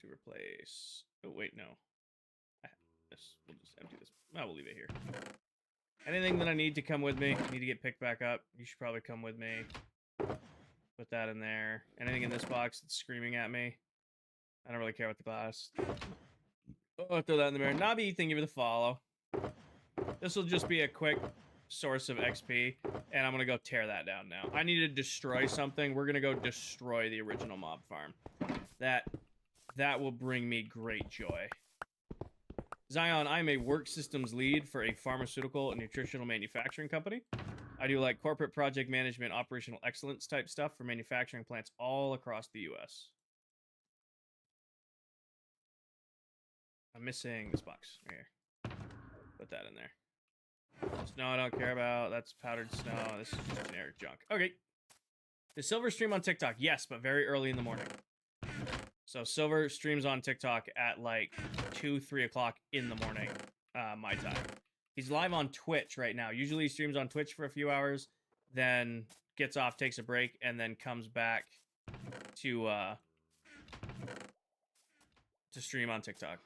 [SPEAKER 1] to replace... Oh, wait, no. We'll just empty this. I will leave it here. Anything that I need to come with me, need to get picked back up, you should probably come with me. Put that in there. Anything in this box that's screaming at me, I don't really care about the glass. Oh, throw that in the mirror. Nabi, thank you for the follow. This will just be a quick source of XP, and I'm going to go tear that down now. I need to destroy something. We're going to go destroy the original mob farm. That will bring me great joy. Zion, I'm a work systems lead for a pharmaceutical and nutritional manufacturing company. I do like corporate project management, operational excellence type stuff for manufacturing plants all across the US. I'm missing this box right here. Put that in there. Snow I don't care about. That's powdered snow. This is just generic junk. Okay. Is Silver stream on TikTok? Yes, but very early in the morning. So Silver streams on TikTok at like 2, 3 o'clock in the morning, my time. He's live on Twitch right now. Usually he streams on Twitch for a few hours, then gets off, takes a break, and then comes back to stream on TikTok.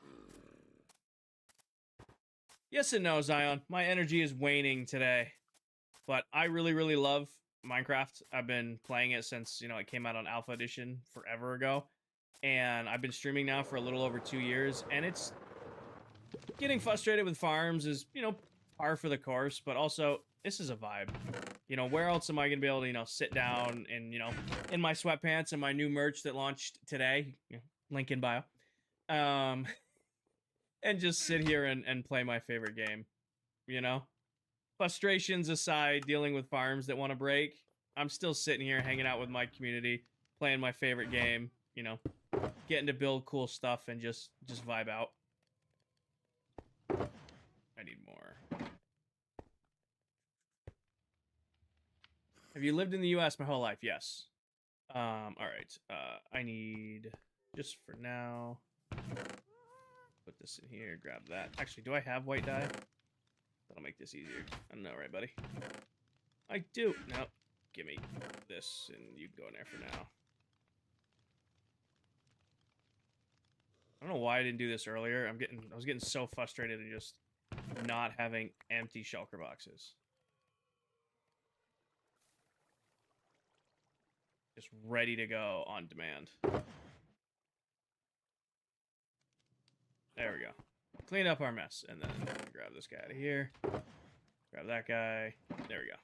[SPEAKER 1] Yes and no, Zion. My energy is waning today, but I really, really love Minecraft. I've been playing it since, it came out on Alpha Edition forever ago. And I've been streaming now for a little over 2 years, and it's getting frustrated with farms is, par for the course, but also this is a vibe. Where else am I going to be able to, sit down and, in my sweatpants and my new merch that launched today, link in bio, and just sit here and play my favorite game, Frustrations aside, dealing with farms that want to break, I'm still sitting here hanging out with my community, playing my favorite game, getting to build cool stuff and just vibe out. I need more. Have you lived in the US my whole life? Yes. Alright. I need, just for now, put this in here, grab that. Actually, do I have white dye? That'll make this easier. I don't know, right, buddy? I do. No. Give me this, and you can go in there for now. I don't know why I didn't do this earlier. I was getting so frustrated at just not having empty shulker boxes. Just ready to go on demand. There we go. Clean up our mess, and then grab this guy out of here. Grab that guy. There we go.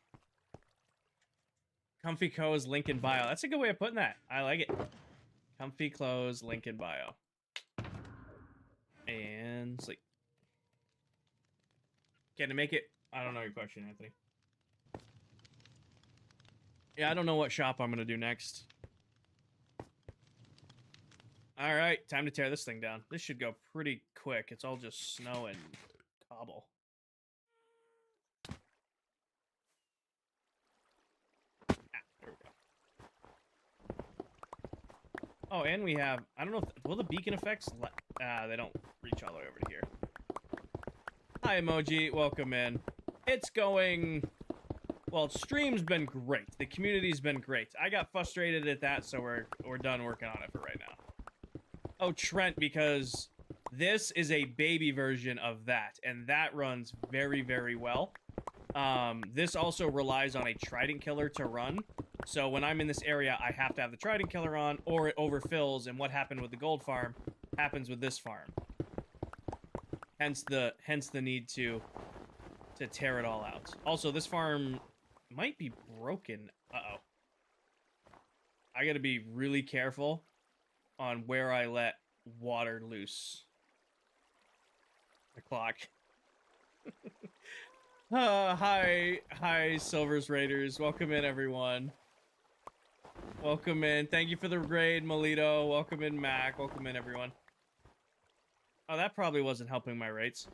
[SPEAKER 1] Comfy clothes, link in bio. That's a good way of putting that. I like it. Comfy clothes, link in bio. And sleep. Can I make it? I don't know your question, Anthony. Yeah, I don't know what shop I'm going to do next. All right, time to tear this thing down. This should go pretty quick. It's all just snow and cobble. Ah, there we go. Oh, and we have... I don't know if... Will the beacon effects... they don't reach all the way over to here. Hi, Emoji. Welcome in. It's going... Well, stream's been great. The community's been great. I got frustrated at that, so we're done working on it for right now. Oh, Trent, because this is a baby version of that, and that runs very, very well. This also relies on a Trident Killer to run, so when I'm in this area, I have to have the Trident Killer on, or it overfills, and what happened with the gold farm happens with this farm. Hence the need to tear it all out. Also, this farm might be broken. Uh-oh. I gotta be really careful on where I let water loose. The clock. Hi, Silvers Raiders. Welcome in, everyone. Welcome in. Thank you for the raid, Molito. Welcome in, Mac. Welcome in, everyone. Oh, that probably wasn't helping my rates.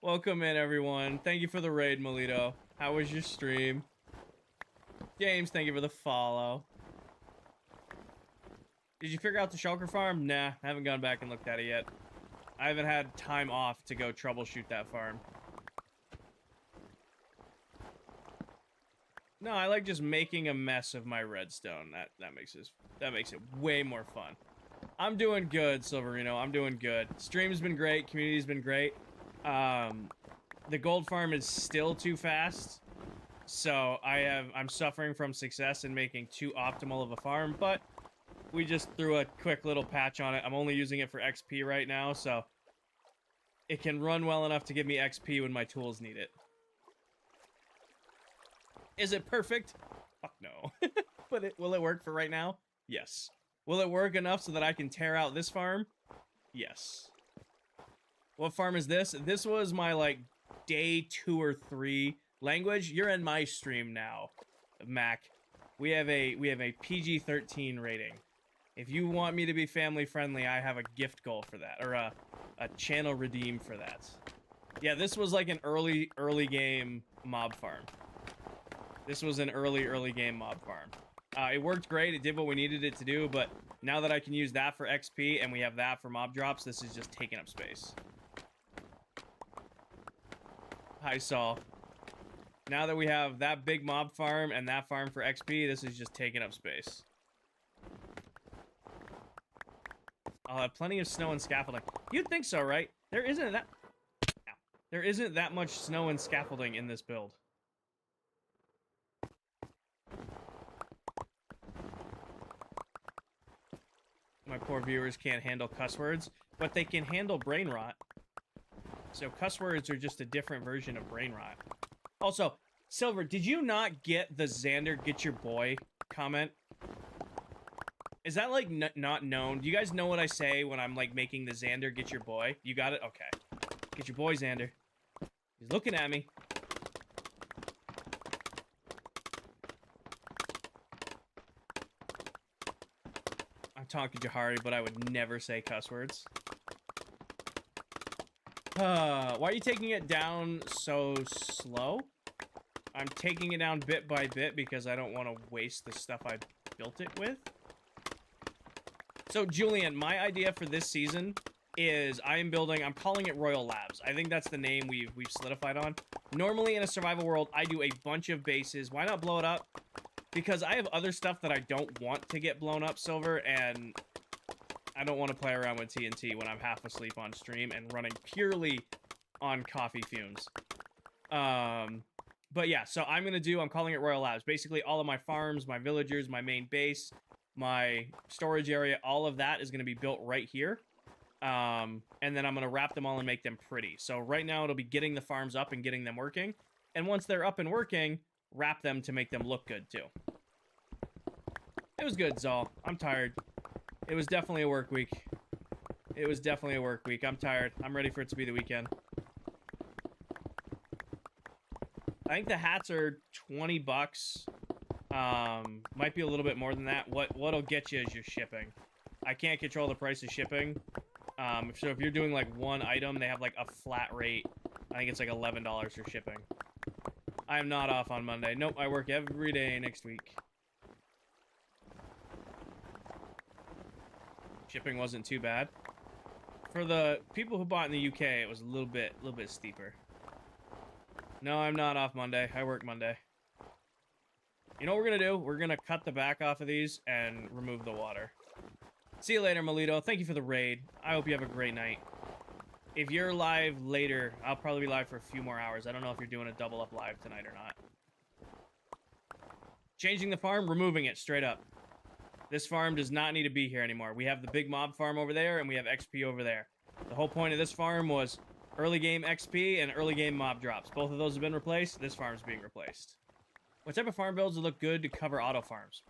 [SPEAKER 1] Welcome in, everyone. Thank you for the raid, Molito. How was your stream? James, thank you for the follow. Did you figure out the shulker farm? Nah, I haven't gone back and looked at it yet. I haven't had time off to go troubleshoot that farm. No, I like just making a mess of my redstone. That makes it way more fun. I'm doing good, Silverino. I'm doing good. Stream's been great. Community's been great. The gold farm is still too fast. So I'm suffering from success in making too optimal of a farm, but we just threw a quick little patch on it. I'm only using it for XP right now, so it can run well enough to give me XP when my tools need it. Is it perfect? Fuck no. But will it work for right now? Yes. Will it work enough so that I can tear out this farm? Yes. What farm is this? This was my, like, day 2 or 3. Language, you're in my stream now, Mac. We have a PG-13 rating. If you want me to be family friendly, I have a gift goal for that, or a channel redeem for that. Yeah, this was like an early game mob farm. This was an early game mob farm. It worked great. It did what we needed it to do, but now that I can use that for XP and we have that for mob drops, this is just taking up space. Hi, Saul. Now that we have that big mob farm and that farm for XP, this is just taking up space. I'll have plenty of snow and scaffolding. You'd think so, right? There isn't that much snow and scaffolding in this build. My poor viewers can't handle cuss words, but they can handle brain rot. So cuss words are just a different version of brain rot. Also, Silver, did you not get the Xander get your boy comment? Is that, like, not known? Do you guys know what I say when I'm, like, making the Xander get your boy? You got it? Okay. Get your boy, Xander. He's looking at me. I'm talking Jahari, but I would never say cuss words. Why are you taking it down so slow? I'm taking it down bit by bit because I don't want to waste the stuff I built it with. So, Julian, my idea for this season is I'm calling it Royal Labs. I think that's the name we've solidified on. Normally, in a survival world, I do a bunch of bases. Why not blow it up? Because I have other stuff that I don't want to get blown up, Silver, and I don't want to play around with TNT when I'm half asleep on stream and running purely on coffee fumes. But yeah, so I'm calling it Royal Labs. Basically, all of my farms, my villagers, my main base, my storage area, all of that is going to be built right here. And then I'm going to wrap them all and make them pretty. So right now, it'll be getting the farms up and getting them working. And once they're up and working, wrap them to make them look good, too. It was good, Zal. I'm tired. It was definitely a work week. It was definitely a work week. I'm tired. I'm ready for it to be the weekend. I think the hats are 20 bucks. Might be a little bit more than that. What'll get you is your shipping. I can't control the price of shipping. So if you're doing like one item, they have like a flat rate. I think it's like $11 for shipping. I am not off on Monday. Nope, I work every day next week. Shipping wasn't too bad. For the people who bought in the UK, it was a little bit steeper. No, I'm not off Monday. I work Monday. You know what we're gonna do? We're gonna cut the back off of these and remove the water. See you later, Molito. Thank you for the raid. I hope you have a great night. If you're live later, I'll probably be live for a few more hours. I don't know if you're doing a double up live tonight or not. Changing the farm, removing it straight up. This farm does not need to be here anymore. We have the big mob farm over there, and we have XP over there. The whole point of this farm was early game XP and early game mob drops. Both of those have been replaced. This farm's being replaced. What type of farm builds would look good to cover auto farms?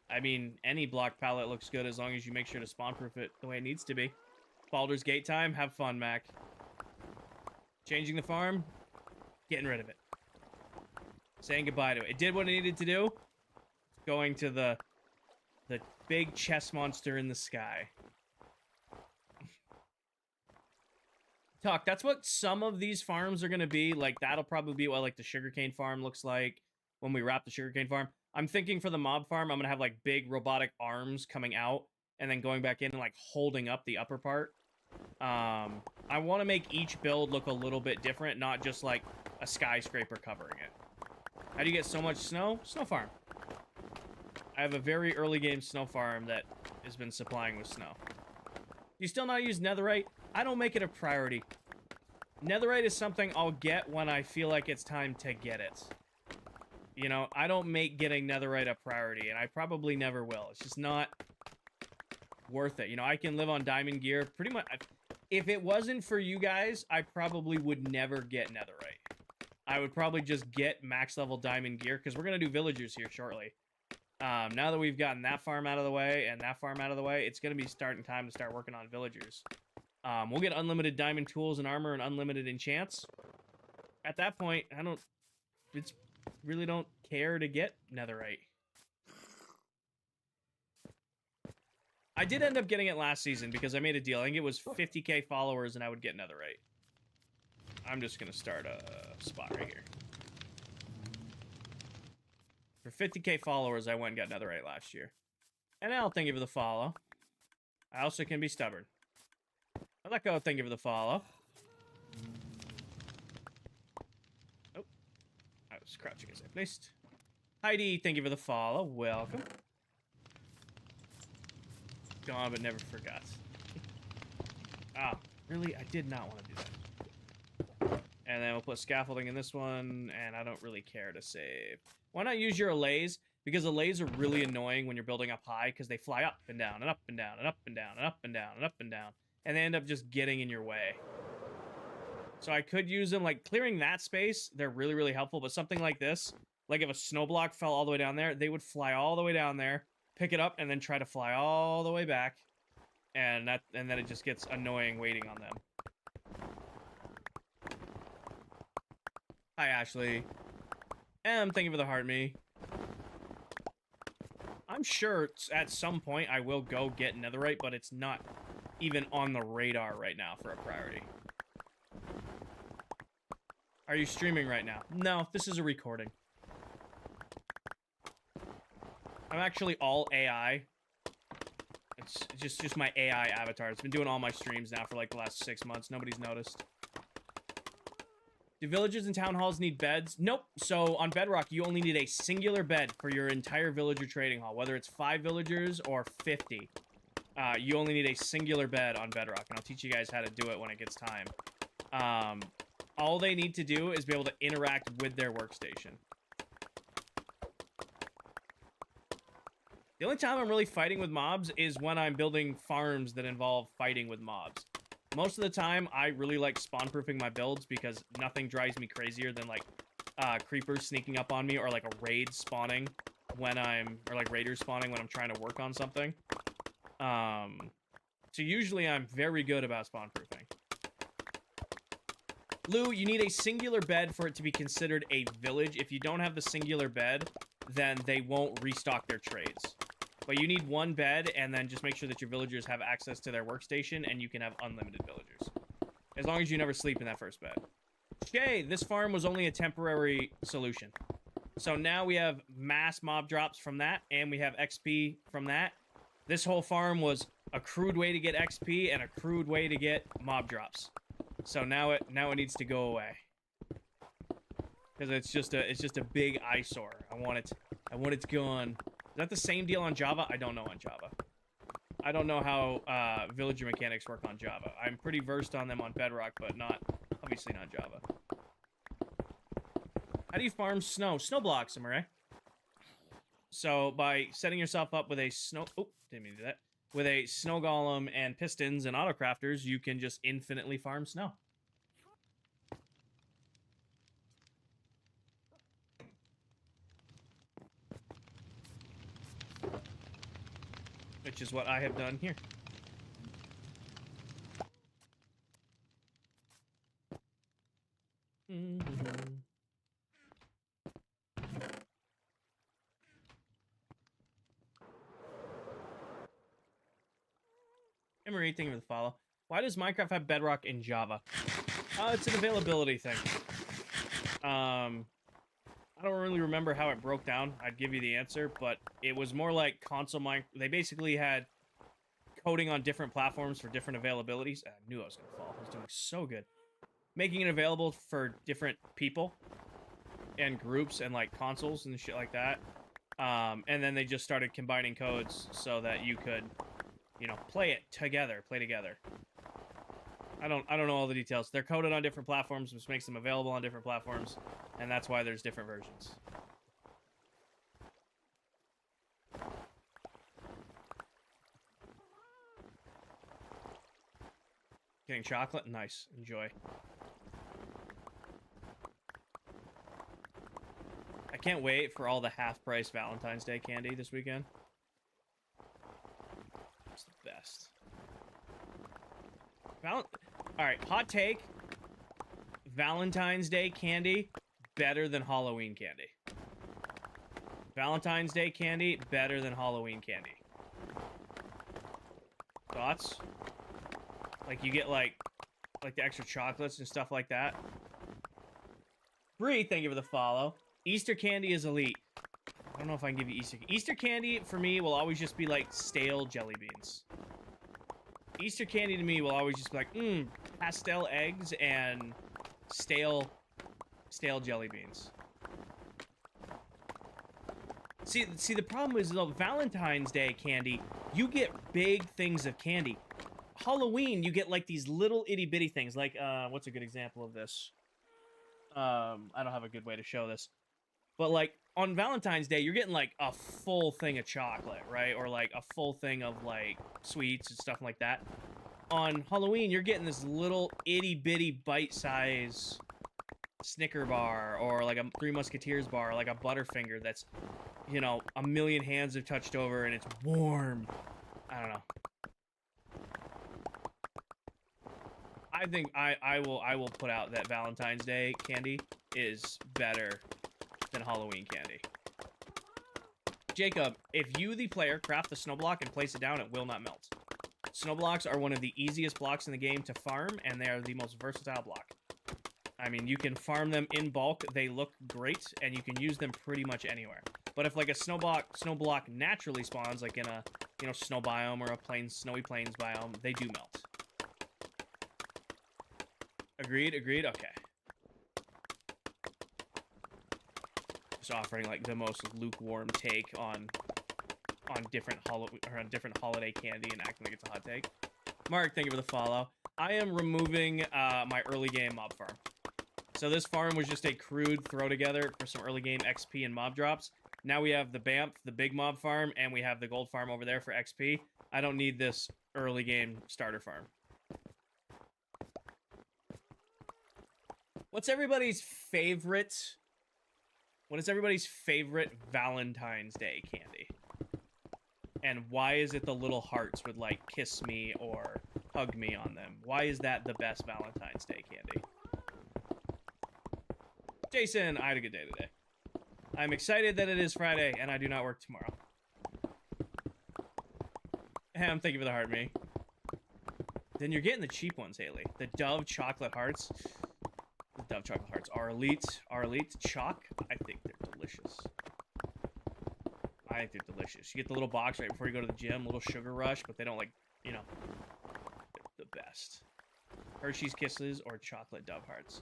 [SPEAKER 1] I mean, any block palette looks good as long as you make sure to spawn-proof it the way it needs to be. Baldur's Gate time, have fun, Mac. Changing the farm, getting rid of it. Saying goodbye to it. It did what it needed to do. Going to the big chess monster in the sky. Talk, that's what some of these farms are going to be. Like, that'll probably be what, like, the sugarcane farm looks like when we wrap the sugarcane farm. I'm thinking for the mob farm, I'm going to have, like, big robotic arms coming out and then going back in and, like, holding up the upper part. I want to make each build look a little bit different, not just, like, a skyscraper covering it. How do you get so much snow? Snow farm. I have a very early game snow farm that has been supplying with snow. You still not use netherite? I don't make it a priority. Netherite is something I'll get when I feel like it's time to get it. You know, I don't make getting netherite a priority, and I probably never will. It's just not worth it. You know, I can live on diamond gear pretty much. If it wasn't for you guys, I probably would never get netherite. I would probably just get max level diamond gear, because we're going to do villagers here shortly. Now that we've gotten that farm out of the way and that farm out of the way, it's going to be starting time to start working on villagers. We'll get unlimited diamond tools and armor and unlimited enchants. At that point, really don't care to get netherite. I did end up getting it last season because I made a deal. I think it was 50k followers and I would get netherite. I'm just going to start a spot right here. For 50k followers, I went and got netherite last year. And I'll thank you for the follow. I also can be stubborn. I let go, thank you for the follow. Oh. I was crouching as I placed. Heidi, thank you for the follow. Welcome. Gone but never forgot. Ah, really? I did not want to do that. And then we'll put scaffolding in this one, and I don't really care to save. Why not use your allays? Because allays are really annoying when you're building up high, because they fly up and down and up and down and up and down and up and down and up and down. And they end up just getting in your way. So I could use them, like, clearing that space, they're really, really helpful. But something like this, like if a snow block fell all the way down there, they would fly all the way down there, pick it up, and then try to fly all the way back. And then it just gets annoying waiting on them. Hi, Ashley. Thank you for the heart me. I'm sure at some point I will go get netherite, but it's not even on the radar right now for a priority. Are you streaming right now? No, this is a recording. I'm actually all AI. It's just my AI avatar. It's been doing all my streams now for like the last 6 months. Nobody's noticed. Do villages and town halls need beds? Nope. So on Bedrock, you only need a singular bed for your entire villager trading hall, whether it's 5 villagers or 50. you only need a singular bed on Bedrock, and I'll teach you guys how to do it when it gets time. All they need to do is be able to interact with their workstation. The only time I'm really fighting with mobs is when I'm building farms that involve fighting with mobs. Most of the time, I really like spawn-proofing my builds because nothing drives me crazier than, like, creepers sneaking up on me or, like, a raid spawning when or, like, raiders spawning when I'm trying to work on something. So usually I'm very good about spawn-proofing. Lou, you need a singular bed for it to be considered a village. If you don't have the singular bed, then they won't restock their trades. But you need one bed, and then just make sure that your villagers have access to their workstation, and you can have unlimited villagers. As long as you never sleep in that first bed. Okay, this farm was only a temporary solution. So now we have mass mob drops from that, and we have XP from that. This whole farm was a crude way to get XP and a crude way to get mob drops. So now it needs to go away. Because it's just a big eyesore. I want it gone. Is that the same deal on Java? I don't know on Java. I don't know how villager mechanics work on Java. I'm pretty versed on them on Bedrock, but obviously not Java. How do you farm snow? Snow blocks, Samurai. So by setting yourself up with a didn't mean to do that. With a snow golem and pistons and autocrafters, you can just infinitely farm snow. Which is what I have done here. Emery, thank you for the follow. Why does Minecraft have Bedrock in Java? It's an availability thing. I don't really remember how it broke down. I'd give you the answer, but it was more like console They basically had coding on different platforms for different availabilities. I knew I was gonna fall. I was doing so good. Making it available for different people and groups and like consoles and shit like that. And then they just started combining codes so that you could, you know, play together. I don't know all the details. They're coded on different platforms, which makes them available on different platforms, and that's why there's different versions. Getting chocolate? Nice. Enjoy. I can't wait for all the half-price Valentine's Day candy this weekend. It's the best. Alright, hot take. Valentine's Day candy, better than Halloween candy. Valentine's Day candy, better than Halloween candy. Thoughts? Like, you get, like the extra chocolates and stuff like that. Bree, thank you for the follow. Easter candy is elite. I don't know if I can give you Easter. Easter candy, for me, will always just be, like, stale jelly beans. Easter candy to me will always just be like, pastel eggs and stale jelly beans. See, the problem is, though, Valentine's Day candy, you get big things of candy. Halloween, you get, like, these little itty-bitty things. Like, what's a good example of this? I don't have a good way to show this. But, like, on Valentine's Day, you're getting, like, a full thing of chocolate, right? Or, like, a full thing of, like, sweets and stuff like that. On Halloween, you're getting this little itty-bitty bite-size Snicker bar, or, like, a Three Musketeers bar, or, like, a Butterfinger that's, you know, a million hands have touched over, and it's warm. I don't know. I think I will put out that Valentine's Day candy is better than Halloween candy. Jacob, if you, the player, craft the snow block and place it down, it will not melt. Snow blocks are one of the easiest blocks in the game to farm, and they are the most versatile block. I mean, you can farm them in bulk, they look great, and you can use them pretty much anywhere. But if, like, a snow block naturally spawns, like in a, you know, snow biome or a snowy plains biome, they do melt. Agreed? Okay. Just offering, like, the most lukewarm take on on different holiday candy and acting like it's a hot take. Mark, thank you for the follow. I am removing my early game mob farm. So this farm was just a crude throw together for some early game XP and mob drops. Now we have the BAMF, the big mob farm, and we have the gold farm over there for XP. I don't need this early game starter farm. What is everybody's favorite Valentine's Day candy? And why is it the little hearts with, like, kiss me or hug me on them? Why is that the best Valentine's Day candy? Jason, I had a good day today. I'm excited that it is Friday and I do not work tomorrow. Ham, thank you for the heart, me. Then you're getting the cheap ones, Haley. The Dove chocolate hearts. The Dove chocolate hearts are elite. Are elite. Chalk, I think they're delicious. I think they're delicious. You get the little box right before you go to the gym, little sugar rush, but they don't, like, you know, they're the best. Hershey's Kisses or chocolate Dove hearts.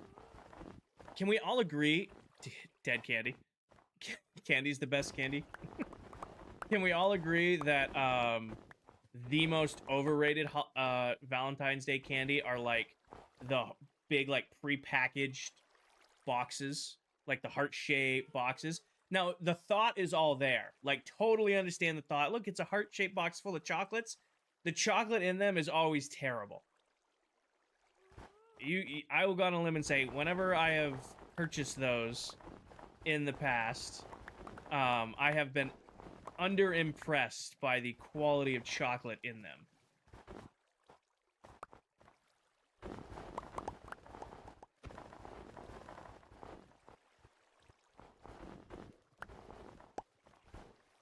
[SPEAKER 1] Can we all agree? Dead candy. Candy's the best candy. Can we all agree that the most overrated Valentine's Day candy are like the big like pre-packaged boxes, like the heart-shaped boxes? Now, the thought is all there. Like, totally understand the thought. Look, it's a heart-shaped box full of chocolates. The chocolate in them is always terrible. I will go on a limb and say, whenever I have purchased those in the past, I have been underimpressed by the quality of chocolate in them.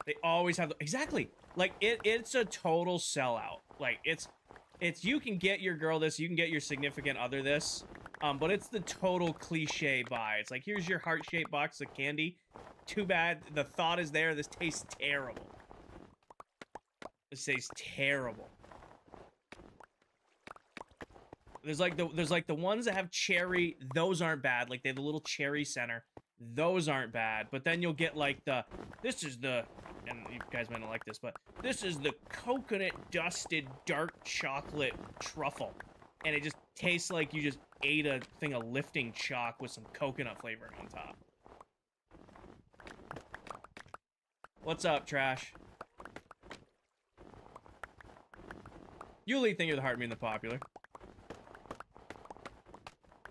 [SPEAKER 1] They always have exactly like it's a total sellout. Like it's you can get your girl this, you can get your significant other this, but it's the total cliche buy. It's like, here's your heart-shaped box of candy. Too bad the thought is there. This tastes terrible. This tastes terrible. There's like the ones that have cherry. Those aren't bad. Like they have the little cherry center. Those aren't bad. But then you'll get like this is the, and you guys might not like this, but this is the coconut dusted dark chocolate truffle. And it just tastes like you just ate a thing of lifting chalk with some coconut flavoring on top. What's up, Trash? Yuli, think you're the heart, me and the popular.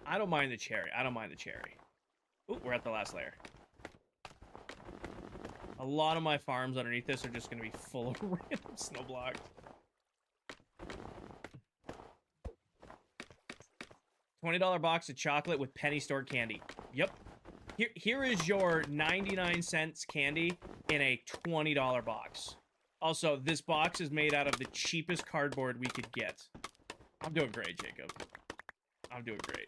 [SPEAKER 1] I don't mind the cherry. I don't mind the cherry. Ooh, we're at the last layer. A lot of my farms underneath this are just going to be full of random snow blocks. $20 box of chocolate with penny store candy. Yep. Here is your 99 cents candy in a $20 box. Also, this box is made out of the cheapest cardboard we could get. I'm doing great, Jacob. I'm doing great.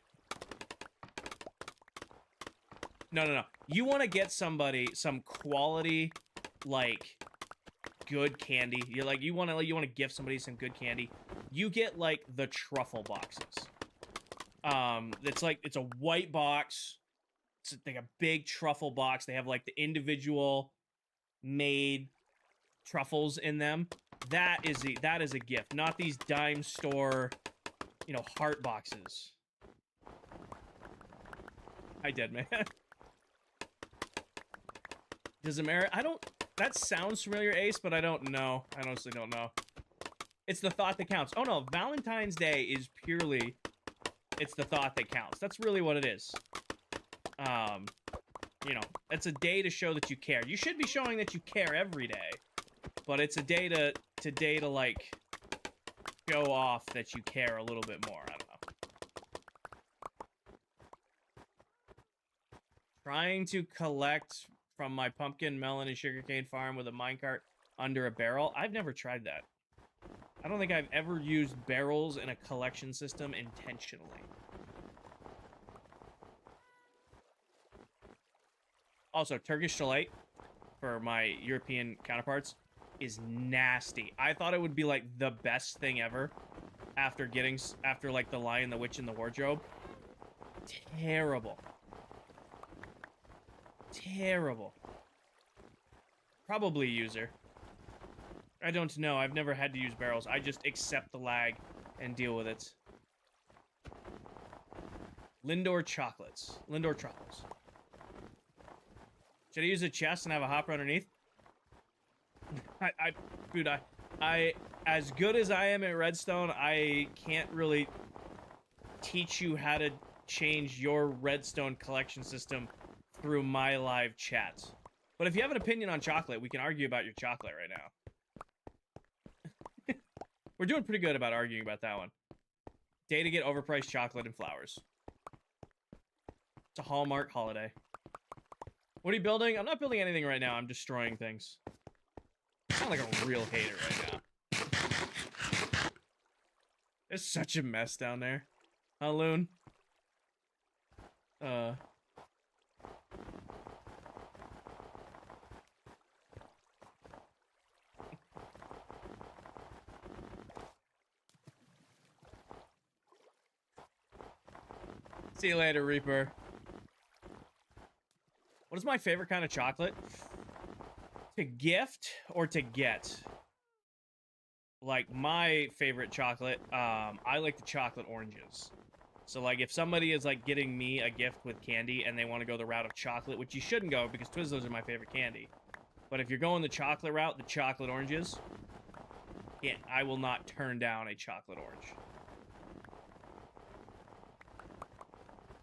[SPEAKER 1] No. You want to get somebody some quality, like, good candy. You want to gift somebody some good candy. You get like the truffle boxes. It's a white box. It's like a big truffle box. They have like the individual made truffles in them. That is a gift, not these dime store, heart boxes. Hi, dead man. Does America? That sounds familiar, Ace, but I don't know. I honestly don't know. It's the thought that counts. Oh no, Valentine's Day is purely, it's the thought that counts. That's really what it is. It's a day to show that you care. You should be showing that you care every day, but it's a day to like show off that you care a little bit more. I don't know. Trying to collect from my pumpkin, melon, and sugarcane farm with a minecart under a barrel. I've never tried that. I don't think I've ever used barrels in a collection system intentionally. Also, Turkish delight for my European counterparts is nasty. I thought it would be like the best thing ever after like the Lion, the Witch, and the Wardrobe. Terrible. Terrible. Probably user. I don't know. I've never had to use barrels. I just accept the lag and deal with it. Lindor chocolates. Lindor truffles. Should I use a chest and have a hopper underneath? Dude, as good as I am at Redstone, I can't really teach you how to change your Redstone collection system through my live chat. But if you have an opinion on chocolate, we can argue about your chocolate right now. We're doing pretty good about arguing about that one. Day to get overpriced chocolate and flowers. It's a Hallmark holiday. What are you building? I'm not building anything right now. I'm destroying things. I sound like a real hater right now. It's such a mess down there. Huh, Loon? See you later, Reaper. What is my favorite kind of chocolate? To gift or to get? Like, my favorite chocolate, I like the chocolate oranges. So, like, if somebody is, like, getting me a gift with candy and they want to go the route of chocolate, which you shouldn't go because Twizzlers are my favorite candy. But if you're going the chocolate route, the chocolate oranges, yeah, I will not turn down a chocolate orange.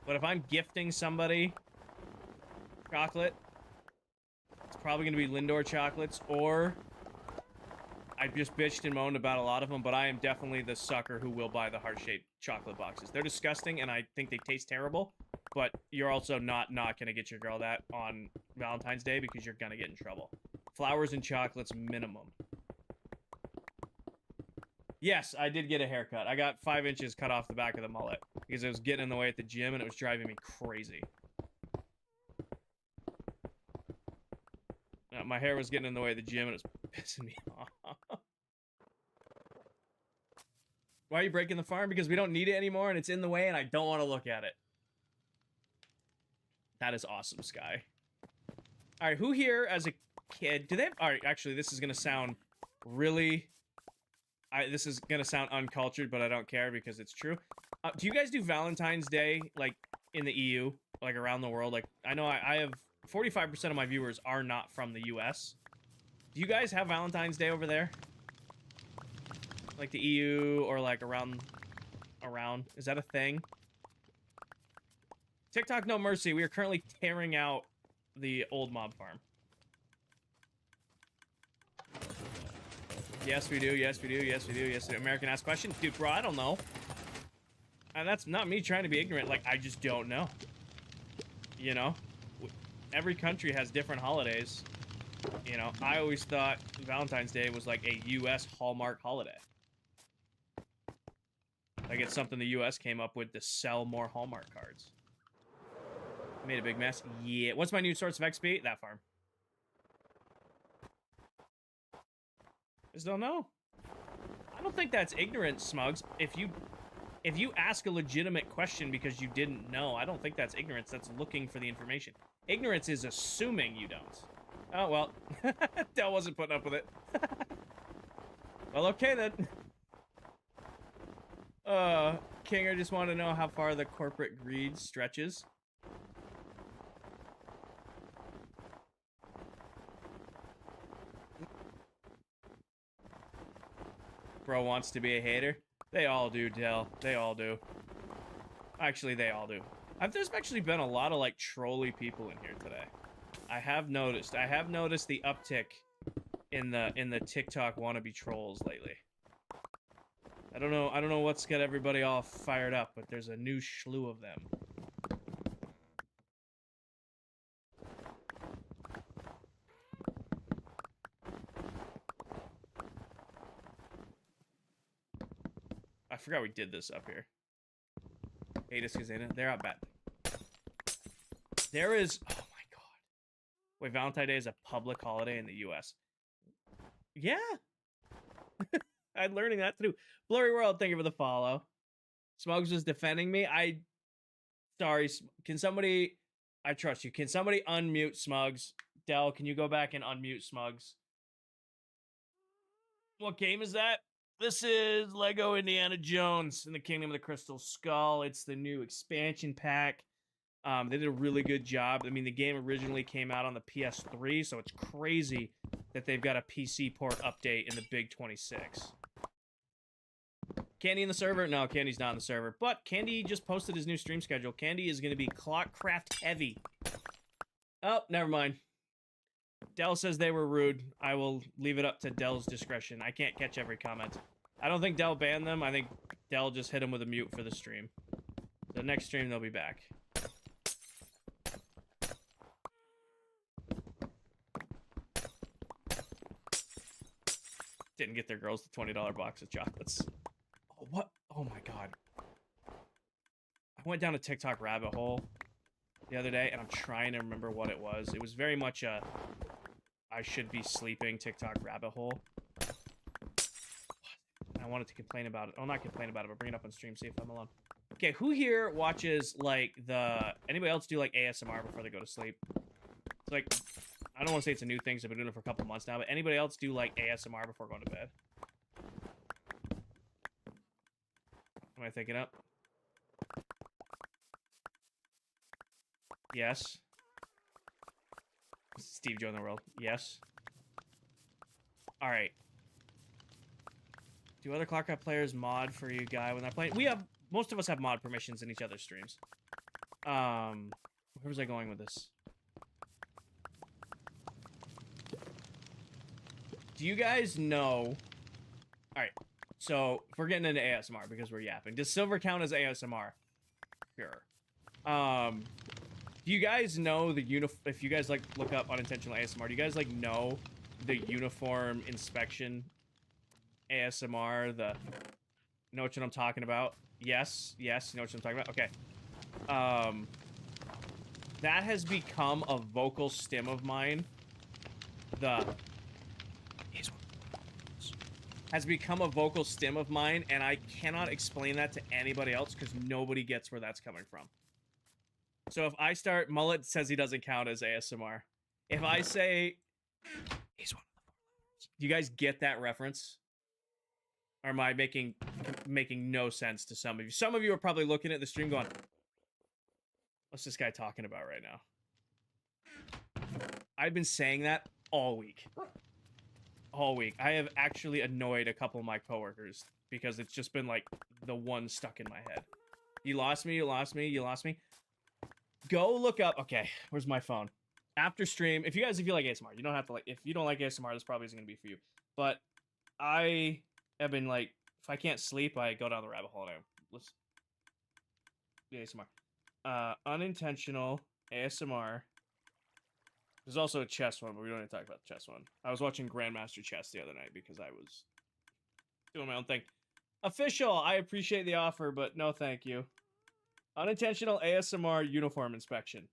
[SPEAKER 1] But if I'm gifting somebody chocolate, it's probably going to be Lindor chocolates, or I just bitched and moaned about a lot of them, but I am definitely the sucker who will buy the heart-shaped chocolate boxes. They're disgusting, and I think they taste terrible, but you're also not going to get your girl that on Valentine's Day because you're going to get in trouble. Flowers and chocolates minimum. Yes, I did get a haircut. I got 5 inches cut off the back of the mullet because it was getting in the way at the gym, and it was driving me crazy. My hair was getting in the way of the gym, and it was pissing me off. Why are you breaking the farm? Because we don't need it anymore, and it's in the way, and I don't want to look at it. That is awesome, Sky. All right, who here as a kid... Do they have... All right, actually, this is going to sound really... this is going to sound uncultured, but I don't care because it's true. Do you guys do Valentine's Day, like, in the EU? Like, around the world? Like, I know I have... 45% of my viewers are not from the US. Do you guys have Valentine's Day over there? Like the EU or like around? Is that a thing? TikTok no mercy. We are currently tearing out the old mob farm. Yes, we do. Yes, we do. Yes, we do. Yes, we do. American ask question. Dude, bro, I don't know. And that's not me trying to be ignorant. Like, I just don't know. You know? Every country has different holidays. You know, I always thought Valentine's Day was like a U.S. Hallmark holiday. Like it's something the U.S. came up with to sell more Hallmark cards. Made a big mess. Yeah. What's my new source of XP? That farm. Just don't know. I don't think that's ignorant, Smugs. If you ask a legitimate question because you didn't know, I don't think that's ignorance. That's looking for the information. Ignorance is assuming you don't. Oh, well. Del wasn't putting up with it. Well, okay then. Kinger just wanted to know how far the corporate greed stretches. Bro wants to be a hater. They all do, Del. They all do. Actually, they all do. There's actually been a lot of, like, trolly people in here today. I have noticed the uptick in the TikTok wannabe trolls lately. I don't know what's got everybody all fired up, but there's a new slew of them. I forgot we did this up here. They're out bad. There is... Oh my god. Wait, Valentine's Day is a public holiday in the US. Yeah. I'm learning that too. Blurry World, thank you for the follow. Smugs was defending me. Sorry, can somebody... I trust you. Can somebody unmute Smugs? Del, can you go back and unmute Smugs? What game is that? This is Lego Indiana Jones in the Kingdom of the Crystal Skull. It's the new expansion pack. They did a really good job. I mean, the game originally came out on the PS3, so it's crazy that they've got a PC port update in the Big 26. Candy in the server? No, Candy's not in the server. But Candy just posted his new stream schedule. Candy is going to be ClockCraft heavy. Oh, never mind. Dell says they were rude. I will leave it up to Dell's discretion. I can't catch every comment. I don't think Dell banned them. I think Dell just hit him with a mute for the stream. The next stream, they'll be back. Didn't get their girls the $20 box of chocolates. Oh, what? Oh my god. I went down a TikTok rabbit hole the other day, and I'm trying to remember what it was. It was very much a I should be sleeping TikTok rabbit hole. I wanted to complain about it. Oh, not complain about it, but bring it up on stream, see if I'm alone. Okay, who here watches, like, anybody else do, like, ASMR before they go to sleep? It's like, I don't want to say it's a new thing, so I've been doing it for a couple months now, but anybody else do, like, ASMR before going to bed? Am I thinking up? Yes. Steve Joe in the world. Yes. Alright. Do other ClockCraft players mod for you, guy, when they're playing? Most of us have mod permissions in each other's streams. Where was I going with this? Do you guys know... Alright, so, if we're getting into ASMR because we're yapping. Does silver count as ASMR? Sure. Do you guys know the if you guys, like, look up unintentional ASMR, do you guys, like, know the uniform inspection ASMR, know what I'm talking about? Yes, you know what I'm talking about? Okay. That has become a vocal stim of mine. Has become a vocal stim of mine, and I cannot explain that to anybody else because nobody gets where that's coming from. So if I start, Mullet says he doesn't count as ASMR. If I say, he's one of the 4 letters. Do you guys get that reference? Or am I making no sense to some of you? Some of you are probably looking at the stream going, what's this guy talking about right now? I've been saying that all week. All week. I have actually annoyed a couple of my coworkers because it's just been like the one stuck in my head. You lost me, you lost me, you lost me. Go look up. Okay, where's my phone? After stream, if you like ASMR, you don't have to like. If you don't like ASMR, this probably isn't gonna be for you. But I have been like, if I can't sleep, I go down the rabbit hole. And let's do ASMR. Unintentional ASMR. There's also a chess one, but we don't need to talk about the chess one. I was watching Grandmaster Chess the other night because I was doing my own thing. Official, I appreciate the offer, but no thank you. Unintentional ASMR uniform inspection.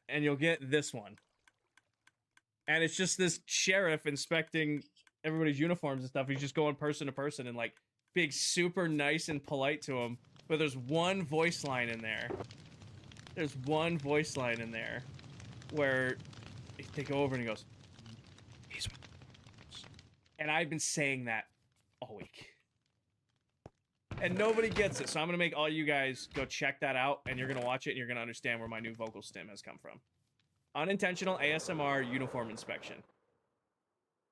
[SPEAKER 1] And you'll get this one. And it's just this sheriff inspecting everybody's uniforms and stuff. He's just going person to person and like being super nice and polite to them. But there's one voice line in there. There's one voice line in there where they go over and he goes, he's one. And I've been saying that all week. And nobody gets it, so I'm going to make all you guys go check that out, and you're going to watch it, and you're going to understand where my new vocal stim has come from. Unintentional ASMR uniform inspection.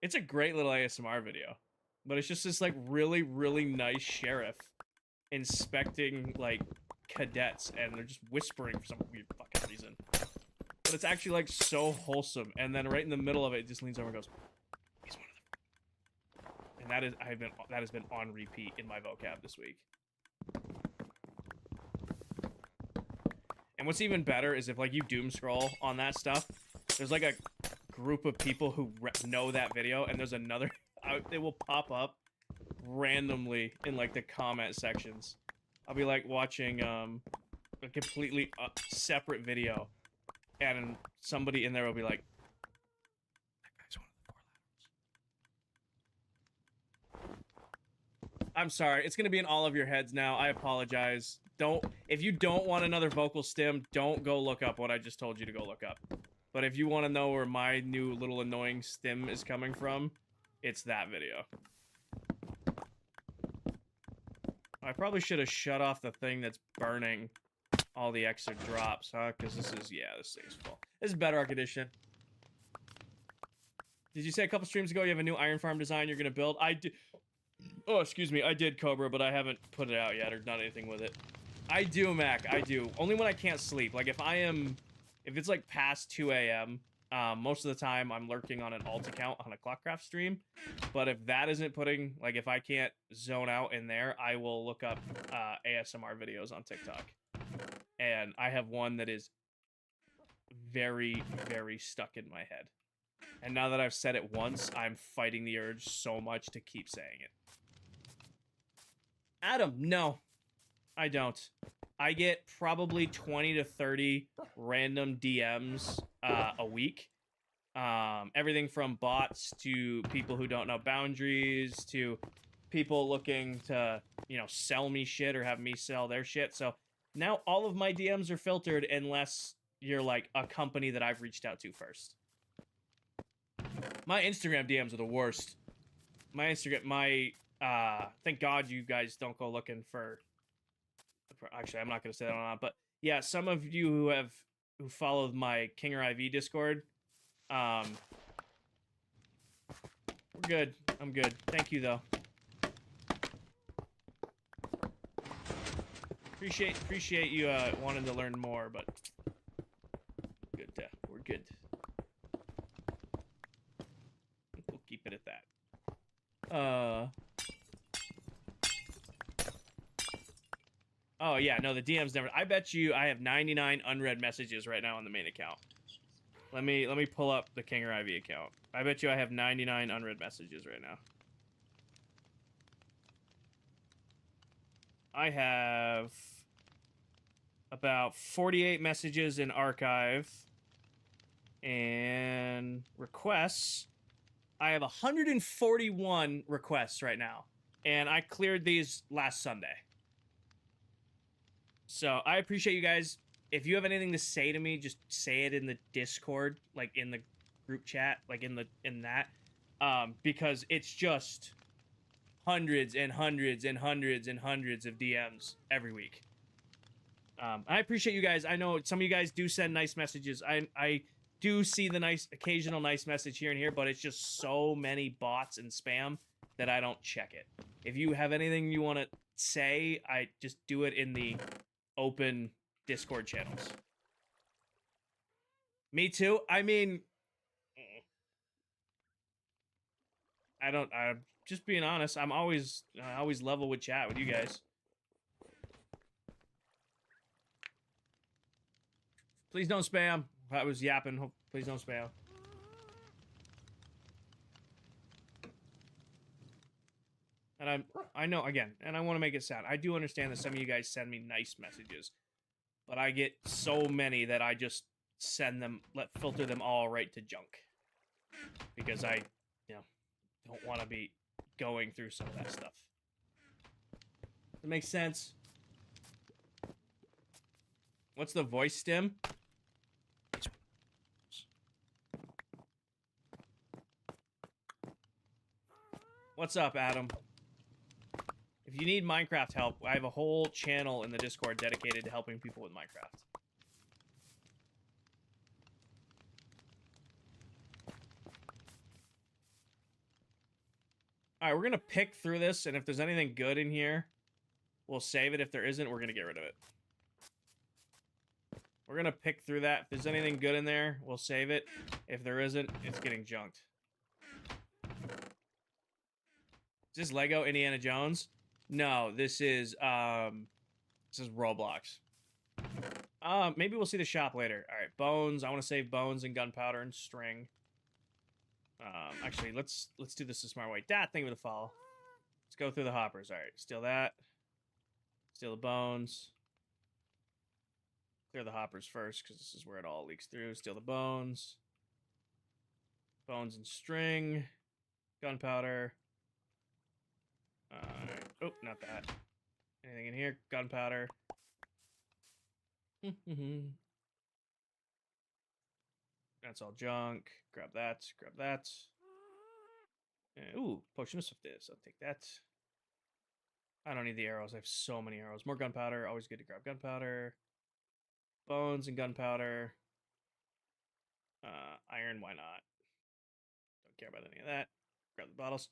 [SPEAKER 1] It's a great little ASMR video, but it's just this, like, really, really nice sheriff inspecting, like, cadets, and they're just whispering for some weird fucking reason. But it's actually, like, so wholesome, and then right in the middle of it, it just leans over and goes, he's one of the... And that has been on repeat in my vocab this week. And what's even better is if like you doom scroll on that stuff, there's like a group of people who know that video, and there's another. It will pop up randomly in like the comment sections. I'll be like watching a completely separate video, and somebody in there will be like, I'm sorry. It's going to be in all of your heads now. I apologize. If you don't want another vocal stim, don't go look up what I just told you to go look up. But if you want to know where my new little annoying stim is coming from, it's that video. I probably should have shut off the thing that's burning all the extra drops, huh? Because this is, yeah, this thing's full. This is Bedrock Edition. Did you say a couple streams ago you have a new iron farm design you're going to build? I did. Oh, excuse me. I did, Cobra, but I haven't put it out yet or done anything with it. I do, Mac. I do. Only when I can't sleep. Like, if it's like past 2 a.m., most of the time I'm lurking on an alt account on a ClockCraft stream. But if that isn't putting, like, if I can't zone out in there, I will look up ASMR videos on TikTok. And I have one that is very, very stuck in my head. And now that I've said it once, I'm fighting the urge so much to keep saying it. Adam, no. I don't. I get probably 20 to 30 random DMs a week. Everything from bots to people who don't know boundaries to people looking to, you know, sell me shit or have me sell their shit. So now all of my DMs are filtered unless you're like a company that I've reached out to first. My Instagram DMs are the worst. Thank God you guys don't go looking for... Actually, I'm not going to say that on, but yeah, some of you who followed my King or IV Discord, we're good. I'm good. Thank you, though. Appreciate you wanting to learn more, but good. We're good. We'll keep it at that. Oh, yeah, no, the DM's never... I bet you I have 99 unread messages right now on the main account. Let me pull up the King or IV account. I bet you I have 99 unread messages right now. I have about 48 messages in archive. And requests. I have 141 requests right now. And I cleared these last Sunday. So, I appreciate you guys. If you have anything to say to me, just say it in the Discord, like in the group chat, like in that. Because it's just hundreds and hundreds and hundreds and hundreds of DMs every week. I appreciate you guys. I know some of you guys do send nice messages. I do see the occasional nice message here and here, but it's just so many bots and spam that I don't check it. If you have anything you want to say, I just do it in the open Discord channels. Me too. I mean, I'm just being honest. I always level with chat with you guys. Please don't spam. I was yapping. Please don't spam. And I know, again, and I want to make it sound, I do understand that some of you guys send me nice messages, but I get so many that I just filter them all right to junk. Because I, don't want to be going through some of that stuff. Does that make sense? What's the voice stim? What's up, Adam? If you need Minecraft help, I have a whole channel in the Discord dedicated to helping people with Minecraft. Alright, we're gonna pick through this, and if there's anything good in here, we'll save it. If there isn't, we're gonna get rid of it. We're gonna pick through that. If there's anything good in there, we'll save it. If there isn't, it's getting junked. Is this Lego Indiana Jones? No, this is Roblox. Maybe we'll see the shop later. All right, bones. I want to save bones and gunpowder and string. Actually, let's do this the smart way. Thank you for the follow. Let's go through the hoppers. All right, steal that. Steal the bones. Clear the hoppers first, because this is where it all leaks through. Steal the bones. Bones and string. Gunpowder. Oh, not that. Anything in here? Gunpowder. That's all junk. Grab that. Grab that. Ooh, potion of swiftness. I'll take that. I don't need the arrows. I have so many arrows. More gunpowder. Always good to grab gunpowder. Bones and gunpowder. Iron, why not? Don't care about any of that. Grab the bottles.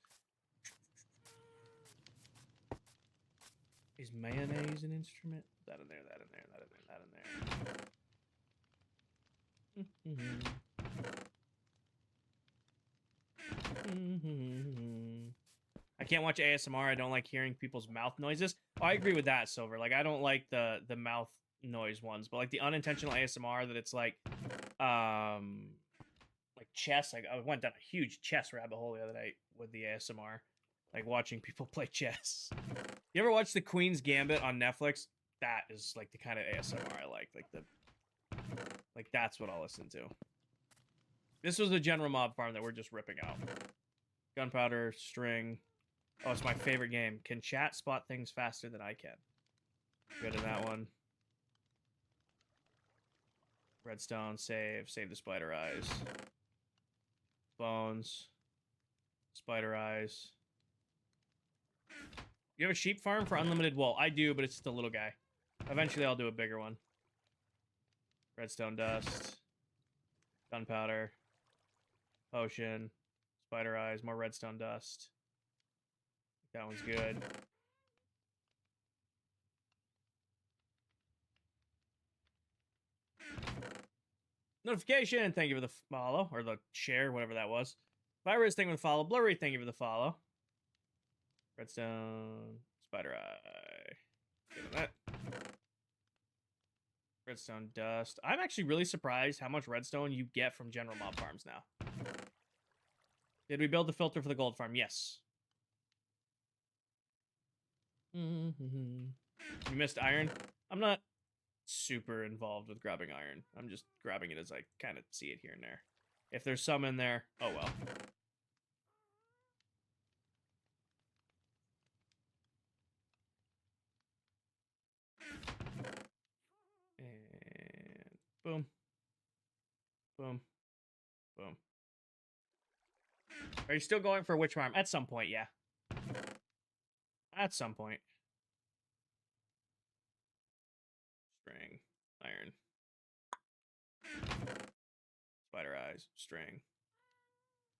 [SPEAKER 1] Is mayonnaise an instrument? That in there, that in there, that in there, that in there. I can't watch ASMR. I don't like hearing people's mouth noises. Oh, I agree with that, Silver. Like, I don't like the mouth noise ones, but like the unintentional ASMR that it's like chess. Like, I went down a huge chess rabbit hole the other night with the ASMR, like watching people play chess. You ever watch the Queen's Gambit on Netflix? That is like the kind of ASMR I like. Like that's what I'll listen to. This was a general mob farm that we're just ripping out. Gunpowder, string. Oh, it's my favorite game. Can chat spot things faster than I can? Good in that one. Redstone, save the spider eyes. Bones. Spider eyes. You have a sheep farm for unlimited wool? I do, but it's just a little guy. Eventually I'll do a bigger one. Redstone dust. Gunpowder. Potion. Spider eyes. More redstone dust. That one's good. Notification. Thank you for the follow. Or the share, whatever that was. Virus, thank you for the follow. Blurry, thank you for the follow. Redstone. Spider eye. Give it that. Redstone dust. I'm actually really surprised how much redstone you get from general mob farms now. Did we build the filter for the gold farm? Yes. You missed iron? I'm not super involved with grabbing iron. I'm just grabbing it as I kind of see it here and there. If there's some in there, oh well. And boom. Boom. Boom. Are you still going for a witch farm? At some point, yeah. At some point. String. Iron. Spider eyes. String.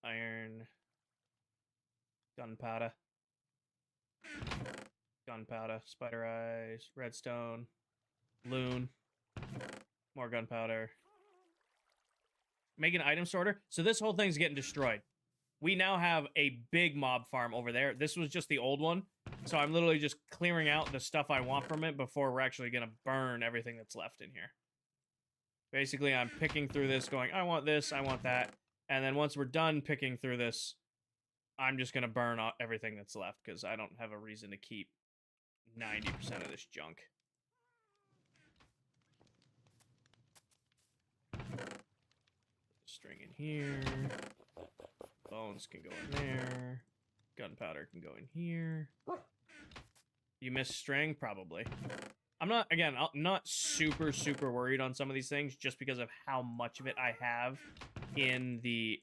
[SPEAKER 1] Iron. Gunpowder. Gunpowder. Spider eyes. Redstone. Loon. More gunpowder. Make an item sorter. So this whole thing's getting destroyed. We now have a big mob farm over there. This was just the old one. So I'm literally just clearing out the stuff I want from it before we're actually going to burn everything that's left in here. Basically, I'm picking through this, going, I want this, I want that. And then once we're done picking through this, I'm just going to burn everything that's left because I don't have a reason to keep 90% of this junk. String in here. Bones can go in there. Gunpowder can go in here. You missed string? Probably. I'm not super worried on some of these things just because of how much of it I have in the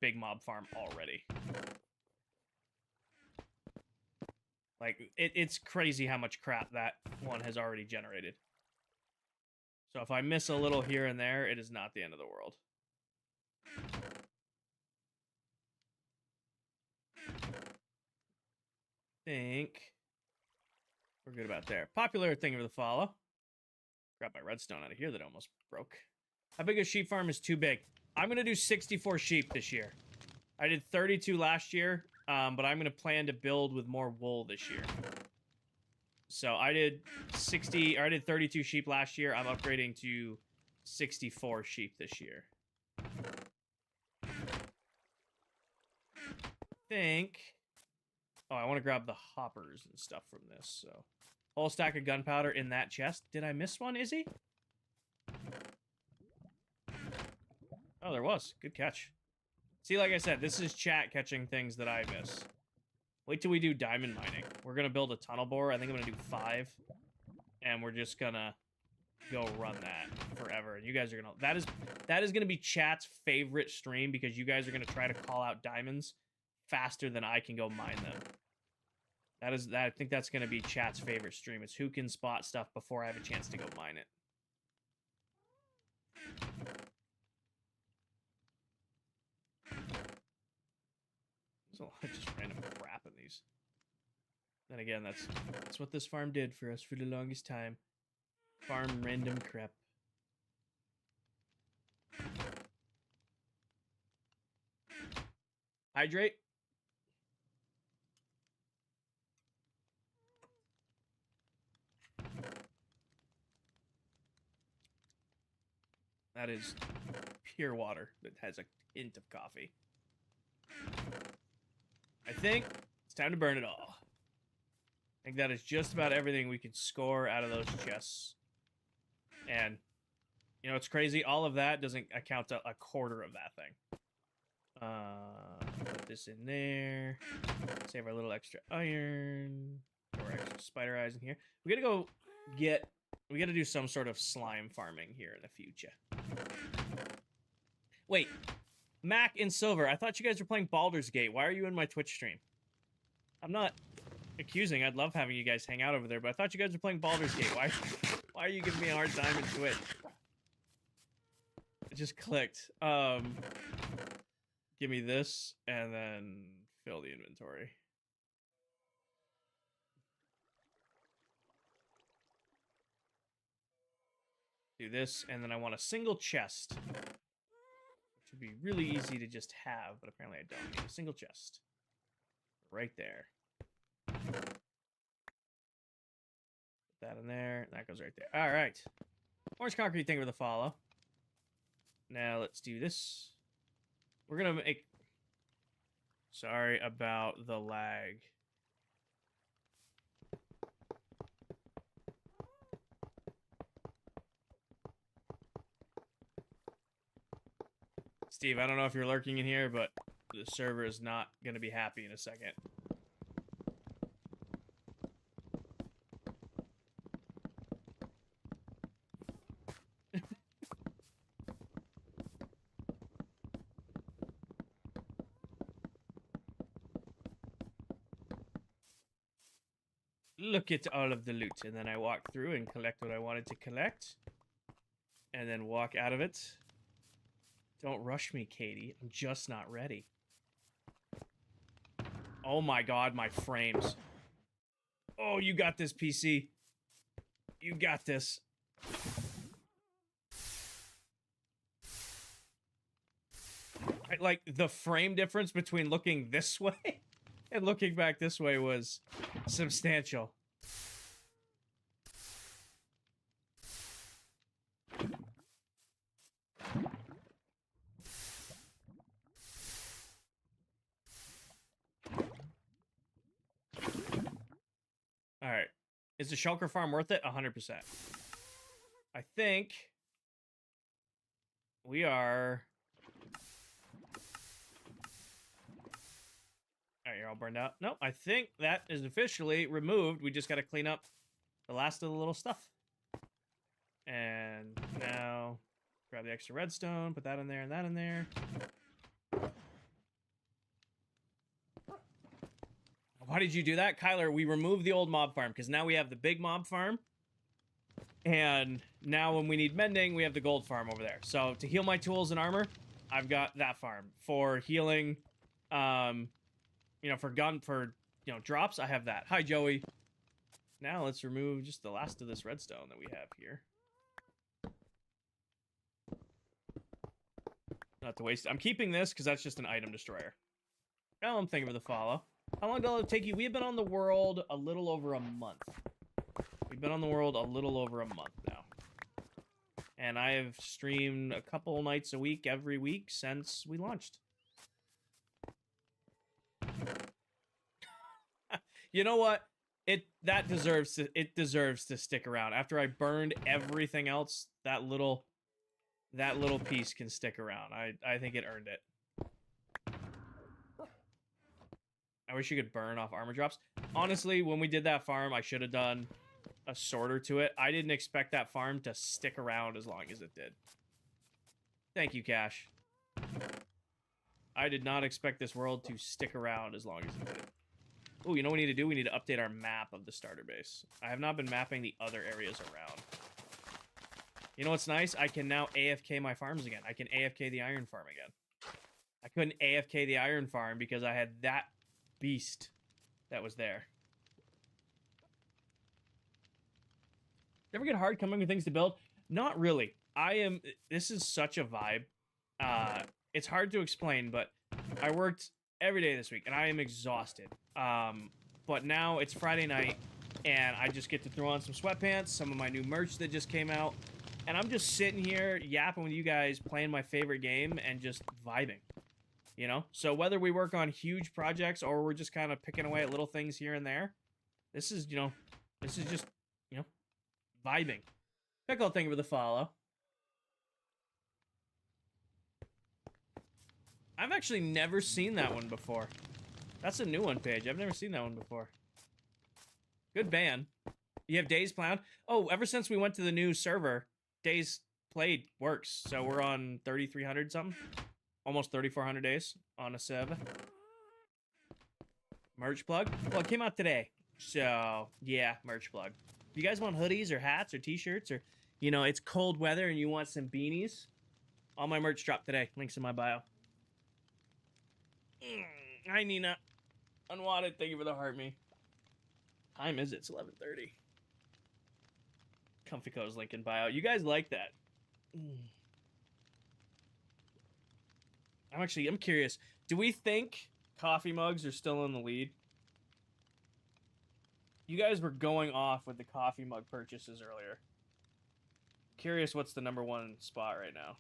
[SPEAKER 1] big mob farm already. Like, it's crazy how much crap that one has already generated. So if I miss a little here and there, it is not the end of the world. Think we're good about there. Popular thing of the follow. Grab my redstone out of here that almost broke. How big a sheep farm is too big? I'm going to do 64 sheep this year. I did 32 last year, but I'm going to plan to build with more wool this year. So I did 32 sheep last year. I'm upgrading to 64 sheep this year. Oh, I want to grab the hoppers and stuff from this, so. Whole stack of gunpowder in that chest. Did I miss one, Izzy? Oh, there was. Good catch. See, like I said, this is chat catching things that I miss. Wait till we do diamond mining. We're going to build a tunnel bore. I think I'm going to do 5. And we're just going to go run that forever. And you guys are going to... That is going to be chat's favorite stream because you guys are going to try to call out diamonds faster than I can go mine them. I think that's going to be chat's favorite stream. Is who can spot stuff before I have a chance to go mine it. There's a lot of just random crap in these. Then again, that's what this farm did for us for the longest time. Farm random crap. Hydrate. That is pure water that has a hint of coffee. I think it's time to burn it all. I think that is just about everything we can score out of those chests. And, you know, it's crazy. All of that doesn't account to a quarter of that thing. Put this in there. Save our little extra iron. Or extra spider eyes in here. We gotta go get... We gotta do some sort of slime farming here in the future. Wait. Mac and Silver, I thought you guys were playing Baldur's Gate. Why are you in my Twitch stream? I'm not accusing. I'd love having you guys hang out over there, but I thought you guys were playing Baldur's Gate. Why are you giving me a hard time in Twitch? It just clicked. Give me this, and then fill the inventory. Do this, and then I want a single chest. Which would be really easy to just have, but apparently I don't need a single chest. Right there. Put that in there, and that goes right there. Alright. Orange concrete, thank you for the follow. Now let's do this. We're gonna make... Sorry about the lag. Steve, I don't know if you're lurking in here, but the server is not gonna be happy in a second. Look at all of the loot, and then I walk through and collect what I wanted to collect, and then walk out of it. Don't rush me, Katie. I'm just not ready. Oh my god, my frames. Oh, you got this, PC. You got this. Like, the frame difference between looking this way and looking back this way was substantial. Alright. Is the shulker farm worth it? 100%. I think we are... Alright, you're all burned out. Nope, I think that is officially removed. We just got to clean up the last of the little stuff. And now, grab the extra redstone, put that in there and that in there. Why did you do that? Kyler, we removed the old mob farm because now we have the big mob farm. And now when we need mending, we have the gold farm over there. So to heal my tools and armor, I've got that farm. For healing, you know, for drops, I have that. Hi, Joey. Now let's remove just the last of this redstone that we have here. Not to waste it. I'm keeping this because that's just an item destroyer. Thank you for the follow. How long did it take you? We have been on the world a little over a month. We've been on the world a little over a month now. And I have streamed a couple nights a week, every week, since we launched. You know what? It deserves to stick around. After I burned everything else, that little piece can stick around. I think it earned it. I wish you could burn off armor drops. Honestly, when we did that farm, I should have done a sorter to it. I didn't expect that farm to stick around as long as it did. Thank you, Cash. I did not expect this world to stick around as long as it did. Oh, you know what we need to do? We need to update our map of the starter base. I have not been mapping the other areas around. You know what's nice? I can now AFK my farms again. I can AFK the iron farm again. I couldn't AFK the iron farm because I had that beast that was there. Ever get hard coming with things to build? Not really. This is such a vibe. It's hard to explain, but I worked every day this week, and I am exhausted. But now it's Friday night, and I just get to throw on some sweatpants, some of my new merch that just came out, and I'm just sitting here yapping with you guys, playing my favorite game, and just vibing. You know? So whether we work on huge projects or we're just kind of picking away at little things here and there, this is just, vibing. Pickle, thank you for the follow. I've actually never seen that one before. That's a new one, Paige. I've never seen that one before. Good ban. You have days planned? Oh, ever since we went to the new server, days played works. So we're on 3,300 something. Almost 3,400 days on a server. Merch plug? Well, it came out today. So, yeah, merch plug. If you guys want hoodies or hats or t-shirts or, you know, it's cold weather and you want some beanies, all my merch dropped today. Links in my bio. Hi, Nina. Unwanted, thank you for the heart me. Time is it? It's 11:30. Comfy Co's link in bio. You guys like that? I'm curious. Do we think coffee mugs are still in the lead? You guys were going off with the coffee mug purchases earlier. Curious what's the #1 spot right now.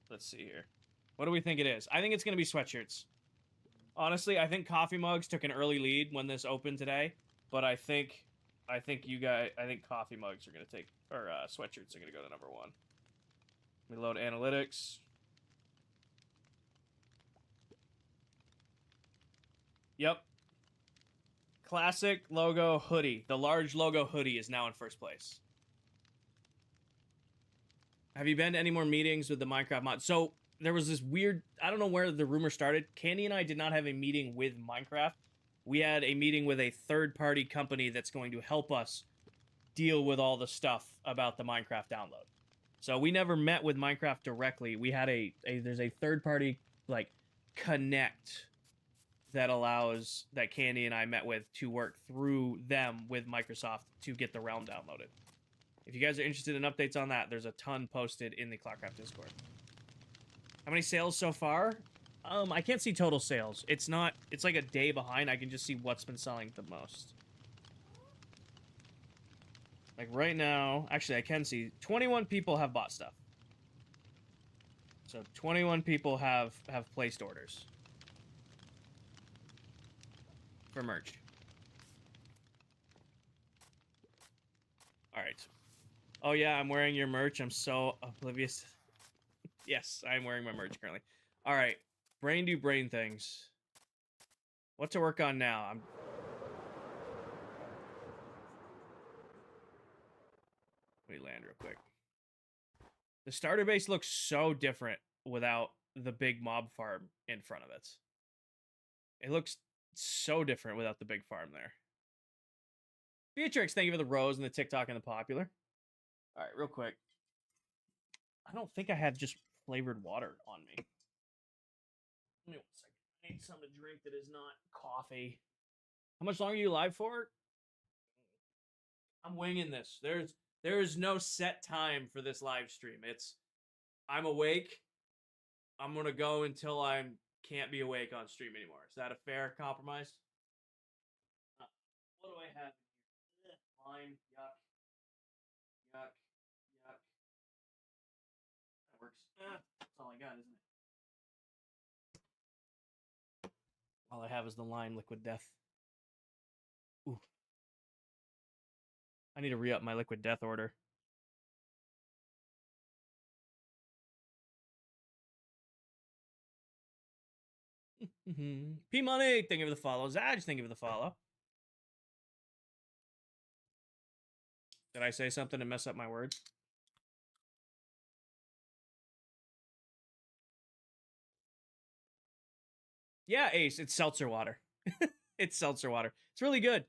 [SPEAKER 1] Let's see here. What do we think it is? I think it's going to be sweatshirts. Honestly, I think coffee mugs took an early lead when this opened today, but I think coffee mugs are going to take, or sweatshirts are going to go to #1. Let me load analytics. Yep. Classic logo hoodie. The large logo hoodie is now in first place. Have you been to any more meetings with the Minecraft mod? So there was this weird, I don't know where the rumor started. Candy and I did not have a meeting with Minecraft. We had a meeting with a third-party company that's going to help us deal with all the stuff about the Minecraft download. So we never met with Minecraft directly. We had there's a third-party, like, connect that allows, that Candy and I met with to work through them with Microsoft to get the realm downloaded. If you guys are interested in updates on that, there's a ton posted in the ClockCraft Discord. How many sales so far? I can't see total sales. It's like a day behind. I can just see what's been selling the most. Like right now, actually I can see 21 people have bought stuff. So 21 people have placed orders for merch. All right. Oh yeah, I'm wearing your merch. I'm so oblivious. Yes, I'm wearing my merch currently. All right. Brain do brain things. What to work on now? Let me land real quick. The starter base looks so different without the big mob farm in front of it. It looks so different without the big farm there. Beatrix, thank you for the rose and the TikTok and the popular. All right, real quick. I don't think I have just flavored water on me. Give me 1 second. I need something to drink that is not coffee. How much longer are you live for? I'm winging this. There is no set time for this live stream. I'm awake. I'm gonna go until I can't be awake on stream anymore. Is that a fair compromise? What do I have here? Lime, yuck, yuck, yuck. That works. That's all I got, isn't it? All I have is the lime liquid death. Ooh. I need to re-up my liquid death order. P-Money, thank you for the follow. Zaj, thank you for the follow. Did I say something to mess up my words? Yeah, Ace, it's seltzer water. It's seltzer water. It's really good.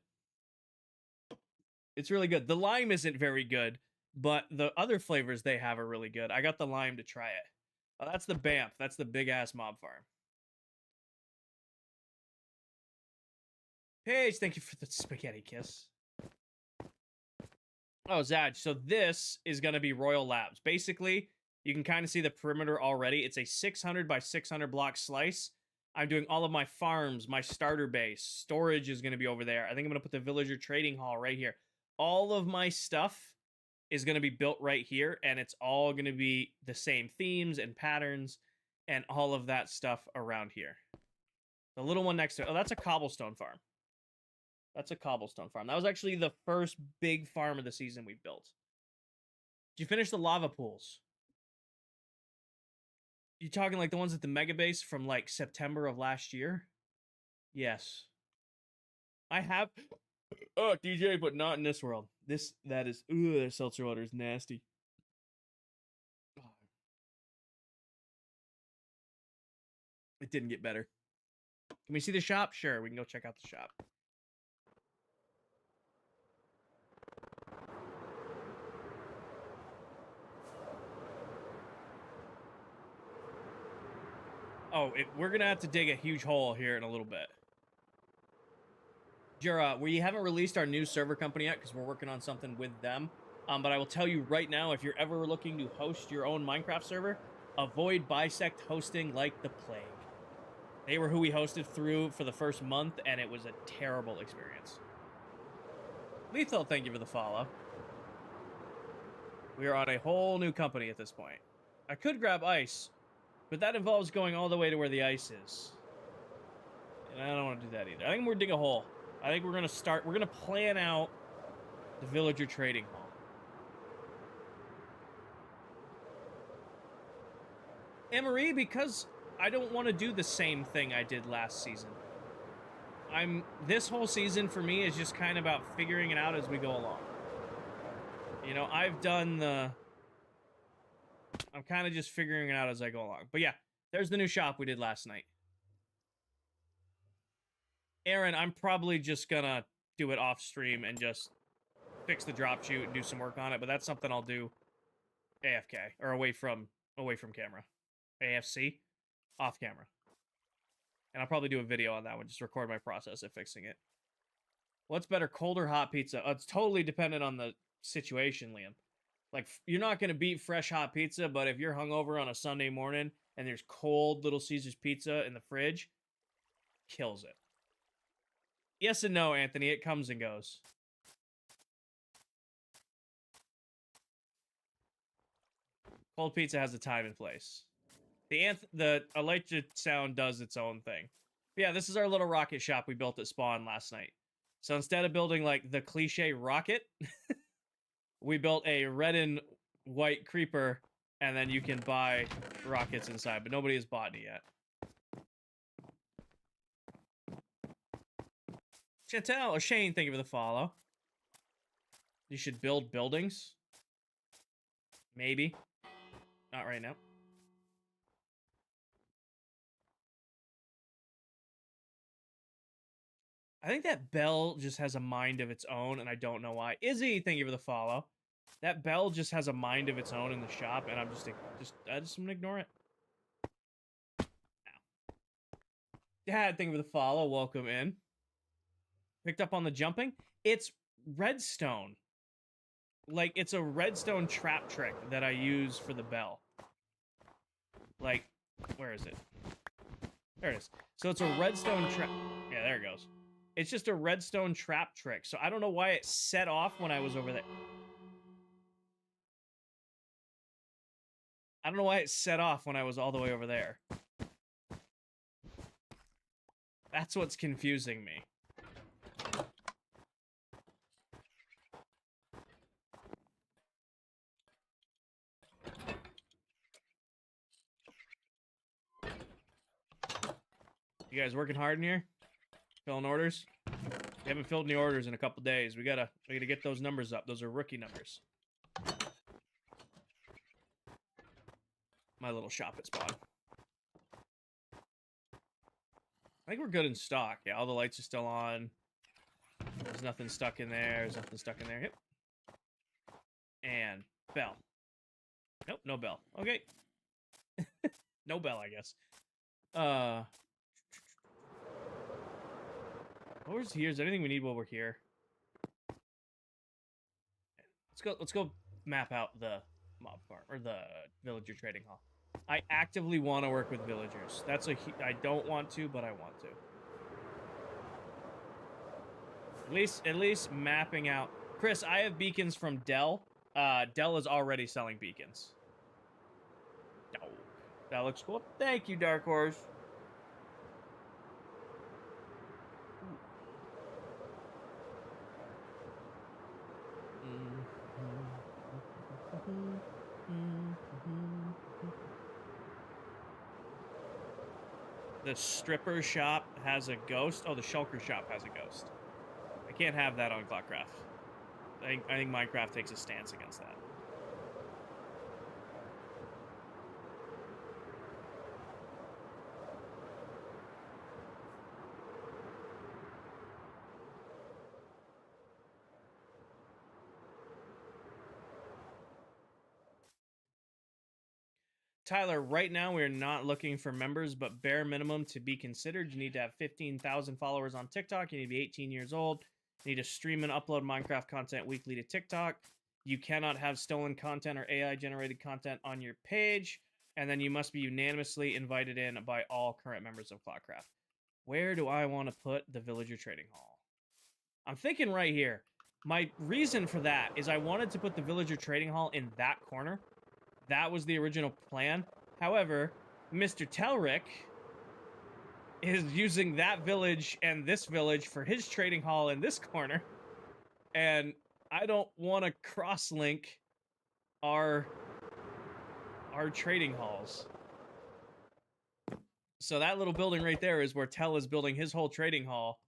[SPEAKER 1] It's really good. The lime isn't very good, but the other flavors they have are really good. I got the lime to try it. Oh, that's the Banff. That's the big-ass mob farm. Paige, thank you for the spaghetti kiss. Oh, Zaj, so this is going to be Royal Labs. Basically, you can kind of see the perimeter already. It's a 600 by 600 block slice. I'm doing all of my farms, my starter base. Storage is going to be over there. I think I'm going to put the villager trading hall right here. All of my stuff is going to be built right here, and it's all going to be the same themes and patterns and all of that stuff around here. The little one next to it. Oh, that's a cobblestone farm. That's a cobblestone farm. That was actually the first big farm of the season we built. Did you finish the lava pools? You talking like the ones at the mega base from like September of last year? Yes. I have. Oh, DJ, but not in this world. That is. Ooh, their seltzer water is nasty. It didn't get better. Can we see the shop? Sure, we can go check out the shop. Oh, we're going to have to dig a huge hole here in a little bit. Jura, we haven't released our new server company yet because we're working on something with them. But I will tell you right now, if you're ever looking to host your own Minecraft server, avoid Bisect hosting like the plague. They were who we hosted through for the first month, and it was a terrible experience. Lethal, thank you for the follow. We are on a whole new company at this point. I could grab ice, but that involves going all the way to where the ice is. And I don't want to do that either. I think we're digging a hole. I think we're going to plan out the villager trading hall. Emery, because I don't want to do the same thing I did last season. This whole season for me is just kind of about figuring it out as we go along. You know, I'm kind of just figuring it out as I go along. But yeah, there's the new shop we did last night. Aaron, I'm probably just gonna do it off stream and just fix the drop chute and do some work on it, but that's something I'll do AFK, or away from camera. AFC, off camera. And I'll probably do a video on that one, just record my process of fixing it. What's better, cold or hot pizza? It's totally dependent on the situation, Liam. Like, you're not going to beat fresh hot pizza, but if you're hungover on a Sunday morning and there's cold Little Caesars pizza in the fridge, kills it. Yes and no, Anthony. It comes and goes. Cold pizza has a time and place. The electric sound does its own thing. But yeah, this is our little rocket shop we built at spawn last night. So instead of building like the cliche rocket, we built a red and white creeper, and then you can buy rockets inside, but nobody has bought it yet. Chantel or Shane, thank you for the follow. You should build buildings. Maybe. Not right now. I think that bell just has a mind of its own, and I don't know why. Izzy, thank you for the follow. That bell just has a mind of its own in the shop, and I'm I just want to ignore it. Ow. Dad, thank you for the follow. Welcome in. Picked up on the jumping. It's redstone. Like, it's a redstone trap trick that I use for the bell. Like, where is it? There it is. So it's a redstone trap. Yeah, there it goes. It's just a redstone trap trick. So I don't know why it set off when I was over there. I don't know why it set off when I was all the way over there. That's what's confusing me. You guys working hard in here? Filling orders? We haven't filled any orders in a couple days. We gotta get those numbers up. Those are rookie numbers. My little shop at spawn. I think we're good in stock. Yeah, all the lights are still on. There's nothing stuck in there. There's nothing stuck in there. Yep. And bell. Nope, no bell. Okay. No bell, I guess. Where's here? Is there anything we need while we're here? Let's go map out the mob farm or the villager trading hall. I actively want to work with villagers. I don't want to, but I want to. At least mapping out. Chris, I have beacons from Dell. Dell is already selling beacons. Oh, that looks cool. Thank you, Dark Horse. The stripper shop has a ghost. Oh, the shulker shop has a ghost. I can't have that on ClockCraft. I think Minecraft takes a stance against that. Tyler, right now we are not looking for members, but bare minimum to be considered, you need to have 15,000 followers on TikTok. You need to be 18 years old. You need to stream and upload Minecraft content weekly to TikTok. You cannot have stolen content or AI-generated content on your page. And then you must be unanimously invited in by all current members of ClockCraft. Where do I want to put the Villager Trading Hall? I'm thinking right here. My reason for that is I wanted to put the Villager Trading Hall in that corner. That was the original plan. However, Mr. Telric is using that village and this village for his trading hall in this corner. And I don't want to cross-link our trading halls. So that little building right there is where Tel is building his whole trading hall.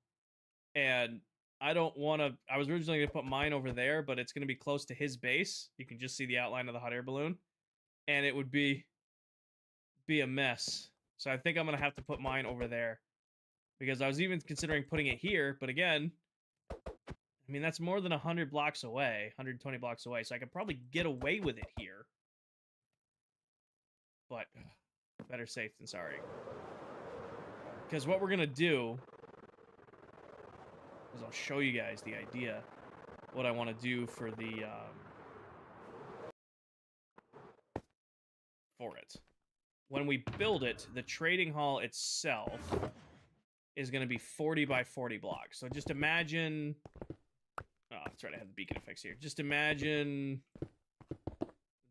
[SPEAKER 1] And I don't want to... I was originally going to put mine over there, but it's going to be close to his base. You can just see the outline of the hot air balloon. And it would be a mess. So I think I'm going to have to put mine over there. Because I was even considering putting it here, but again, I mean, that's more than 100 blocks away, 120 blocks away, so I could probably get away with it here. But better safe than sorry. Because what we're going to do is I'll show you guys the idea, what I want to do for the... for it. When we build it, the trading hall itself is going to be 40 by 40 blocks. So just imagine... Oh, that's right, I have the beacon effects here. Just imagine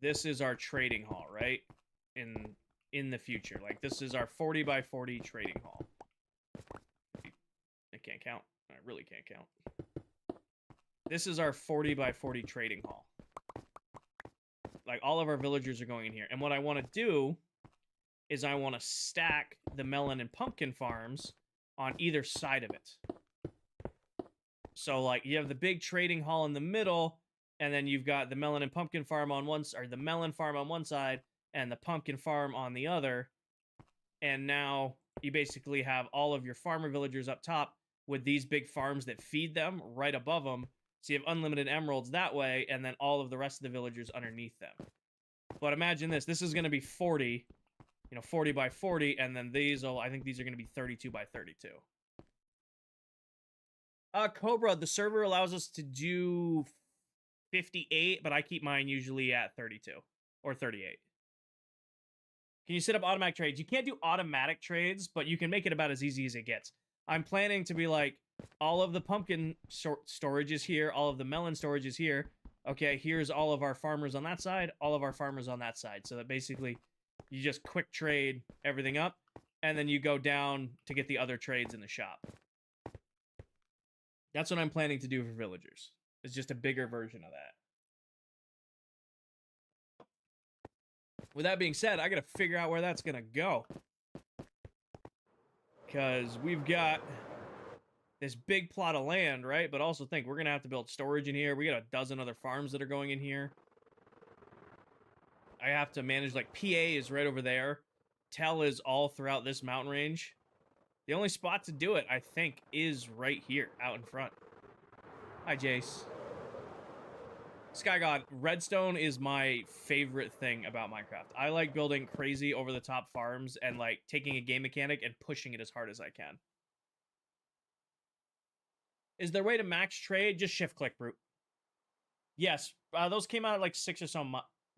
[SPEAKER 1] this is our trading hall, right? In the future. Like, this is our 40 by 40 trading hall. I can't count. I really can't count. This is our 40 by 40 trading hall. Like, all of our villagers are going in here. And what I want to do is I want to stack the melon and pumpkin farms on either side of it. So, like, you have the big trading hall in the middle, and then you've got the melon and pumpkin farm on one side, or the melon farm on one side, and the pumpkin farm on the other. And now you basically have all of your farmer villagers up top with these big farms that feed them right above them. So you have unlimited emeralds that way, and then all of the rest of the villagers underneath them. But imagine this. This is going to be 40, 40 by 40, and then I think these are going to be 32 by 32. Cobra, the server allows us to do 58, but I keep mine usually at 32 or 38. Can you set up automatic trades? You can't do automatic trades, but you can make it about as easy as it gets. I'm planning to be like, all of the pumpkin storage is here, all of the melon storage is here. Okay, here's all of our farmers on that side, all of our farmers on that side. So that basically, you just quick trade everything up, and then you go down to get the other trades in the shop. That's what I'm planning to do for villagers. It's just a bigger version of that. With that being said, I gotta figure out where that's gonna go. Because we've got this big plot of land, right? But also think, we're gonna have to build storage in here. We got a dozen other farms that are going in here. I have to manage, like, PA is right over there. Tel is all throughout this mountain range. The only spot to do it, I think, is right here, out in front. Hi, Jace. Sky God, Redstone is my favorite thing about Minecraft. I like building crazy over-the-top farms and, like, taking a game mechanic and pushing it as hard as I can. Is there a way to max trade? Just shift-click, brute. Yes, those came out like 6 or so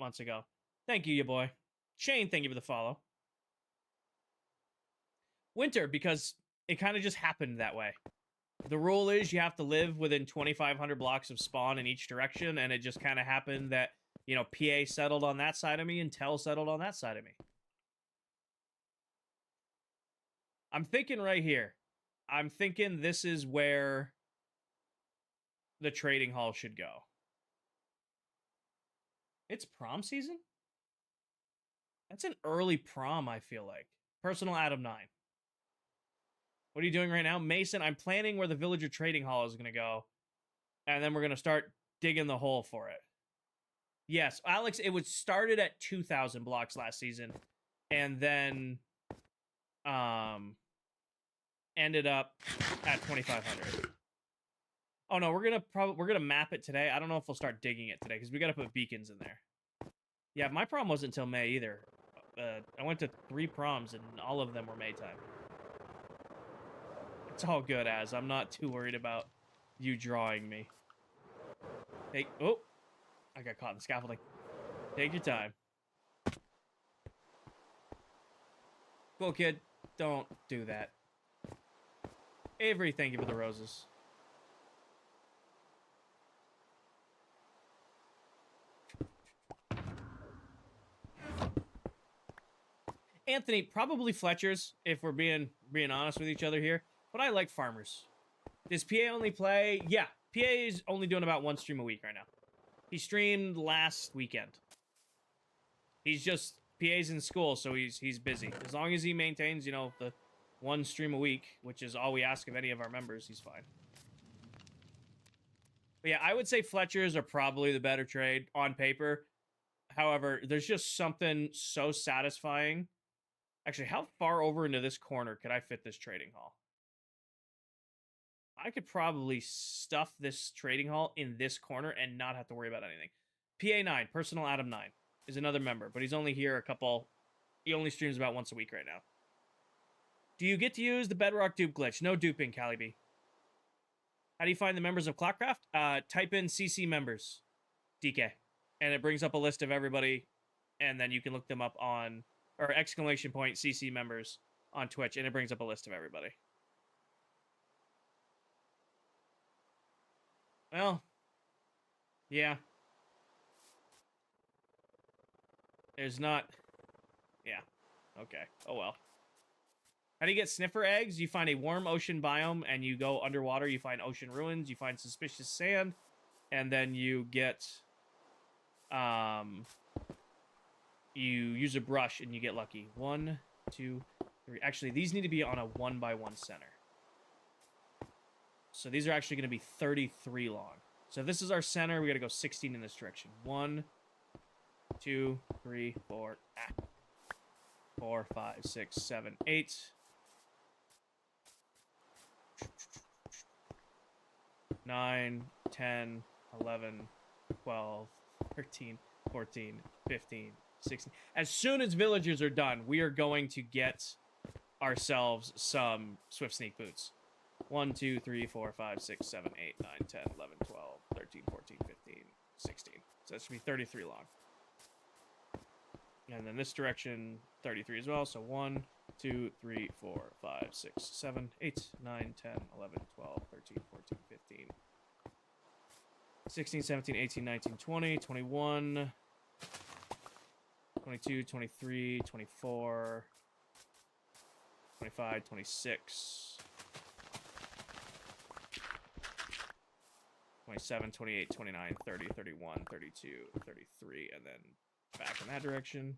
[SPEAKER 1] months ago. Thank you, you boy. Shane, thank you for the follow. Winter, because it kind of just happened that way. The rule is you have to live within 2,500 blocks of spawn in each direction, and it just kind of happened that, you know, PA settled on that side of me and Tel settled on that side of me. I'm thinking right here. I'm thinking this is where the trading hall should go. It's prom season? That's an early prom, I feel like. Personal Adam 9. What are you doing right now? Mason, I'm planning where the villager trading hall is going to go. And then we're going to start digging the hole for it. Yes, Alex, it was started at 2,000 blocks last season. And then ended up at 2,500. Oh no, we're gonna map it today. I don't know if we'll start digging it today because we got to put beacons in there. Yeah, my prom wasn't until May either. I went to 3 proms and all of them were May time. It's all good, Az. I'm not too worried about you drawing me. Hey, oh, I got caught in the scaffolding. Take your time. Cool, kid. Don't do that. Avery, thank you for the roses. Anthony, probably Fletcher's, if we're being honest with each other here. But I like farmers. Does PA only play? Yeah, PA is only doing about 1 stream a week right now. He streamed last weekend. He's just, PA's in school, so he's busy. As long as he maintains, you know, the 1 stream a week, which is all we ask of any of our members, he's fine. But yeah, I would say Fletcher's are probably the better trade on paper. However, there's just something so satisfying. Actually, how far over into this corner could I fit this trading hall? I could probably stuff this trading hall in this corner and not have to worry about anything. PA9, Personal Adam 9, is another member, but he's only here he only streams about once a week right now. Do you get to use the Bedrock dupe glitch? No duping, Calibi. How do you find the members of ClockCraft? Type in CC members, DK, and it brings up a list of everybody, and then you can look them up on, or exclamation point CC members on Twitch, and it brings up a list of everybody. Well, yeah. There's not... Yeah. Okay. Oh, well. How do you get sniffer eggs? You find a warm ocean biome, and you go underwater. You find ocean ruins. You find suspicious sand. And then you get... You use a brush, and you get lucky. 1, 2, 3. Actually, these need to be on a 1x1 center. So these are actually going to be 33 long. So if this is our center, we got to go 16 in this direction. 1, 2, 3, 4, 4, 5, 6, 7, 8. 9, 10, 11, 12, 13, 14, 15, 16. As soon as villagers are done, we are going to get ourselves some Swift Sneak boots. 1, 2, 3, 4, 5, 6, 7, 8, 9, 10, 11, 12, 13, 14, 15, 16. So that should be 33 long. And then this direction, 33 as well. So 1, 2, 3, 4, 5, 6, 7, 8, 9, 10, 11, 12, 13, 14, 15, 16, 17, 18, 19, 20, 21, 22, 23, 24, 25, 26. 27, 28, 29, 30, 31, 32, 33, and then back in that direction.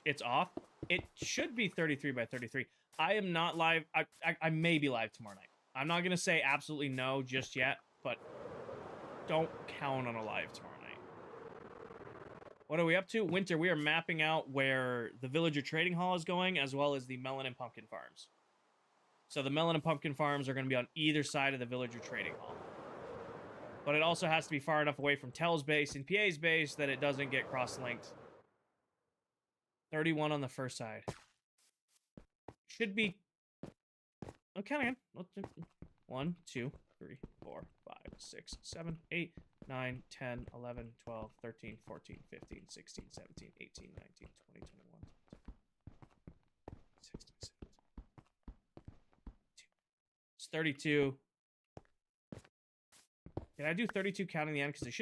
[SPEAKER 1] It's off. It should be 33 by 33. I am not live. I may be live tomorrow night. I'm not going to say absolutely no just yet, but don't count on a live tomorrow night. What are we up to? Winter, we are mapping out where the villager trading hall is going, as well as the melon and pumpkin farms. So the melon and pumpkin farms are going to be on either side of the villager trading hall. But it also has to be far enough away from Tell's base and PA's base that it doesn't get cross-linked. 31 on the first side. Should be... Oh, count again. 1, 2, 3, 4, 5, 6, 7, 8, 9, 10, 11, 12, 13, 14, 15, 16, 17, 18, 19, 20, 21, 16, 17. It's 32. Can I do 32 counting the end? Because it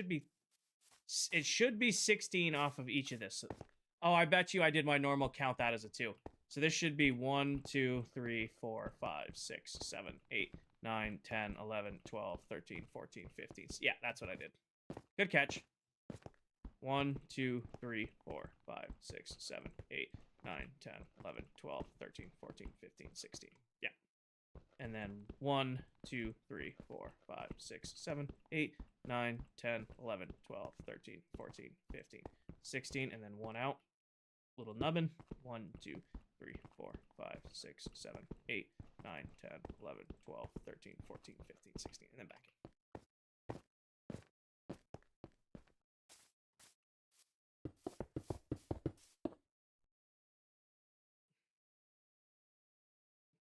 [SPEAKER 1] should be 16 off of each of this. Oh, I bet you I did my normal count that as a 2. So this should be 1, 2, 3, 4, 5, 6, 7, 8, 9, 10, 11, 12, 13, 14, 15. Yeah, that's what I did. Good catch. 1, 2, 3, 4, 5, 6, 7, 8, 9, 10, 11, 12, 13, 14, 15, 16. Yeah. And then 1, 2, 3, 4, 5, 6, 7, 8, 9, 10, 11, 12, 13, 14, 15, 16. And then 1 out. Little nubbin. 1, 2, 3, 4, 5, 6, 7, 8, 9, 10, 11, 12, 13, 14, 15, 16. And then back in.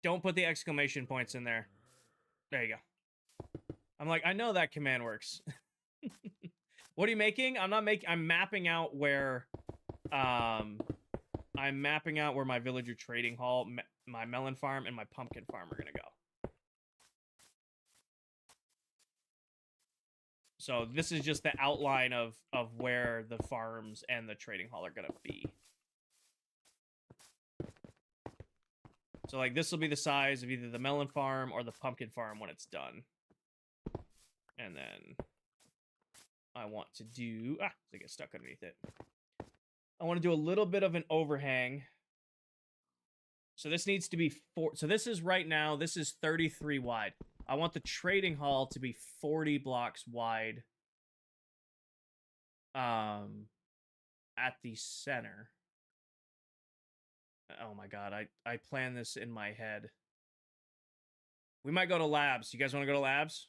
[SPEAKER 1] Don't put the exclamation points in there. There you go. I'm like, I know that command works. What are you making? I'm mapping out where my villager trading hall, my melon farm, and my pumpkin farm are gonna go. So this is just the outline of where the farms and the trading hall are gonna be. So, like, this will be the size of either the melon farm or the pumpkin farm when it's done. And then I want to do... I get stuck underneath it. I want to do a little bit of an overhang. So this needs to be... So this is right now, this is 33 wide. I want the trading hall to be 40 blocks wide. At the center. Oh my god, I planned this in my head. We might go to labs. You guys want to go to labs?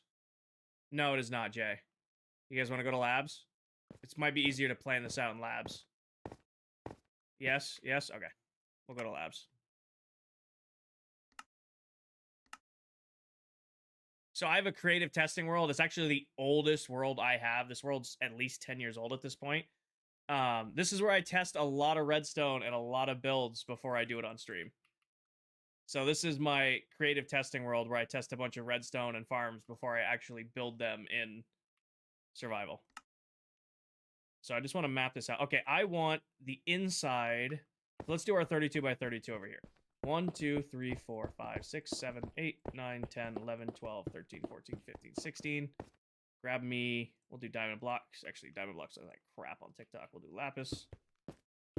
[SPEAKER 1] No, it is not, Jay. You guys want to go to labs? It might be easier to plan this out in labs. Yes? Yes? Okay. We'll go to labs. So I have a creative testing world. It's actually the oldest world I have. This world's at least 10 years old at this point. This is where I test a lot of redstone and a lot of builds before I do it on stream. So this is my creative testing world where I test a bunch of redstone and farms before I actually build them in survival. So I just want to map this out. Okay, I want the inside. Let's do our 32 by 32 over here. 1, 2, 3, 4, 5, 6, 7, 8, 9, 10, 11, 12, 13, 14, 15, 16. Grab me. We'll do diamond blocks. Actually, diamond blocks are like crap on TikTok. We'll do lapis.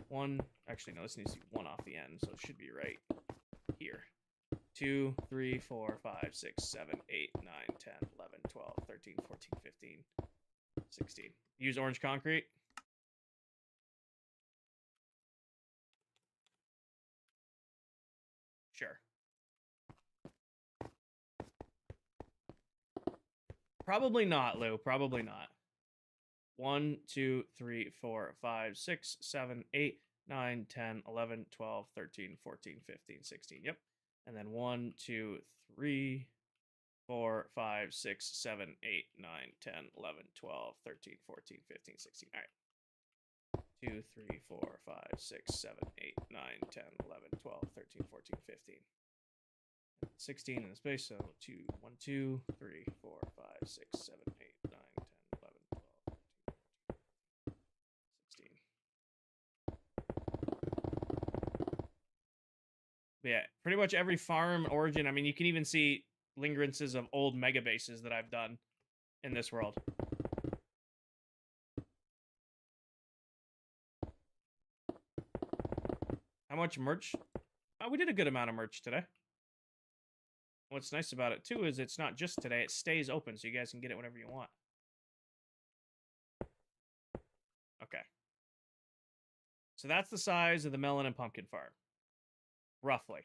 [SPEAKER 1] 1. Actually, no, this needs to be 1 off the end, so it should be right here. 2, 3, 4, 5, 6, 7, 8, 9, 10, 11, 12, 13, 14, 15, 16. Use orange concrete. Sure. Probably not, Lou. Probably not. 1, 2, 3, 4, 5, 6, 7, 8, 9, 10, 11, 12, 13, 14, 15, 16. Yep. And then 1, 2, 3, 4, 5, 6, 7, 8, 9, 10, 11, 12, 13, 14, 15, 16. All right. 2, 3, 4, 5, 6, 7, 8, 9, 10, 11, 12, 13, 14, 15. 16 in the space, so 2, 1, 2, 3, 4, 5, 6, 7, 8, 9, 10, 11, 12, 13, 16. But yeah, pretty much every farm origin. I mean, you can even see lingerances of old mega bases that I've done in this world. How much merch? Oh, we did a good amount of merch today. What's nice about it, too, is it's not just today. It stays open, so you guys can get it whenever you want. Okay. So that's the size of the melon and pumpkin farm, roughly.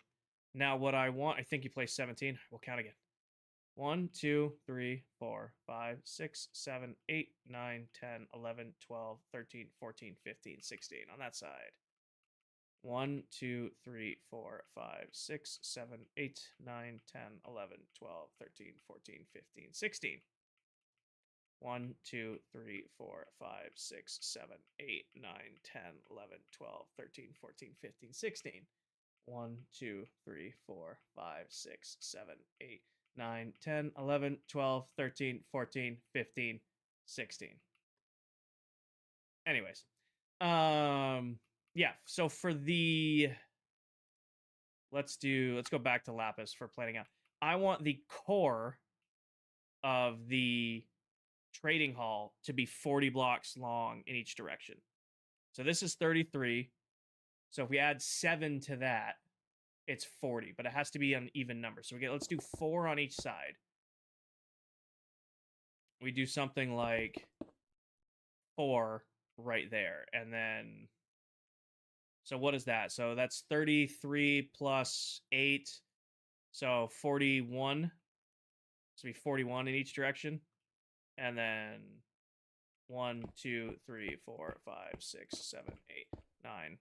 [SPEAKER 1] Now, what I want, I think you place 17. We'll count again. 1, 2, 3, 4, 5, 6, 7, 8, 9, 10, 11, 12, 13, 14, 15, 16 on that side. 1, 2, 3, 4, 5, 6, 7, 8, 9, 10, 11, 12, 13, 14, 15, 16. 1, 2, 3, 4, 5, 6, 7, 8, 9, 10, 11, 12, 13, 14, 15, 16. 1, 2, 3, 4, 5, 6, 7, 8, 9, 10, 11, 12, 13, 14, 15, 16. Anyways. Yeah, so for the let's go back to Lapis for planning out. I want the core of the trading hall to be 40 blocks long in each direction. So this is 33. So if we add 7 to that, it's 40, but it has to be an even number. So let's do 4 on each side. We do something like 4 right there. And then, so what is that? So that's 33 plus 8. So 41. So be 41 in each direction. And then 1, 2, 3, 4, 5, 6, 7, 8, 9,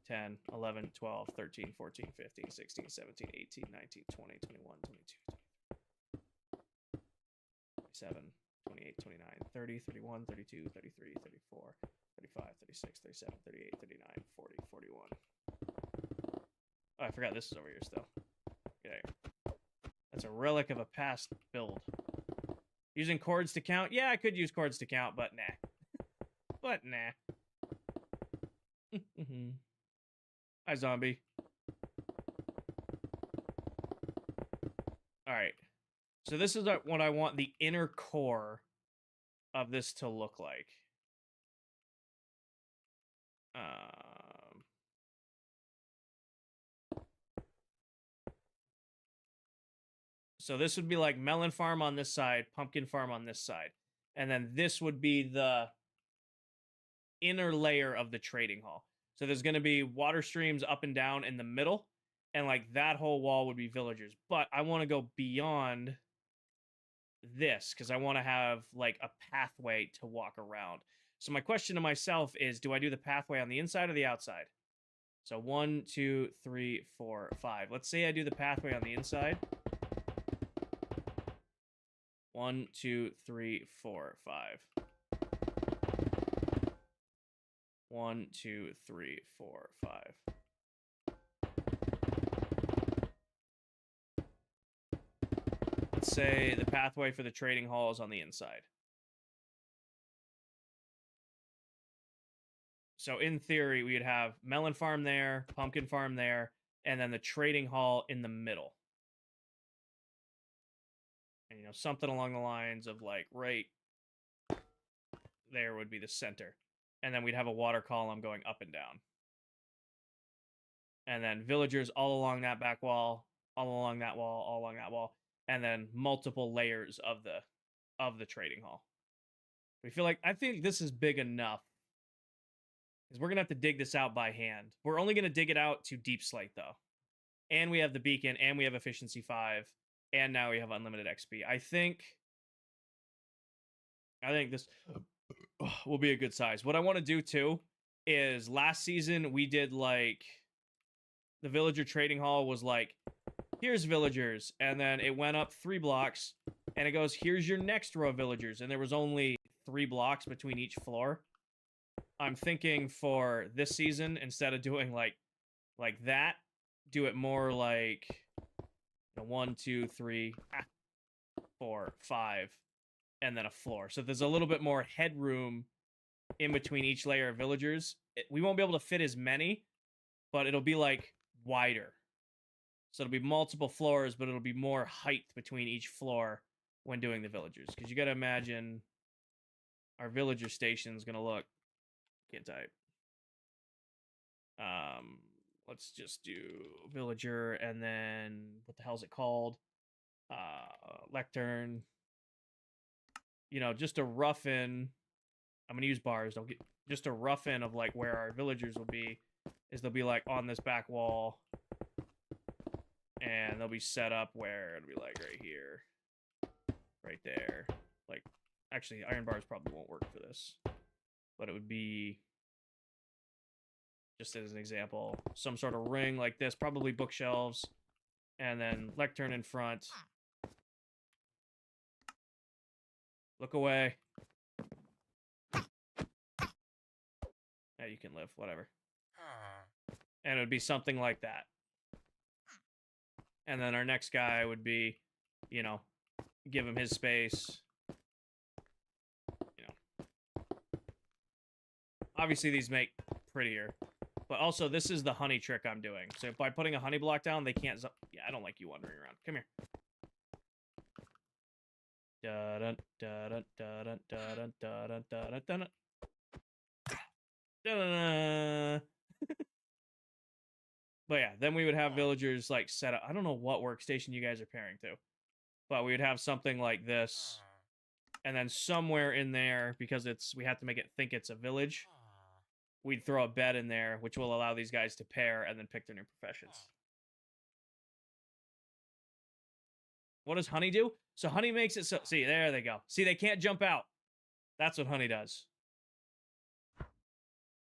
[SPEAKER 1] 10, 11, 12, 13, 14, 15, 16, 17, 18, 19, 20, 21, 22, 27, 28, 29, 30, 31, 32, 33, 34, 35, 36, 37, 38, 39, 40, 41. Oh, I forgot this is over here still. Okay. That's a relic of a past build. Using chords to count? Yeah, I could use chords to count, but nah. But nah. Hi, zombie. Alright. So this is what I want the inner core of this to look like. So this would be like melon farm on this side, pumpkin farm on this side. And then this would be the inner layer of the trading hall. So there's going to be water streams up and down in the middle. And like that whole wall would be villagers. But I want to go beyond this because I want to have like a pathway to walk around. So my question to myself is, do I do the pathway on the inside or the outside? So 1, 2, 3, 4, 5. Let's say I do the pathway on the inside. 1, 2, 3, 4, 5. 1, 2, 3, 4, 5. Let's say the pathway for the trading hall is on the inside. So in theory, we'd have melon farm there, pumpkin farm there, and then the trading hall in the middle. And, you know, something along the lines of like right there would be the center. And then we'd have a water column going up and down. And then villagers all along that back wall, all along that wall, all along that wall. And then multiple layers of the trading hall. I think this is big enough. Because we're going to have to dig this out by hand. We're only going to dig it out to deep slate, though. And we have the beacon, and we have efficiency 5, and now we have unlimited XP. I think this will be a good size. What I want to do, too, is last season we did, like, the villager trading hall was like, here's villagers, and then it went up 3 blocks, and it goes, here's your next row of villagers, and there was only 3 blocks between each floor. I'm thinking for this season, instead of doing like that, do it more like 1, 2, 3, 4, 5, and then a floor. So there's a little bit more headroom in between each layer of villagers. We won't be able to fit as many, but it'll be like wider. So it'll be multiple floors, but it'll be more height between each floor when doing the villagers. Because you got to imagine our villager station is going to look... Can't type. Let's just do villager, and then what the hell is it called? Lectern. You know, just to roughen I'm gonna use bars. Don't get just a rough in of like where our villagers will be. Is they'll be like on this back wall, and they'll be set up where it'll be like right here, right there. Like, actually, iron bars probably won't work for this, but it would be, just as an example, some sort of ring like this, probably bookshelves, and then lectern in front. Look away. Yeah, you can live, whatever. And it would be something like that. And then our next guy would be, you know, give him his space. You know. Obviously, these make prettier. But also, this is the honey trick I'm doing. So by putting a honey block down, they can't... Yeah, I don't like you wandering around. Come here. Da-dun, da-dun, da-dun, da-dun, da-dun, da-dun, da-dun. Da-dun. But yeah, then we would have villagers like set up. I don't know what workstation you guys are pairing to, but we would have something like this, and then somewhere in there, because we have to make it think it's a village, we'd throw a bed in there, which will allow these guys to pair and then pick their new professions. What does honey do? So honey makes it so... See, there they go. See, they can't jump out. That's what honey does.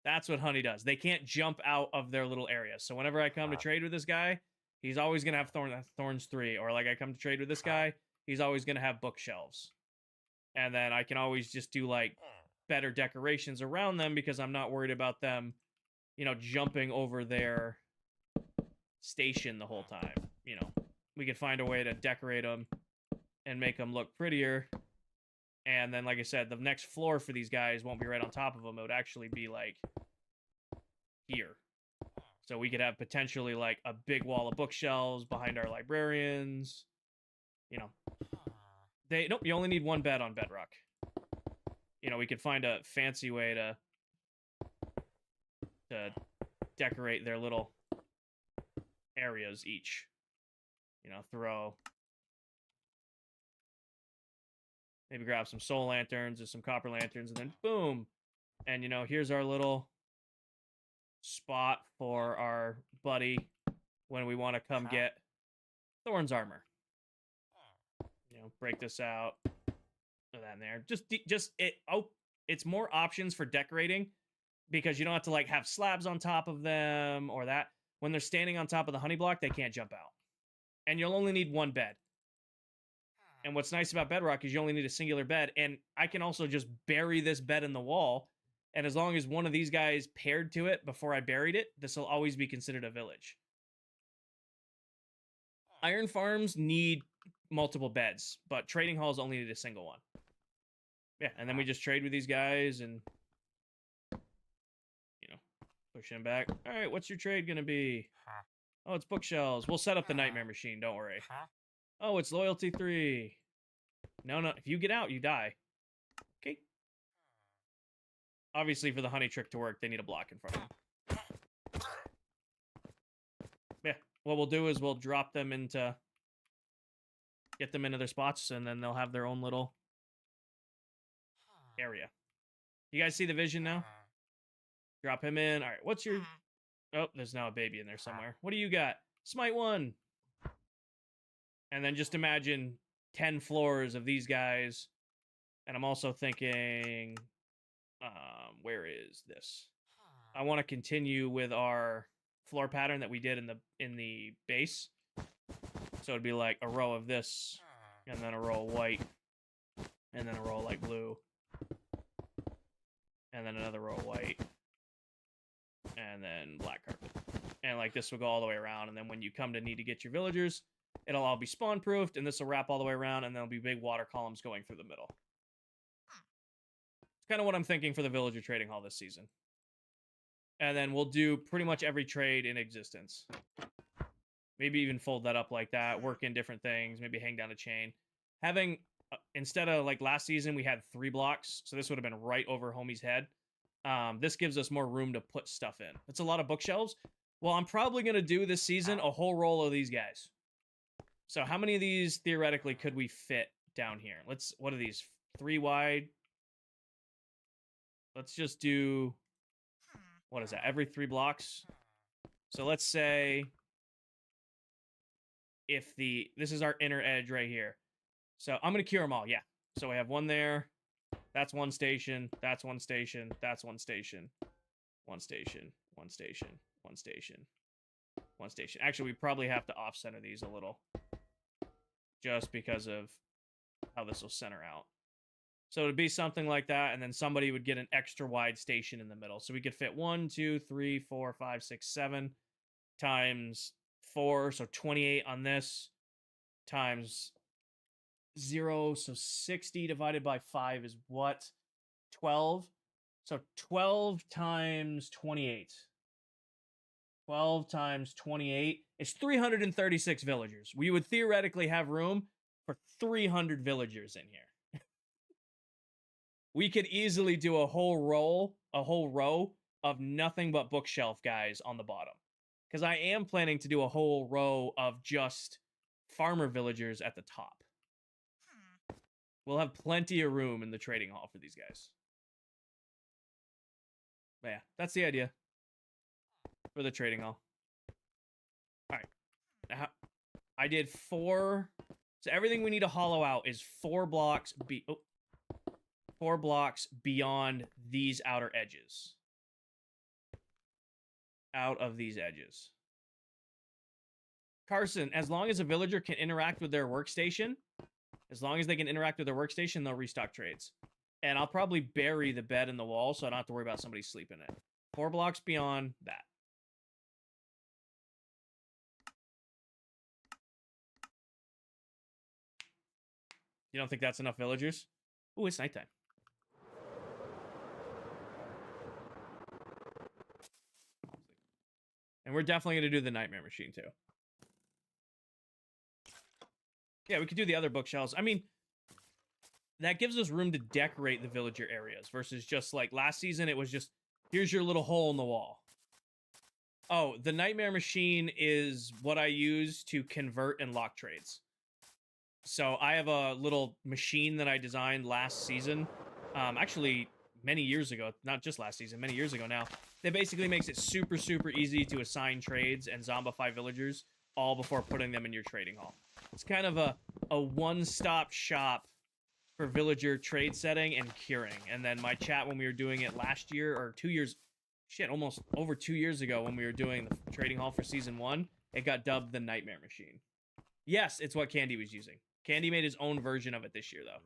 [SPEAKER 1] That's what honey does. They can't jump out of their little area. So whenever I come to trade with this guy, he's always going to have thorns 3. Or like I come to trade with this guy, he's always going to have bookshelves. And then I can always just do like better decorations around them because I'm not worried about them, you know, jumping over their station the whole time. You know, we could find a way to decorate them and make them look prettier. And then, like I said, the next floor for these guys won't be right on top of them. It would actually be, like, here. So we could have potentially, like, a big wall of bookshelves behind our librarians. You know. Nope, you only need 1 bed on Bedrock. You know, we could find a fancy way to decorate their little areas each. You know, throw... Maybe grab some soul lanterns or some copper lanterns, and then boom! And, you know, here's our little spot for our buddy when we want to come get Thorn's armor. You know, break this out. Put that in there. It's more options for decorating because you don't have to, like, have slabs on top of them or that. When they're standing on top of the honey block, they can't jump out. And you'll only need 1 bed. And what's nice about Bedrock is you only need a singular bed, and I can also just bury this bed in the wall, and as long as one of these guys paired to it before I buried it, this will always be considered a village. Iron farms need multiple beds, but trading halls only need a single one. Yeah, and then we just trade with these guys and, you know, push him back. All right, what's your trade going to be? Oh, it's bookshelves. We'll set up the nightmare machine, don't worry. Oh, it's loyalty 3. No, if you get out, you die. Okay. Obviously, for the honey trick to work, they need a block in front of them. Yeah, what we'll do is we'll drop them into... Get them into their spots, and then they'll have their own little area. You guys see the vision now? Drop him in. All right, what's your... Oh, there's now a baby in there somewhere. What do you got? Smite 1. And then just imagine 10 floors of these guys. And I'm also thinking, where is this? I want to continue with our floor pattern that we did in the base. So it'd be like a row of this, and then a row of white, and then a row of light blue, and then another row of white, and then black carpet. And like this will go all the way around, and then when you come to need to get your villagers, it'll all be spawn proofed, and this will wrap all the way around, and there'll be big water columns going through the middle. It's kind of what I'm thinking for the villager trading hall this season. And then we'll do pretty much every trade in existence. Maybe even fold that up like that, work in different things, maybe hang down a chain. Having, instead of like last season, we had 3 blocks, so this would have been right over homie's head. This gives us more room to put stuff in. It's a lot of bookshelves. Well, I'm probably going to do this season a whole roll of these guys. So how many of these theoretically could we fit down here? What are these? 3 wide? let's just do, what is that, every 3 blocks? So let's say if this is our inner edge right here. So I'm going to cure them all, yeah. So we have one there, that's one station, that's one station, that's one station, one station, one station, one station, one station. Actually, we probably have to off-center these a little, just because of how this will center out. So it'd be something like that, and then somebody would get an extra wide station in the middle. So we could fit 1, 2, 3, 4, 5, 6, 7 times 4, so 28 on this, times 0, so 60 divided by 5 is what? 12. So 12 times 28. 12 times 28 is 336 villagers. We would theoretically have room for 300 villagers in here. We could easily do a whole row of nothing but bookshelf guys on the bottom. Because I am planning to do a whole row of just farmer villagers at the top. We'll have plenty of room in the trading hall for these guys. But yeah, that's the idea for the trading hall. All right. Now, I did 4. So everything we need to hollow out is 4 blocks 4 blocks beyond these outer edges. Out of these edges. Carson, as long as a villager can interact with their workstation, they'll restock trades. And I'll probably bury the bed in the wall so I don't have to worry about somebody sleeping in it. 4 blocks beyond that. You don't think that's enough villagers? Ooh, it's nighttime. And we're definitely going to do the nightmare machine, too. Yeah, we could do the other bookshelves. I mean, that gives us room to decorate the villager areas versus just like last season, it was just, here's your little hole in the wall. Oh, the nightmare machine is what I use to convert and lock trades. So I have a little machine that I designed last season. Actually, many years ago, not just last season, many years ago now. That basically makes it super, super easy to assign trades and zombify villagers all before putting them in your trading hall. It's kind of a one-stop shop for villager trade setting and curing. And then my chat when we were doing it last year, or 2 years, almost over 2 years ago when we were doing the trading hall for season 1, it got dubbed the Nightmare Machine. Yes, it's what Candy was using. Candy made his own version of it this year, though.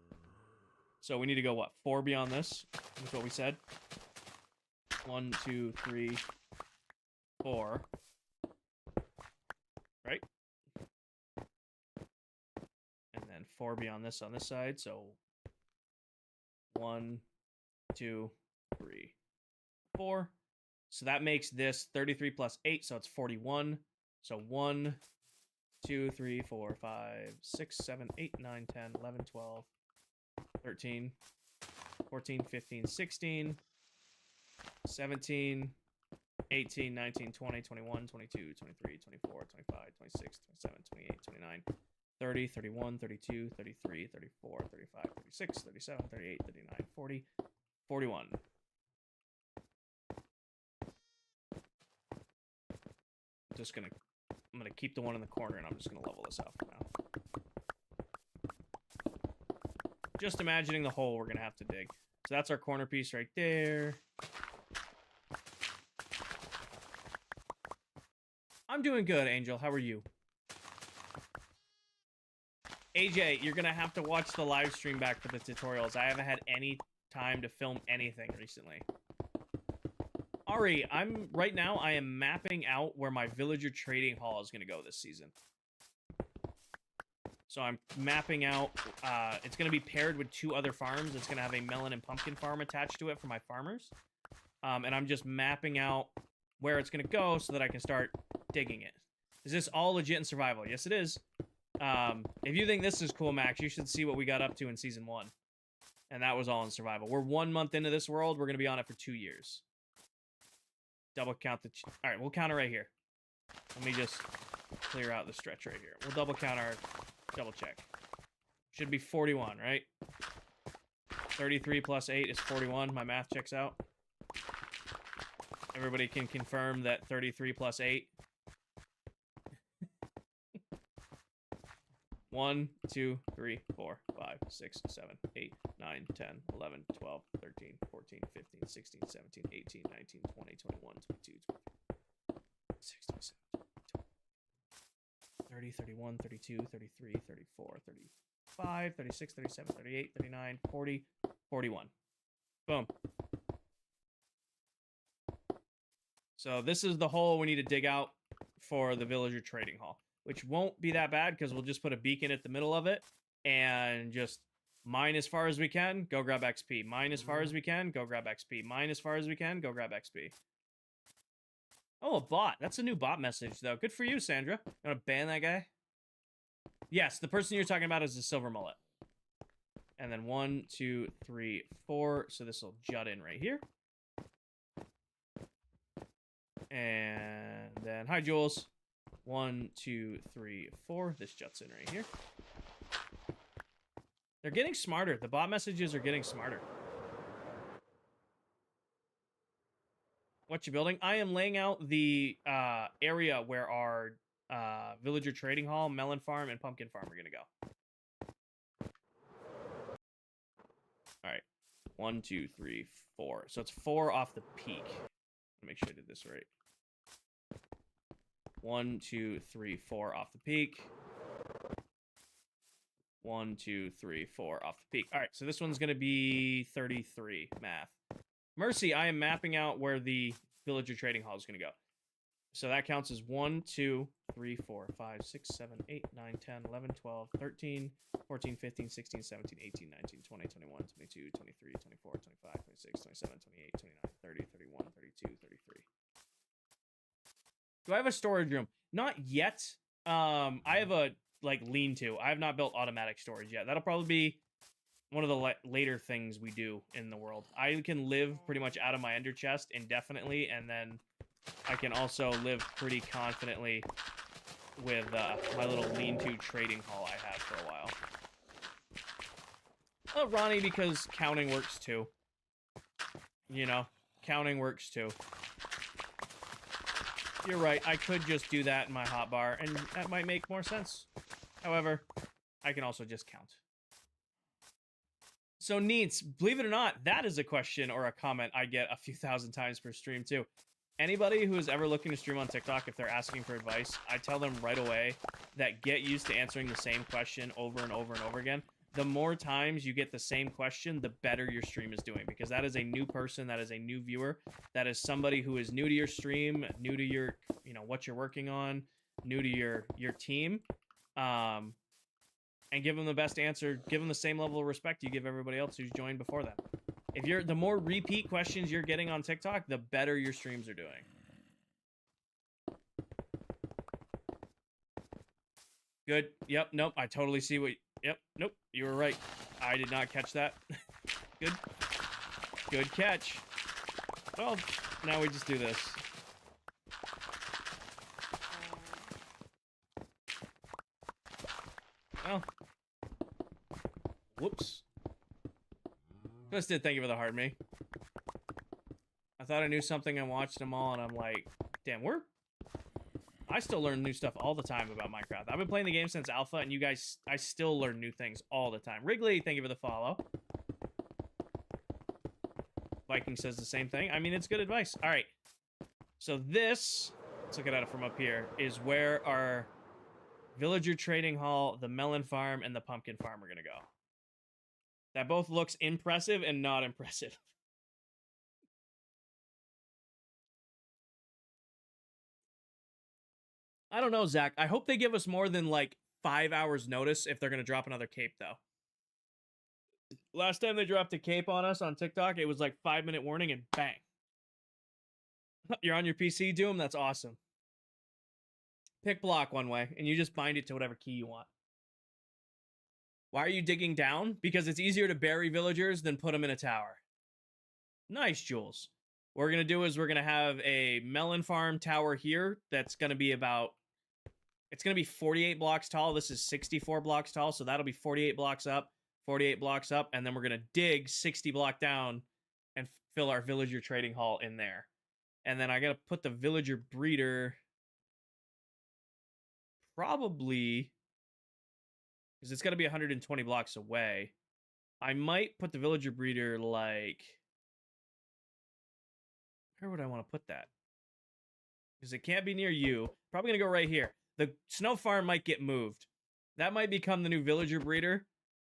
[SPEAKER 1] So we need to go, what, 4 beyond this? That's what we said. 1, 2, 3, 4. Right? And then 4 beyond this on this side, so 1, 2, 3, 4. So that makes this 33 plus 8, so it's 41. So 1, 2, 3, 4, 5, 6, 7, 8, 9, 10, 11, 12, 13, 14, 15, 16, 17, 18, 19, 20, 21, 22, 23, 24, 25, 26, 27, 28, 29, 30, 31, 32, 33, 34, 35, 36, 37, 38, 39, 40, 41. I'm gonna keep the one in the corner and I'm just gonna level this out for now. Just imagining the hole we're gonna have to dig. So that's our corner piece right there. I'm doing good, Angel. How are you? AJ, you're gonna have to watch the live stream back for the tutorials. I haven't had any time to film anything recently. Ari, right now I am mapping out where my villager trading hall is gonna go this season. So I'm mapping out, it's gonna be paired with 2 other farms. It's gonna have a melon and pumpkin farm attached to it for my farmers. And I'm just mapping out where it's gonna go so that I can start digging it. Is this all legit in survival? Yes, it is. If you think this is cool, Max, you should see what we got up to in season 1. And that was all in survival. We're 1 month into this world. We're gonna be on it for 2 years. Double count the... All right, we'll count it right here. Let me just clear out the stretch right here. We'll double count our... Double check. Should be 41, right? 33 plus 8 is 41. My math checks out. Everybody can confirm that 33 plus 8. 1, 2, 3, 4, 5, 6, 7, 8, 9, 10, 11, 12, 13, 14, 15, 16, 17, 18, 19, 20, 21, 22, 26, 27, 30, 31, 32, 33, 34, 35, 36, 37, 38, 39, 40, 41. Boom. So this is the hole we need to dig out for the villager trading hall, which won't be that bad because we'll just put a beacon at the middle of it and just mine as far as we can, go grab XP. Mine as far as we can, go grab XP. Mine as far as we can, go grab XP. Oh, a bot. That's a new bot message, though. Good for you, Sandra. You want to ban that guy? Yes, the person you're talking about is the silver mullet. And then 1, 2, 3, 4. So this will jut in right here. And then, hi, Jules. 1, 2, 3, 4. This juts in right here. They're getting smarter. The bot messages are getting smarter. What you building? I am laying out the area where our villager trading hall, melon farm, and pumpkin farm are going to go. All right. 1, 2, 3, 4. So it's 4 off the peak. Make sure I did this right. 1, 2, 3, 4 off the peak. 1, 2, 3, 4 off the peak. All right, so this one's going to be 33 math. Mercy, I am mapping out where the villager trading hall is going to go. So that counts as 1, 2, 3, 4, 5, 6, 7, 8, 9, 10, 11, 12, 13, 14, 15, 16, 17, 18, 19, 20, 21, 22, 23, 24, 25, 26, 27, 28, 29, 30, 31, 32, 33. Do I have a storage room? Not yet. I have a lean-to. I have not built automatic storage yet. That'll probably be one of the later things we do in the world. I can live pretty much out of my ender chest indefinitely, and then I can also live pretty confidently with my little lean-to trading hall I have for a while. Oh, Ronnie, because counting works too. You know, counting works too. You're right, I could just do that in my hotbar, and that might make more sense. However, I can also just count. So, Neats, believe it or not, that is a question or a comment I get a few thousand times per stream, too. Anybody who is ever looking to stream on TikTok, if they're asking for advice, I tell them right away that get used to answering the same question over and over and over again. The more times you get the same question, the better your stream is doing, because that is a new person, that is a new viewer, that is somebody who is new to your stream, new to your, you know, what you're working on, new to your team, and give them the best answer, give them the same level of respect you give everybody else who's joined before them. If the more repeat questions you're getting on TikTok, the better your streams are doing. Good. Yep. Nope. I totally see what. Yep. Nope. You were right. I did not catch that. Good. Good catch. Well, now we just do this. Well. Whoops. Twisted, thank you for the heart, me. I thought I knew something and watched them all, and I'm like, damn, I still learn new stuff all the time about Minecraft. I've been playing the game since alpha, and you guys, I still learn new things all the time. Wrigley, thank you for the follow. Viking says the same thing. I mean, it's good advice. All right. So this, let's look at it from up here, is where our villager trading hall, the melon farm, and the pumpkin farm are going to go. That both looks impressive and not impressive. I don't know, Zach. I hope they give us more than, like, 5 hours notice if they're going to drop another cape, though. Last time they dropped a cape on us on TikTok, it was like 5-minute warning and bang. You're on your PC, Doom? That's awesome. Pick block one way, and you just bind it to whatever key you want. Why are you digging down? Because it's easier to bury villagers than put them in a tower. Nice, Jules. What we're going to do is we're going to have a melon farm tower here that's going to be about... It's going to be 48 blocks tall. This is 64 blocks tall, so that'll be 48 blocks up, 48 blocks up, and then we're going to dig 60 block down and fill our villager trading hall in there. And then I got to put the villager breeder probably, because it's got to be 120 blocks away. I might put the villager breeder like, where would I want to put that? Because it can't be near you. Probably going to go right here. The snow farm might get moved. That might become the new villager breeder.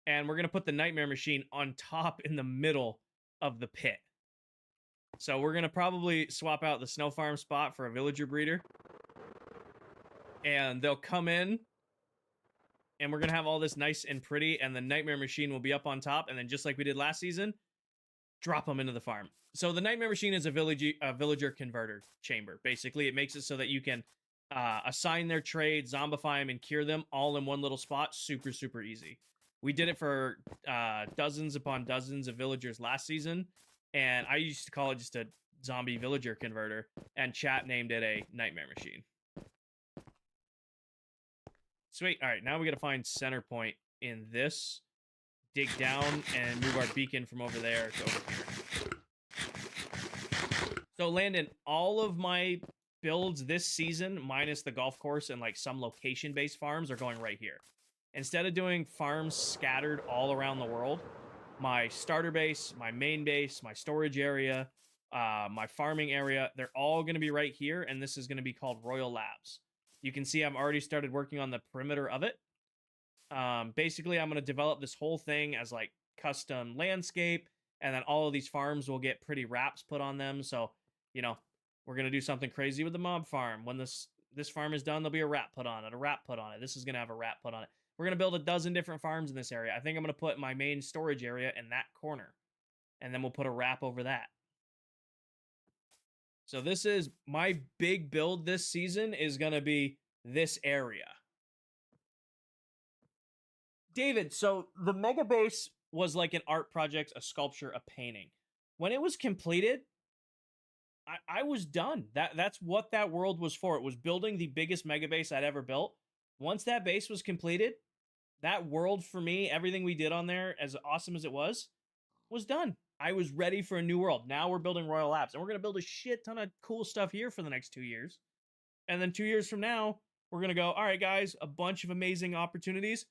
[SPEAKER 1] And we're going to put the nightmare machine on top in the middle of the pit. So we're going to probably swap out the snow farm spot for a villager breeder. And they'll come in. And we're going to have all this nice and pretty. And the nightmare machine will be up on top. And then just like we did last season, drop them into the farm. So the nightmare machine is a villager converter chamber. Basically, it makes it so that you can assign their trade, zombify them, and cure them all in one little spot. Super, super easy. We did it for dozens upon dozens of villagers last season, and I used to call it just a zombie villager converter, and chat named it a nightmare machine. Sweet. All right, now we got to find center point in this, dig down, and move our beacon from over there to over here. So, Landon, all of my builds this season, minus the golf course and like some location-based farms, are going right here. Instead of doing farms scattered all around the world, my starter base, my main base, my storage area, my farming area, they're all going to be right here, and this is going to be called Royal Labs. You can see I've already started working on the perimeter of it. Basically, I'm going to develop this whole thing as like custom landscape, and then all of these farms will get pretty wraps put on them. So, you know, we're going to do something crazy with the mob farm. When this farm is done, there'll be a wrap put on it, a wrap put on it. This is going to have a wrap put on it. We're going to build a dozen different farms in this area. I think I'm going to put my main storage area in that corner, and then we'll put a wrap over that. So this is my big build this season is going to be this area. David, so the mega base was like an art project, a sculpture, a painting. When it was completed, I was done. That's what that world was for. It was building the biggest mega base I'd ever built. Once that base was completed, that world for me, everything we did on there, as awesome as it was done. I was ready for a new world. Now we're building Royal Labs, and we're going to build a shit ton of cool stuff here for the next 2 years. And then 2 years from now, we're going to go, all right, guys, a bunch of amazing opportunities.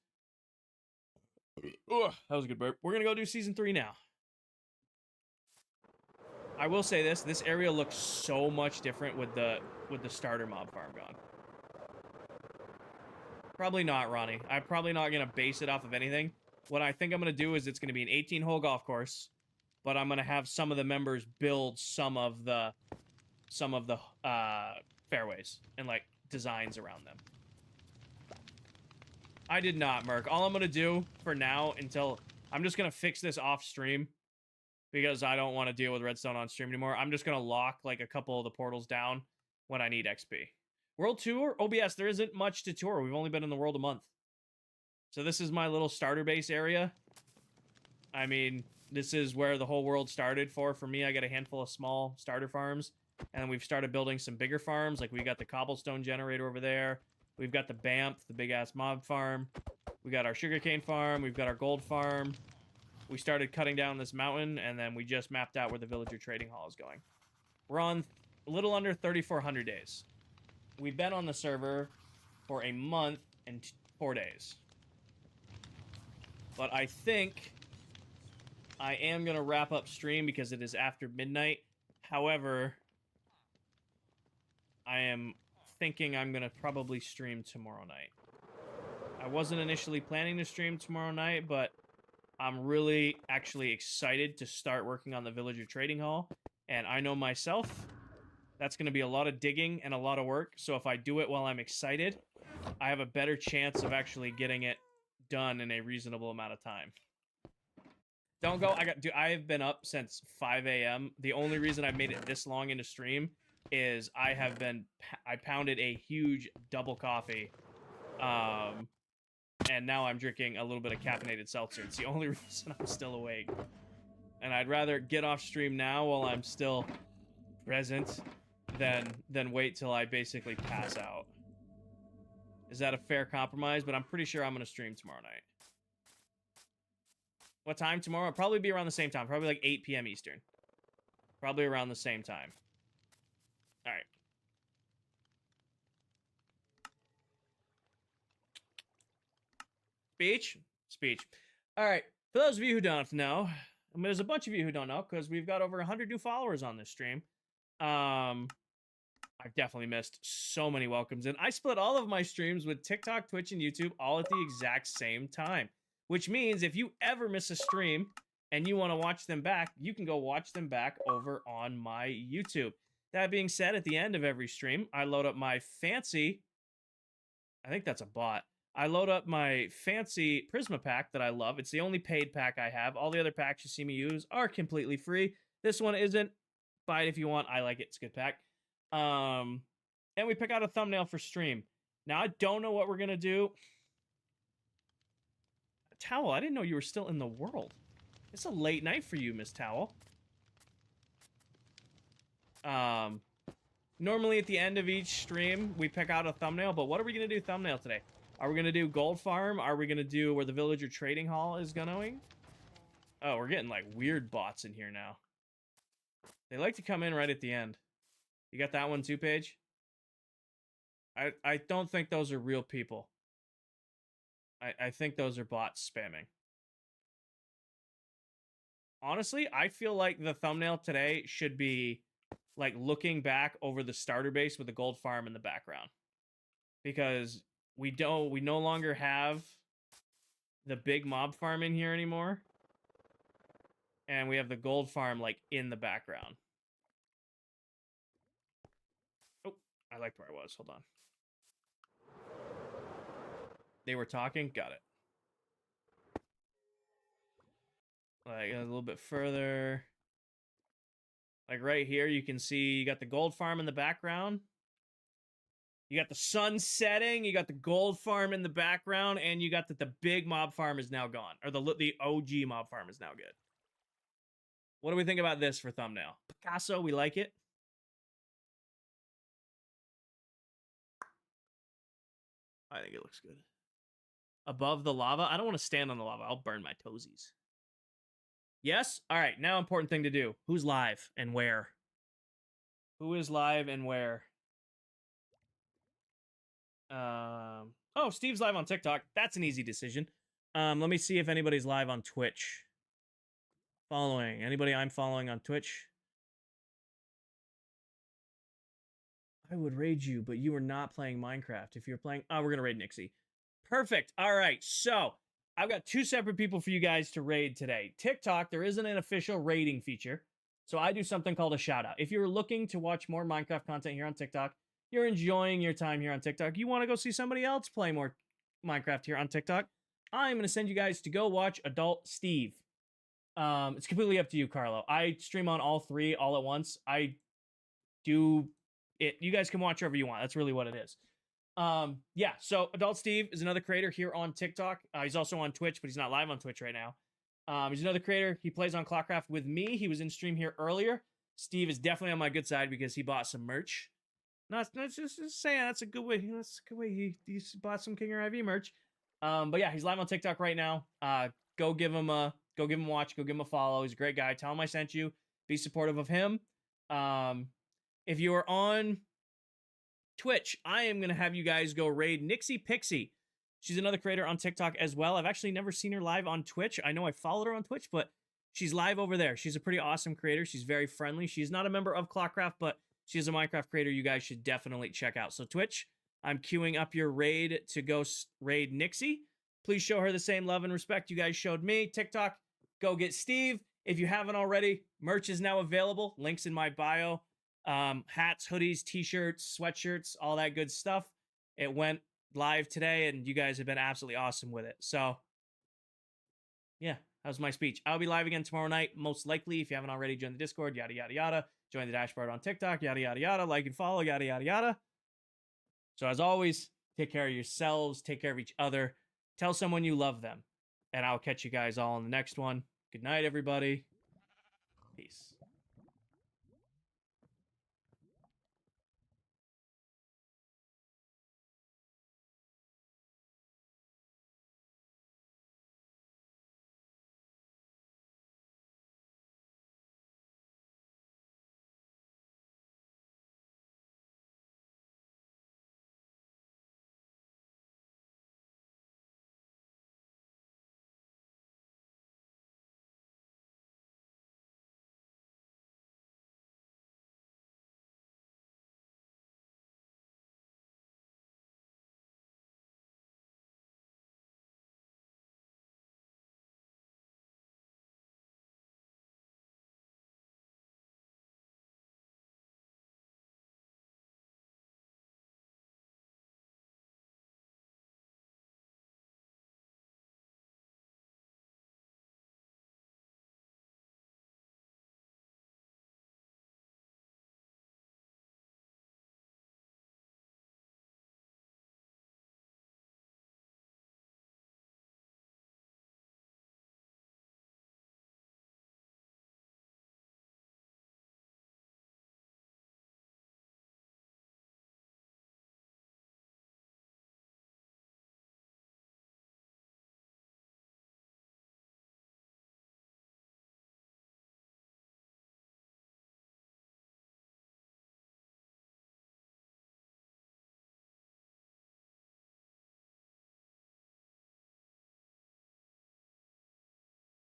[SPEAKER 1] Ugh, that was a good burp. We're going to go do Season 3 now. I will say this area looks so much different with the starter mob farm gone. Probably not, Ronnie. I'm probably not going to base it off of anything. What I think I'm going to do is it's going to be an 18-hole golf course, but I'm going to have some of the members build some of the fairways and like designs around them. I did not, Merc. All I'm going to do for now until I'm just going to fix this off stream because I don't want to deal with Redstone on stream anymore. I'm just going to lock like a couple of the portals down when I need XP. World tour? OBS, there isn't much to tour. We've only been in the world a month. So this is my little starter base area. I mean, this is where the whole world started for me. I got a handful of small starter farms, and then we've started building some bigger farms. Like we got the cobblestone generator over there. We've got the BAMF, the big-ass mob farm. We got our sugarcane farm. We've got our gold farm. We started cutting down this mountain, and then we just mapped out where the villager trading hall is going. We're on a little under 3,400 days. We've been on the server for a month and 4 days. But I think I am going to wrap up stream because it is after midnight. However, I am thinking I'm going to probably stream tomorrow night. I wasn't initially planning to stream tomorrow night, but I'm really actually excited to start working on the villager trading hall. And I know myself, that's going to be a lot of digging and a lot of work. So if I do it while I'm excited, I have a better chance of actually getting it done in a reasonable amount of time. Don't go. I have been up since 5 a.m. The only reason I made it this long into stream is I pounded a huge double coffee. And now I'm drinking a little bit of caffeinated seltzer. It's the only reason I'm still awake. And I'd rather get off stream now while I'm still present than wait till I basically pass out. Is that a fair compromise? But I'm pretty sure I'm going to stream tomorrow night. What time tomorrow? It'll probably be around the same time. Probably like 8 p.m. Eastern. Probably around the same time. All right. Speech. All right. For those of you who don't know, I mean, there's a bunch of you who don't know because we've got over 100 new followers on this stream. I've definitely missed so many welcomes, and I split all of my streams with TikTok, Twitch, and YouTube all at the exact same time, which means if you ever miss a stream and you want to watch them back, you can go watch them back over on my YouTube. That being said, at the end of every stream, I load up my fancy, I think that's a bot. I load up my fancy Prisma pack that I love. It's the only paid pack I have. All the other packs you see me use are completely free. This one isn't. Buy it if you want. I like it. It's a good pack. And we pick out a thumbnail for stream. Now, I don't know what we're going to do. Towel, I didn't know you were still in the world. It's a late night for you, Miss Towel. Normally at the end of each stream, we pick out a thumbnail, but what are we going to do thumbnail today? Are we going to do Gold Farm? Are we going to do where the Villager Trading Hall is going? Oh, we're getting like weird bots in here now. They like to come in right at the end. You got that one too, Paige? I don't think those are real people. I think those are bots spamming. Honestly, I feel like the thumbnail today should be like looking back over the starter base with the gold farm in the background. Because we no longer have the big mob farm in here anymore. And we have the gold farm like in the background. Oh, I liked where I was. Hold on. They were talking. Got it. Like a little bit further. Like right here, you can see you got the gold farm in the background. You got the sun setting. You got the gold farm in the background, and you got that the big mob farm is now gone, or the OG mob farm is now good. What do we think about this for thumbnail? Picasso, we like it. I think it looks good. Above the lava? I don't want to stand on the lava. I'll burn my toesies. Yes? All right, now important thing to do. Who's live and where? Who is live and where? Oh, Steve's live on TikTok. That's an easy decision. Let me see if anybody's live on Twitch. Following. Anybody I'm following on Twitch? I would raid you, but you are not playing Minecraft. If you're playing... Oh, we're going to raid Nixie. Perfect. All right, so I've got two separate people for you guys to raid today. TikTok, there isn't an official raiding feature, so I do something called a shout-out. If you're looking to watch more Minecraft content here on TikTok, you're enjoying your time here on TikTok, you want to go see somebody else play more Minecraft here on TikTok, I'm going to send you guys to go watch Adult Steve. It's completely up to you, Carlo. I stream on all three all at once. I do it. You guys can watch wherever you want. That's really what it is. Yeah, so Adult Steve is another creator here on TikTok. He's also on Twitch, but he's not live on Twitch right now. He's another creator. He plays on ClockCraft with me. He was in stream here earlier. Steve is definitely on my good side because he bought some merch. No, just saying, that's a good way. That's a good way. He bought some King or IV merch. But yeah, he's live on TikTok right now. Go give him a watch. Go give him a follow. He's a great guy. Tell him I sent you. Be supportive of him. If you are on Twitch, I am going to have you guys go raid Nixie Pixie. She's another creator on TikTok as well. I've actually never seen her live on Twitch. I know I followed her on Twitch, but she's live over there. She's a pretty awesome creator. She's very friendly. She's not a member of ClockCraft, but she is a Minecraft creator you guys should definitely check out. So Twitch, I'm queuing up your raid to go raid Nixie. Please show her the same love and respect you guys showed me. TikTok, go get Steve. If you haven't already, merch is now available. Links in my bio. Hats, hoodies, t-shirts, sweatshirts, all that good stuff. It went live today, and you guys have been absolutely awesome with it. So, yeah, that was my speech. I'll be live again tomorrow night, most likely. If you haven't already, join the Discord, yada, yada, yada. Join the dashboard on TikTok, yada, yada, yada. Like and follow, yada, yada, yada. So, as always, take care of yourselves. Take care of each other. Tell someone you love them. And I'll catch you guys all in the next one. Good night, everybody. Peace.